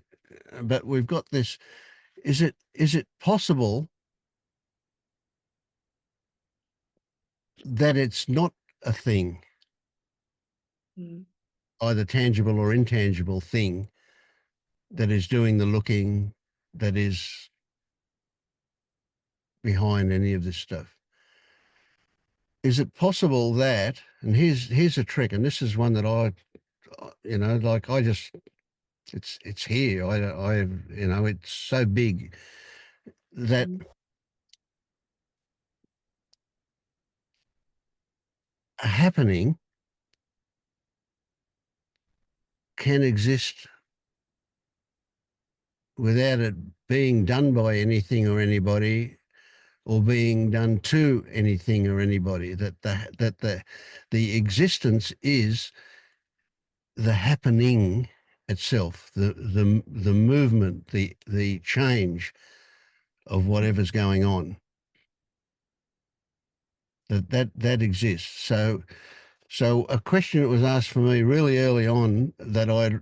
but we've got this. Is it possible that it's not a thing, Mm, either tangible or intangible thing, that is doing the looking, that is behind any of this stuff? Is it possible that, and here's a trick, and this is one that like I just, it's here. It's so big that mm, a happening can exist without it being done by anything or anybody, or being done to anything or anybody. The existence is the happening itself, the movement, the change of whatever's going on. That exists. So a question that was asked for me really early on, that I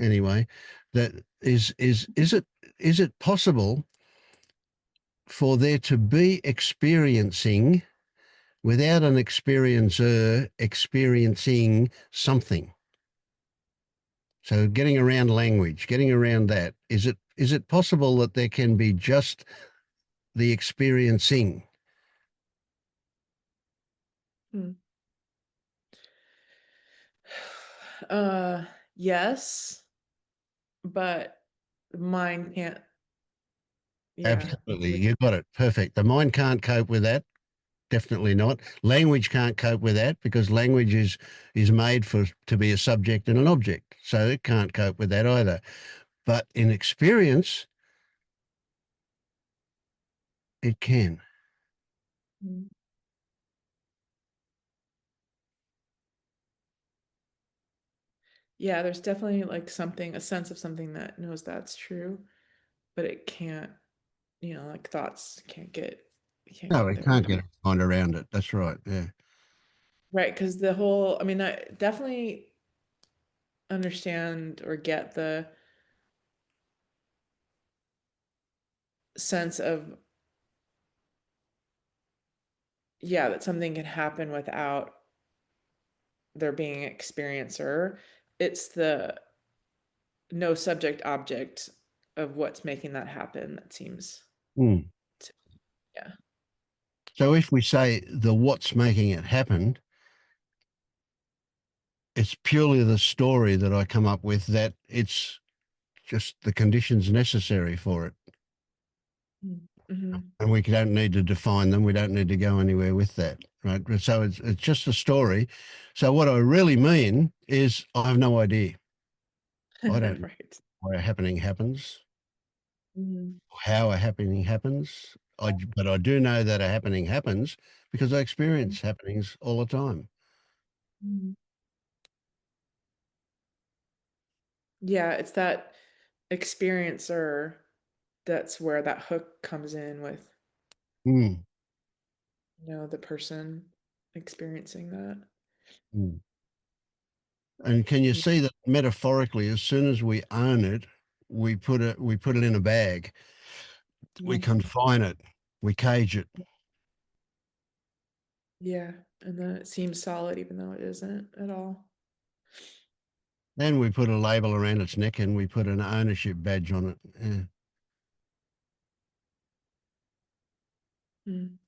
anyway, that is it possible for there to be experiencing without an experiencer experiencing something? So getting around language, getting around that, is it possible that there can be just the experiencing? mm. Uh yes, but mine can't. Yeah. Absolutely, you got it. Perfect. The mind can't cope with that. Definitely not. Language can't cope with that, because language is made for to be a subject and an object. So it can't cope with that either. But in experience, it can. Mm. Yeah, there's definitely like something, a sense of something that knows that's true, but it can't, like thoughts can't No, get it there. can't get its mind around it. That's right. Yeah. Right, because the whole, I mean, I definitely understand or get the sense of, yeah, that something can happen without there being an experiencer. It's the no subject object of what's making that happen that seems Mm. to, yeah. So if we say the what's making it happen, it's purely the story that I come up with, that it's just the conditions necessary for it. Mhm. and we don't need to define them. We don't need to go anywhere with that, right? So it's just a story. So what I really mean is I have no idea. I don't know Right. why a happening happens, Mhm. how a happening happens. But I do know that a happening happens because I experience happenings all the time. Mhm. Yeah, it's that experiencer that's where that hook comes in with, Mm, the person experiencing that. mm. And can you Mm, see that metaphorically, as soon as we own it, we put it in a bag, we yeah. confine it, we cage it. Yeah, and then it seems solid even though it isn't at all. Then we put a label around its neck and we put an ownership badge on it. Yeah. Mm.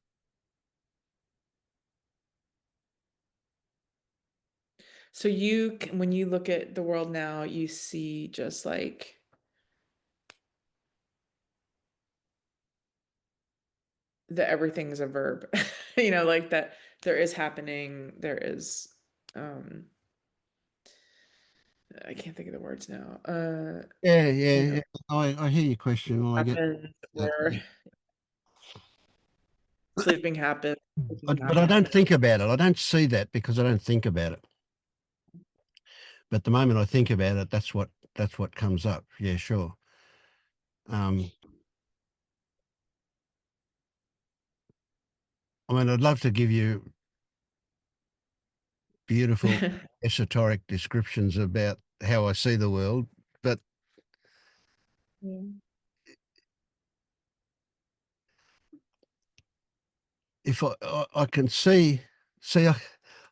So when you look at the world now, you see just like that everything's a verb. Like that there is happening, there is um I can't think of the words now. Yeah, You yeah, know, yeah. I hear your question. I get happens that. or sleeping happens, waking But I happens. don't think about it. I don't see that because I don't think about it. But the moment I think about it, that's what comes up. Yeah, sure. Um, I mean, I'd love to give you beautiful esoteric descriptions about how I see the world, but Yeah. if I can see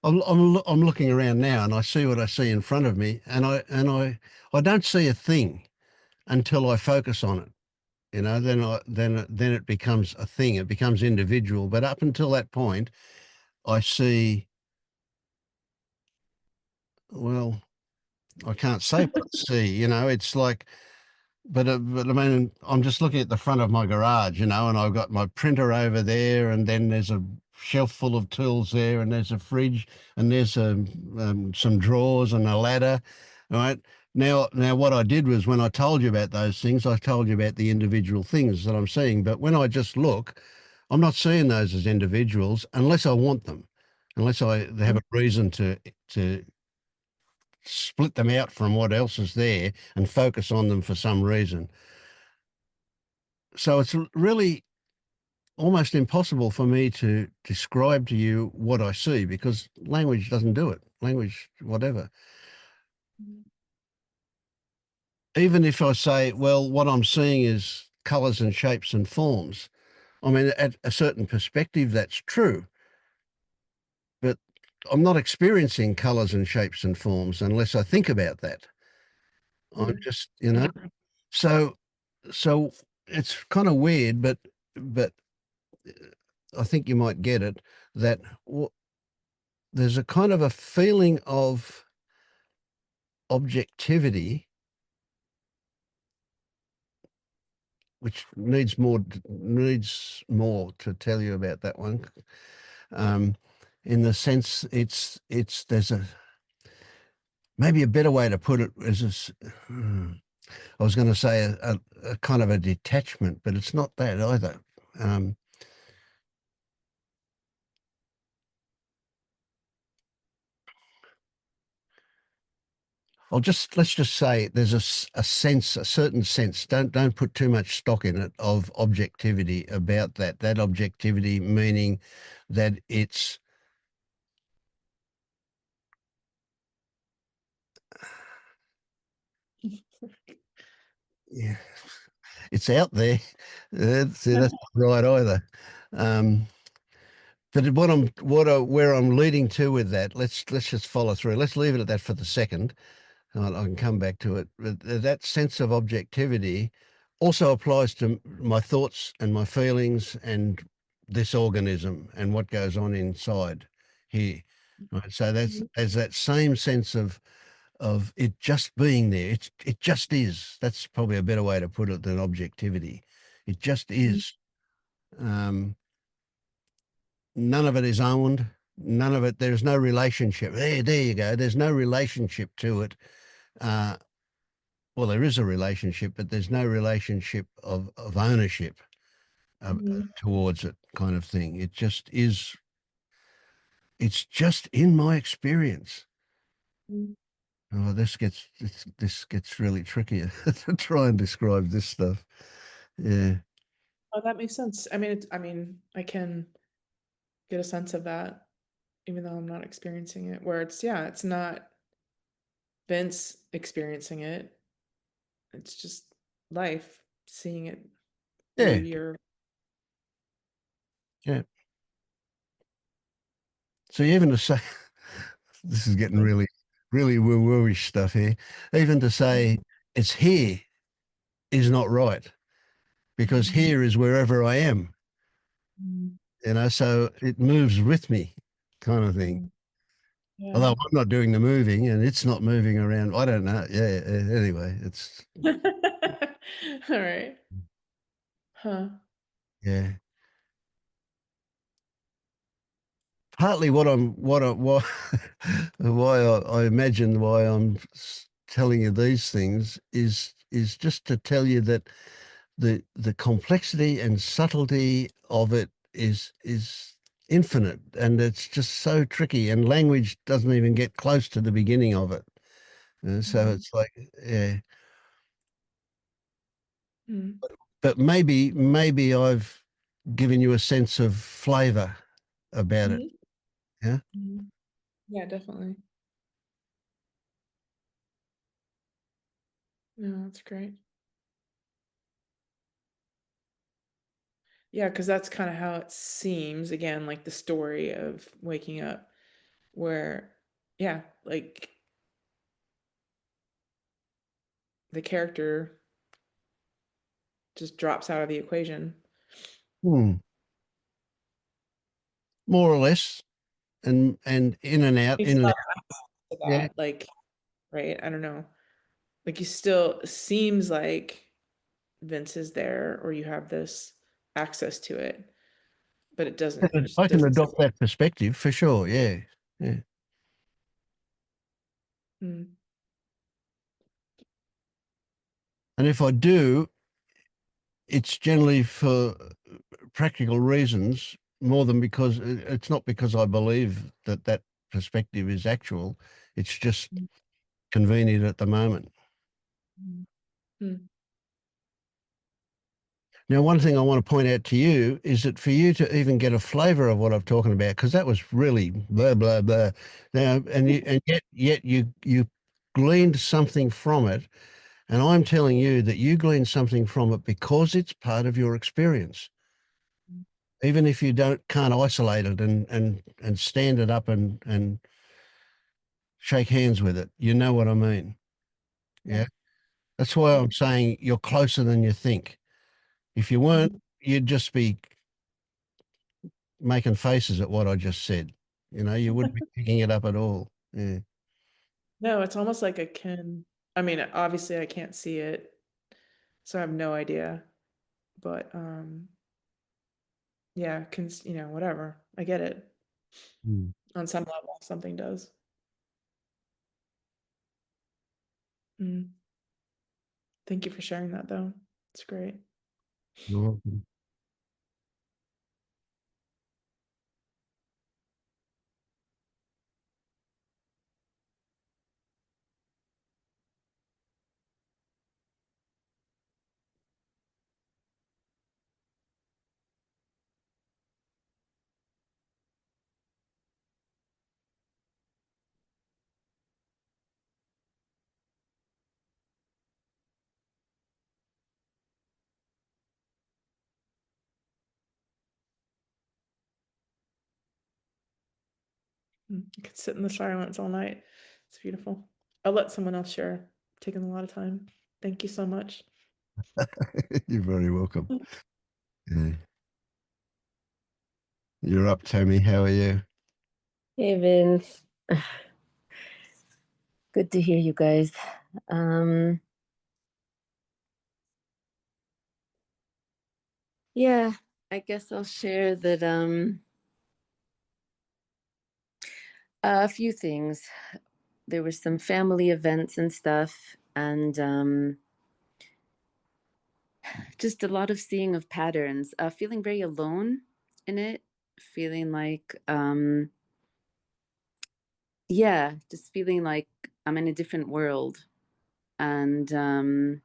I'm looking around now and I see what I see in front of me, and I don't see a thing until I focus on it. Then it becomes a thing. It becomes individual. But up until that point, I see. Well, I can't say what I see. It's like. But I mean, I'm just looking at the front of my garage, and I've got my printer over there, and then there's a shelf full of tools there, and there's a fridge, and there's some drawers and a ladder. Right now, what I did was when I told you about those things, I told you about the individual things that I'm seeing. But when I just look, I'm not seeing those as individuals unless I want them, unless I have a reason to split them out from what else is there and focus on them for some reason. So it's really almost impossible for me to describe to you what I see because language doesn't do it. Language, whatever. Even if I say, well, what I'm seeing is colors and shapes and forms, I mean, at a certain perspective, that's true. But I'm not experiencing colors and shapes and forms unless I think about that. I'm Yeah. just. So, so it's kind of weird, but I think you might get it that there's a kind of a feeling of objectivity which needs more to tell you about that one. Um, in the sense, it's there's a maybe a better way to put it is this. I was going to say a kind of a detachment, but it's not that either. Um, let's just say there's a sense, a certain sense. Don't put too much stock in it of objectivity about that. That objectivity meaning that it's yeah, it's out there. That's not right either. Um, but where I'm leading to with that, let's just follow through. Let's leave it at that for the second. I can come back to it. But that sense of objectivity also applies to my thoughts and my feelings and this organism and what goes on inside here. Right. So there's that same sense of it just being there. It just is. That's probably a better way to put it than objectivity. It just is. None of it is owned. None of it. There's no relationship. There you go. There's no relationship to it. Well, there is a relationship, but there's no relationship of ownership towards it, kind of thing. It just is. It's just in my experience. Oh, this gets really tricky to try and describe this stuff. Yeah. Oh, that makes sense. I mean, I can get a sense of that, even though I'm not experiencing it, where it's not Vince experiencing it. It's just life seeing it through Yeah. your. Yeah. So even to say, this is getting really, really woo-woo-ish stuff here. Even to say it's here is not right, because here is wherever I am, so it moves with me, kind of thing. Yeah. Although I'm not doing the moving and it's not moving around. I don't know. Yeah. Anyway, it's. All right. Huh. Yeah. Partly what why I imagine why I'm telling you these things is just to tell you that the complexity and subtlety of it is infinite, and it's just so tricky, and language doesn't even get close to the beginning of it. So it's like, yeah. Mm. But maybe I've given you a sense of flavor about it. Yeah. Yeah, definitely. No, that's great. Yeah, because that's kind of how it seems, again, like the story of waking up, where, yeah, like the character just drops out of the equation. Hmm. More or less, and in and out, You in and still out. have Yeah. that, like, right? I don't know. Like, you still seems like Vince is there, or you have this access to it, but it I can doesn't. adopt that perspective for sure. Yeah. Yeah. Mm. And if I do, it's generally for practical reasons more than because it's not because I believe that that perspective is actual. It's just convenient at the moment. Mm. Now, one thing I want to point out to you is that for you to even get a flavour of what I'm talking about, because that was really blah blah blah. Now, and yet you gleaned something from it, and I'm telling you that you gleaned something from it because it's part of your experience. Even if you can't isolate it and stand it up and shake hands with it, you know what I mean? Yeah. That's why I'm saying you're closer than you think. If you weren't, you'd just be making faces at what I just said. You wouldn't be picking it up at all. Yeah. No, it's almost like I mean, obviously I can't see it, so I have no idea. But yeah, whatever. I get it. Mm. On some level, something does. Mm. Thank you for sharing that, though. It's great. You're welcome. I could sit in the silence all night. It's beautiful. I'll let someone else share. Taking a lot of time. Thank you so much. You're very welcome. Yeah. You're up, Tammy. How are you? Hey Vince, good to hear you guys. Um, Yeah, I guess I'll share that a few things. There were some family events and stuff, and just a lot of seeing of patterns, feeling very alone in it, feeling like yeah, just feeling like I'm in a different world. And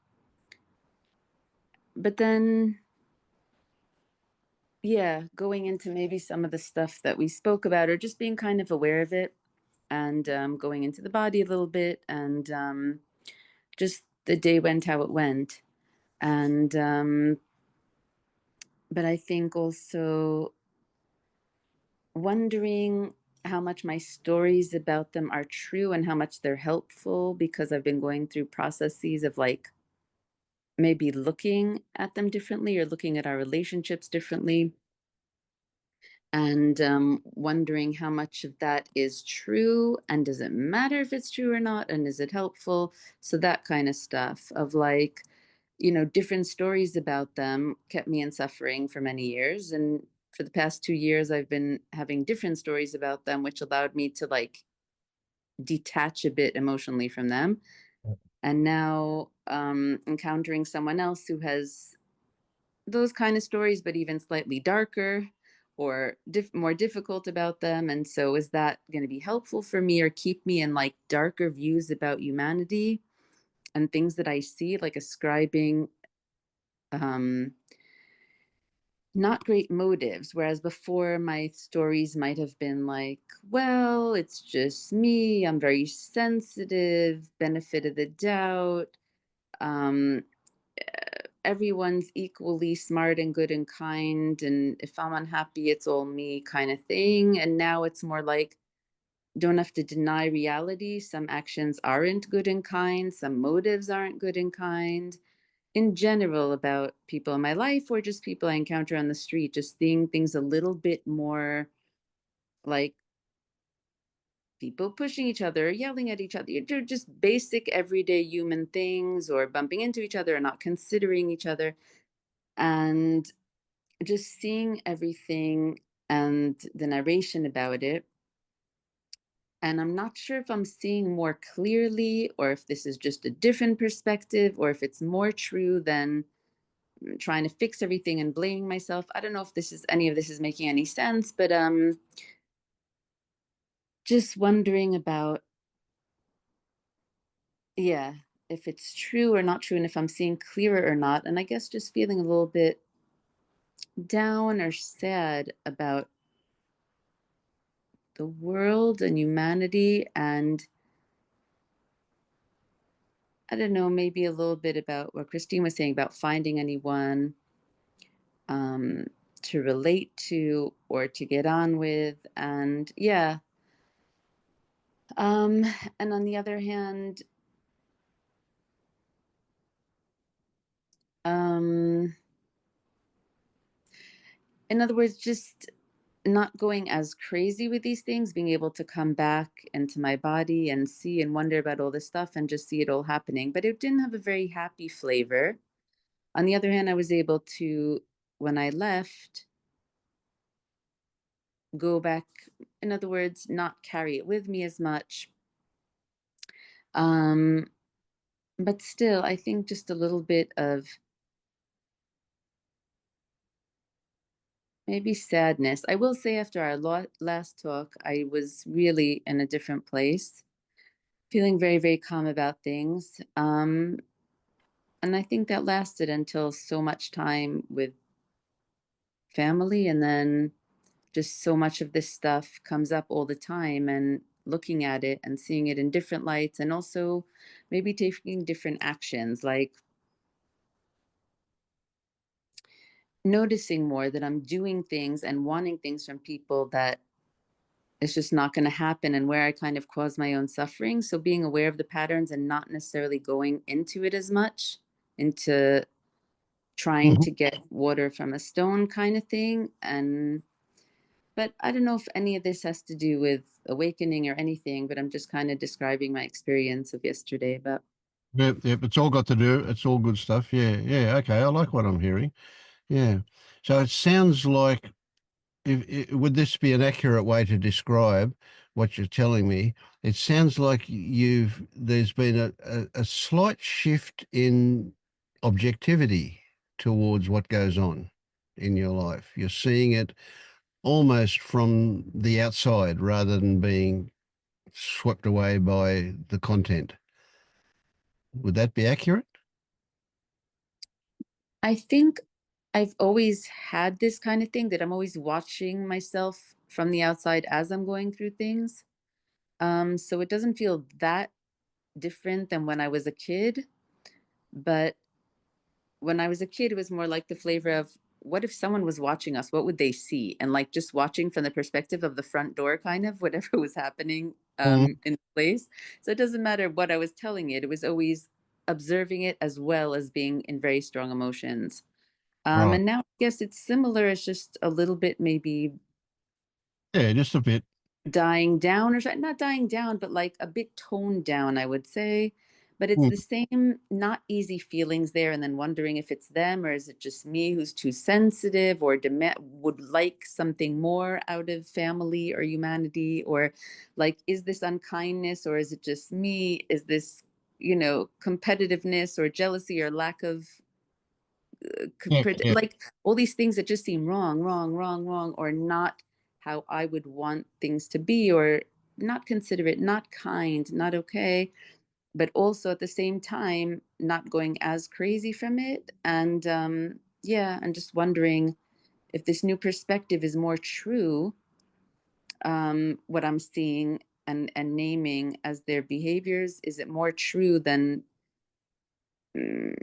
but then yeah, going into maybe some of the stuff that we spoke about, or just being kind of aware of it, and going into the body a little bit, and just the day went how it went. And but I think also wondering how much my stories about them are true and how much they're helpful, because I've been going through processes of like maybe looking at them differently or looking at our relationships differently, and wondering how much of that is true, and does it matter if it's true or not, and is it helpful. So that kind of stuff of like, different stories about them kept me in suffering for many years, and for the past 2 years I've been having different stories about them, which allowed me to like detach a bit emotionally from them. And now encountering someone else who has those kind of stories, but even slightly darker or more difficult about them. And so, is that going to be helpful for me or keep me in like darker views about humanity and things that I see, like ascribing um, not great motives? Whereas before, my stories might have been like, well, it's just me. I'm very sensitive, benefit of the doubt. Um, Everyone's equally smart and good and kind, and if I'm unhappy it's all me kind of thing. And now it's more like, don't have to deny reality. Some actions aren't good and kind, some motives aren't good and kind in general about people in my life, or just people I encounter on the street, just seeing things a little bit more like people pushing each other, yelling at each other, just basic everyday human things, or bumping into each other and not considering each other. And just seeing everything and the narration about it. And I'm not sure if I'm seeing more clearly, or if this is just a different perspective, or if it's more true than trying to fix everything and blaming myself. I don't know if any of this is making any sense, but just wondering about, yeah, if it's true or not true, and if I'm seeing clearer or not. And I guess just feeling a little bit down or sad about the world and humanity, and I don't know, maybe a little bit about what Christine was saying about finding anyone um, to relate to or to get on with. And yeah. Um, and on the other hand, um, in other words, just not going as crazy with these things, being able to come back into my body and see and wonder about all this stuff and just see it all happening. But it didn't have a very happy flavor. On the other hand, I was able to, when I left, go back, in other words, not carry it with me as much. Um, but still, I think just a little bit of maybe sadness. I will say after our last talk, I was really in a different place, feeling very, very calm about things. And I think that lasted until so much time with family, and then just so much of this stuff comes up all the time, and looking at it and seeing it in different lights, and also maybe taking different actions, like noticing more that I'm doing things and wanting things from people that it's just not going to happen, and where I kind of cause my own suffering. So being aware of the patterns and not necessarily going into it as much, into trying Mhm. to get water from a stone kind of thing. And but I don't know if any of this has to do with awakening or anything, but I'm just kind of describing my experience of yesterday. But Yep, yep. It's all got to do. It's all good stuff. Yeah, yeah. Okay, I like what I'm hearing. Yeah. So it sounds like, would this be an accurate way to describe what you're telling me? It sounds like there's been a slight shift in objectivity towards what goes on in your life. You're seeing it almost from the outside rather than being swept away by the content. Would that be accurate? I think I've always had this kind of thing that I'm always watching myself from the outside as I'm going through things. So it doesn't feel that different than when I was a kid. But when I was a kid, it was more like the flavor of what if someone was watching us? What would they see? And like just watching from the perspective of the front door, kind of whatever was happening Mm, in place. So it doesn't matter what I was telling it, it was always observing it as well as being in very strong emotions. right. And now I guess it's similar. It's just a little bit maybe Yeah, just a bit. dying down or something, not dying down, but like a bit toned down, I would say. But it's Mm, the same, not easy feelings there, and then wondering if it's them or is it just me who's too sensitive or would like something more out of family or humanity, or like, is this unkindness or is it just me? Is this, competitiveness or jealousy or lack of yeah, yeah. like all these things that just seem wrong, wrong, wrong, wrong, or not how I would want things to be, or not considerate, not kind, not okay, but also at the same time not going as crazy from it. And yeah, I'm just wondering if this new perspective is more true, what I'm seeing and naming as their behaviors, is it more true than mm,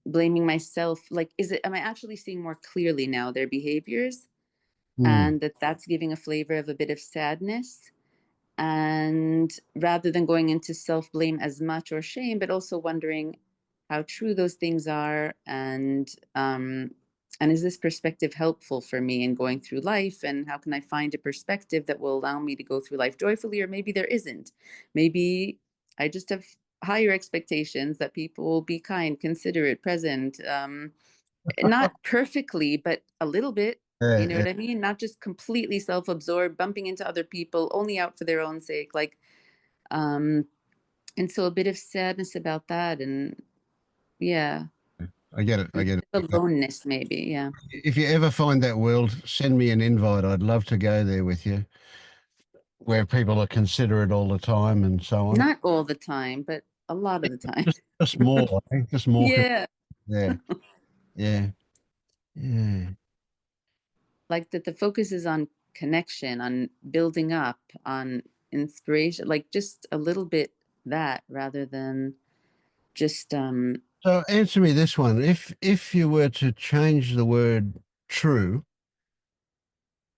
blaming myself? Like, am I actually seeing more clearly now their behaviors, Mm. and that's giving a flavor of a bit of sadness, and rather than going into self blame as much or shame, but also wondering how true those things are, and is this perspective helpful for me in going through life, and how can I find a perspective that will allow me to go through life joyfully? Or maybe there isn't. Maybe I just have higher expectations that people will be kind, considerate, present, not perfectly, but a little bit. You Yeah, know yeah. what I mean? Not just completely self-absorbed, bumping into other people only out for their own sake. Like, um, and so a bit of sadness about that, and yeah, I get it. I and get a it. bit of aloneness maybe. Yeah, If you ever find that world, send me an invite. I'd love to go there with you, where people are considerate all the time and so on. not all the time, but a lot of the time. Just more, I think, just more. Yeah, Yeah, yeah, yeah. like that. The focus is on connection, on building up, on inspiration. Like just a little bit that, rather than just So answer me this one. If you were to change the word true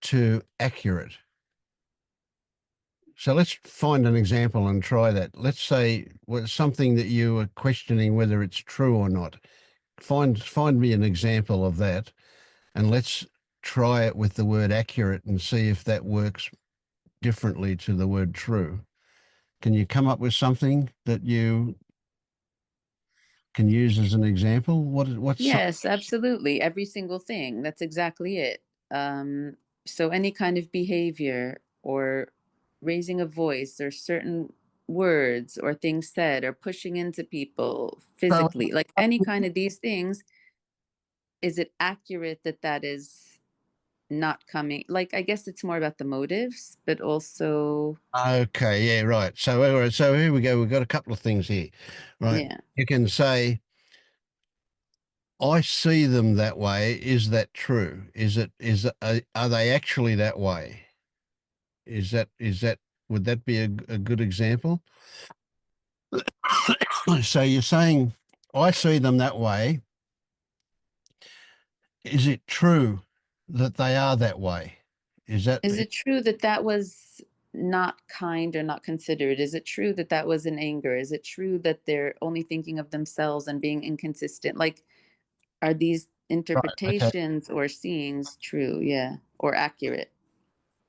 to accurate, so let's find an example and try that. Let's say something that you were questioning whether it's true or not. Find me an example of that, and let's try it with the word accurate and see if that works differently to the word true. Can you come up with something that you can use as an example? What's some, Yes, absolutely. Every single thing. That's exactly it. Um, so any kind of behavior or raising a voice or certain words or things said or pushing into people so physically, like any kind of these things, is it accurate that that is not coming? Like, I guess it's more about the motives, but also, okay, yeah, right. So all right, so here we go. We've got a couple of things here, right? yeah. You can say, "I see them that way." Is that true? Are they actually that way? Is that would that be a good example? So you're saying, "I see them that way." Is it true that they are that way? Is that Is it true that that was not kind or not considerate? Is it true that that was in anger? Is it true that they're only thinking of themselves and being inconsistent? Like, are these right? Okay. interpretations or seeings true? Yeah. Or accurate?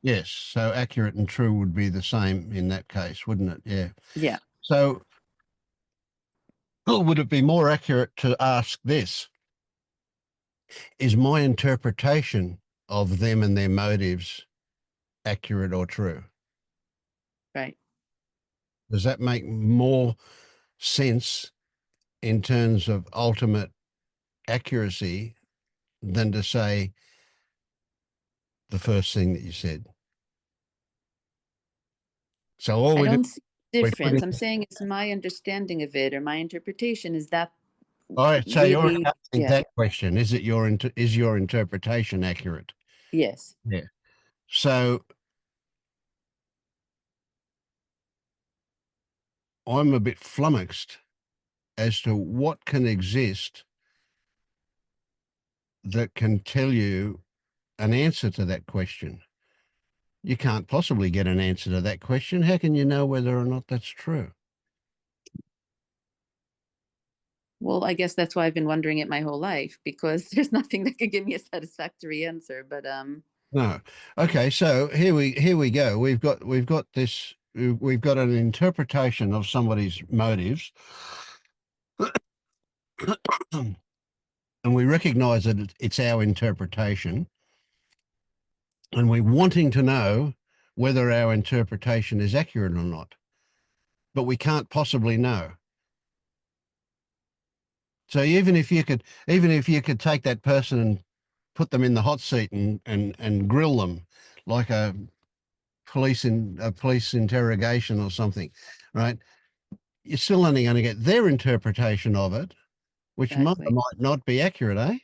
Yes. So accurate and true would be the same in that case, wouldn't it? Yeah. Yeah. So or would it be more accurate to ask this? is my interpretation of them and their motives accurate or true? Right. Does that make more sense in terms of ultimate accuracy than to say the first thing that you said? So all I we do, don't see we put in, difference. I'm saying it's my understanding of it or my interpretation. Is that all right, so you're really, asking yeah, that question. Is it is your interpretation accurate? yes. Yeah. So I'm a bit flummoxed as to what can exist that can tell you an answer to that question. You can't possibly get an answer to that question. How can you know whether or not that's true? Well, I guess that's why I've been wondering it my whole life, because there's nothing that could give me a satisfactory answer. But No. Okay, so here we go. We've got this. We've got an interpretation of somebody's motives, and we recognise that it's our interpretation, and we're wanting to know whether our interpretation is accurate or not, but we can't possibly know. So even if you could take that person and put them in the hot seat and grill them like a police interrogation or something, right? You're still only going to get their interpretation of it, which might or exactly, might not be accurate, eh?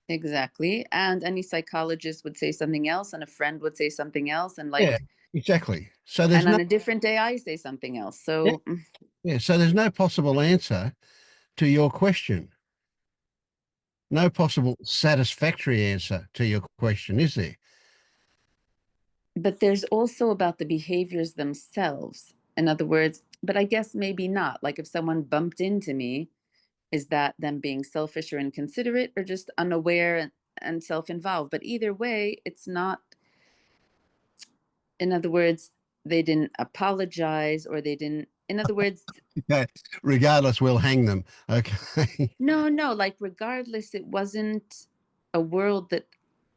exactly. And any psychologist would say something else, and a friend would say something else, and Yeah, like, exactly. So there's and no on a different day, I say something else. yeah, So yeah. So there's no possible answer to your question. No possible satisfactory answer to your question, is there? but there's also about the behaviors themselves. In other words, but I guess maybe not. Like if someone bumped into me, is that them being selfish or inconsiderate or just unaware and self-involved? But either way, it's not, in other words, they didn't apologize or they didn't, in other words, Okay. Regardless, we'll hang them. Okay. no, like regardless, it wasn't a world that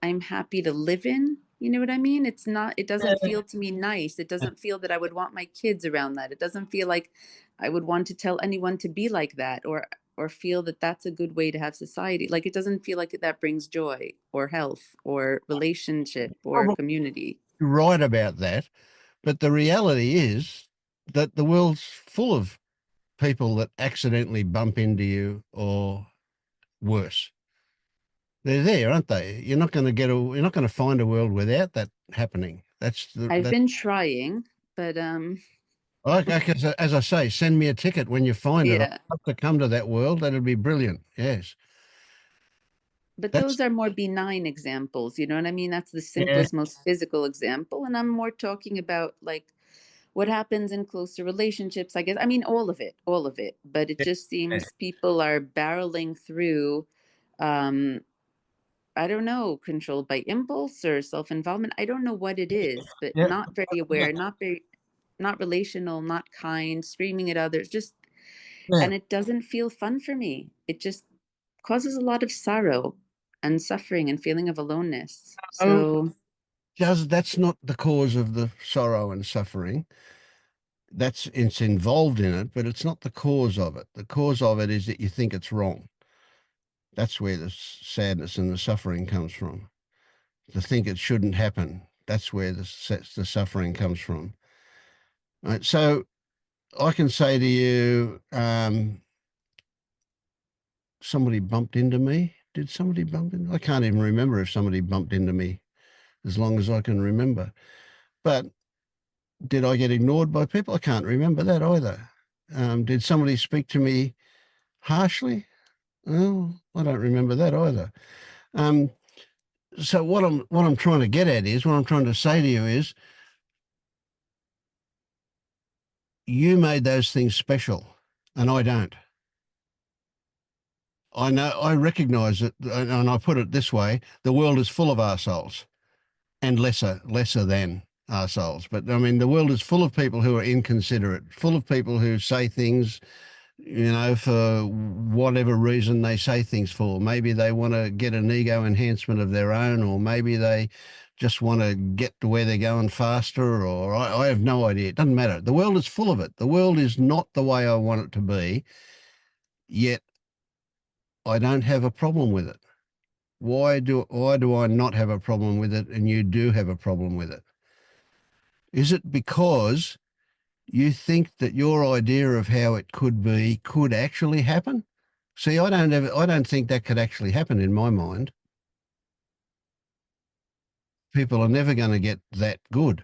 I'm happy to live in. You know what I mean? It's not, it doesn't feel to me nice. It doesn't feel that I would want my kids around that. It doesn't feel like I would want to tell anyone to be like that or feel that that's a good way to have society. Like it doesn't feel like that brings joy or health or relationship or Probably community. right about that. But the reality is that the world's full of people that accidentally bump into you or worse. They're there, aren't they? You're not going to find a world without that happening. I've been trying, but Like as I say, send me a ticket when you find it. I'd yeah. love to come to that world. That'd be brilliant. Yes. But That's those are more benign examples, you know what I mean? That's the yeah, simplest, most physical example. And I'm more talking about like what happens in closer relationships, I guess. I mean, all of it, all of it. But it just yeah, seems people are barreling through, um, I don't know, controlled by impulse or self-involvement. I don't know what it is, but yeah. not very aware, not very, not relational, not kind, screaming at others, just, Yeah. and it doesn't feel fun for me. It just causes a lot of sorrow and suffering and feeling of aloneness. Oh, So that's not the cause of the sorrow and suffering. It's involved in it, but it's not the cause of it. The cause of it is that you think it's wrong. That's where the sadness and the suffering comes from. To think it shouldn't happen. That's where the suffering comes from. Right. So I can say to you, somebody bumped into me. Did somebody bump into me? I can't even remember if somebody bumped into me as long as I can remember. But did I get ignored by people? I can't remember that either. Did somebody speak to me harshly? Well, I don't remember that either. Um, so what I'm trying to get at is what I'm trying to say to you is you made those things special, and I don't. I know I recognise it, and I put it this way: the world is full of arseholes and lesser than arseholes. But I mean, the world is full of people who are inconsiderate, full of people who say things for whatever reason they say things for. Maybe they want to get an ego enhancement of their own, or maybe they just want to get to where they're going faster, or I have no idea. It doesn't matter. The world is full of it. The world is not the way I want it to be, yet I don't have a problem with it. Why do I not have a problem with it and you do have a problem with it? Is it because you think that your idea of how it could be could actually happen? See, I don't think that could actually happen in my mind. People are never going to get that good.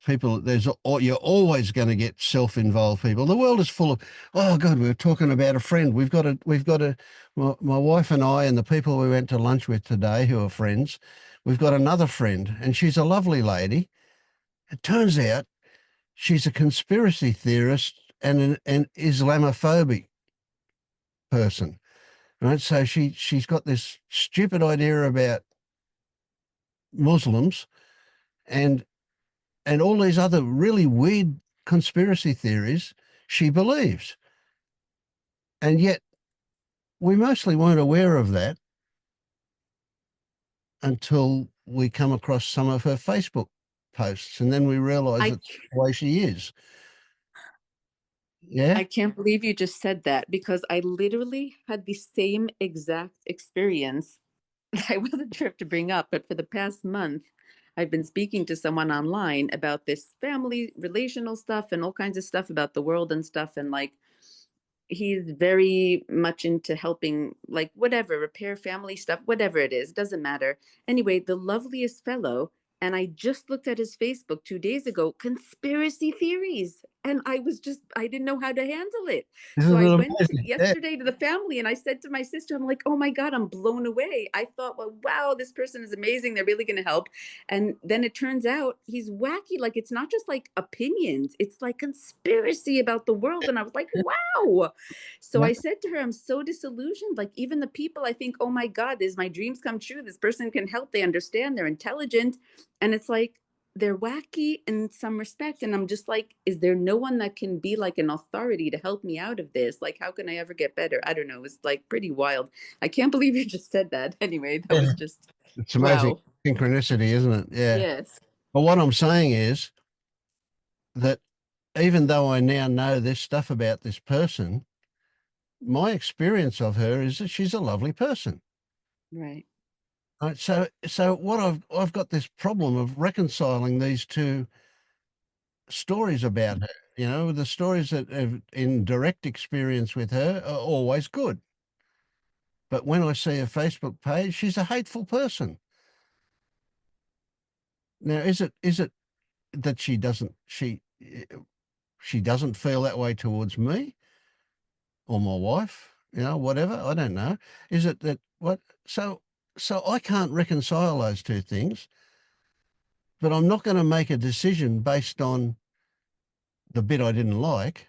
You're always going to get self-involved people. The world is full of, oh God, we were talking about a friend. My wife and I and the people we went to lunch with today who are friends, we've got another friend and she's a lovely lady. It turns out she's a conspiracy theorist and an Islamophobic person, right? So she's got this stupid idea about Muslims and all these other really weird conspiracy theories she believes. And yet we mostly weren't aware of that until we come across some of her Facebook posts, and then we realize I that's the way she is. Yeah. I can't believe you just said that, because I literally had the same exact experience. I wasn't sure if to bring up, but for the past month, I've been speaking to someone online about this family relational stuff and all kinds of stuff about the world and stuff. And like, he's very much into helping, like, whatever, repair family stuff, whatever it is, doesn't matter. Anyway, the loveliest fellow. And I just looked at his Facebook 2 days ago, conspiracy theories. And I didn't know how to handle it. So Isn't I it went amazing? Yeah. yesterday to the family and I said to my sister, I'm like, oh my God, I'm blown away. I thought, well, wow, this person is amazing. They're really going to help. And then it turns out he's wacky. Like, it's not just like opinions, it's like conspiracy about the world. And I was like, wow. So Yeah. I said to her, I'm so disillusioned. Like, even the people I think, oh my God, this my dreams come true. This person can help. They understand. They're intelligent. And it's like, they're wacky in some respect. And I'm just like, is there no one that can be like an authority to help me out of this? Like, how can I ever get better? I don't know. It's like pretty wild. I can't believe you just said that. Anyway, that Yeah. was just, It's amazing wow. synchronicity, isn't it? Yeah. Yes. But what I'm saying is that even though I now know this stuff about this person, my experience of her is that she's a lovely person. Right. Right. So what I've got this problem of reconciling these two stories about her. The stories that have in direct experience with her are always good. But when I see a Facebook page, she's a hateful person. Now, is it that she doesn't feel that way towards me or my wife? Whatever. I don't know. Is it that what? So I can't reconcile those two things. But I'm not going to make a decision based on the bit I didn't like.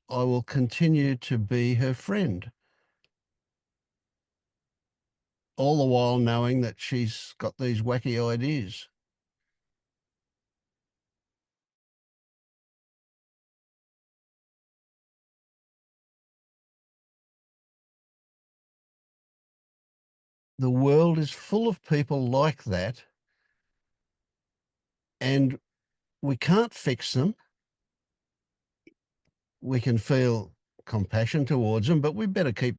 I will continue to be her friend, all the while knowing that she's got these wacky ideas. The world is full of people like that, and we can't fix them. We can feel compassion towards them, but we better keep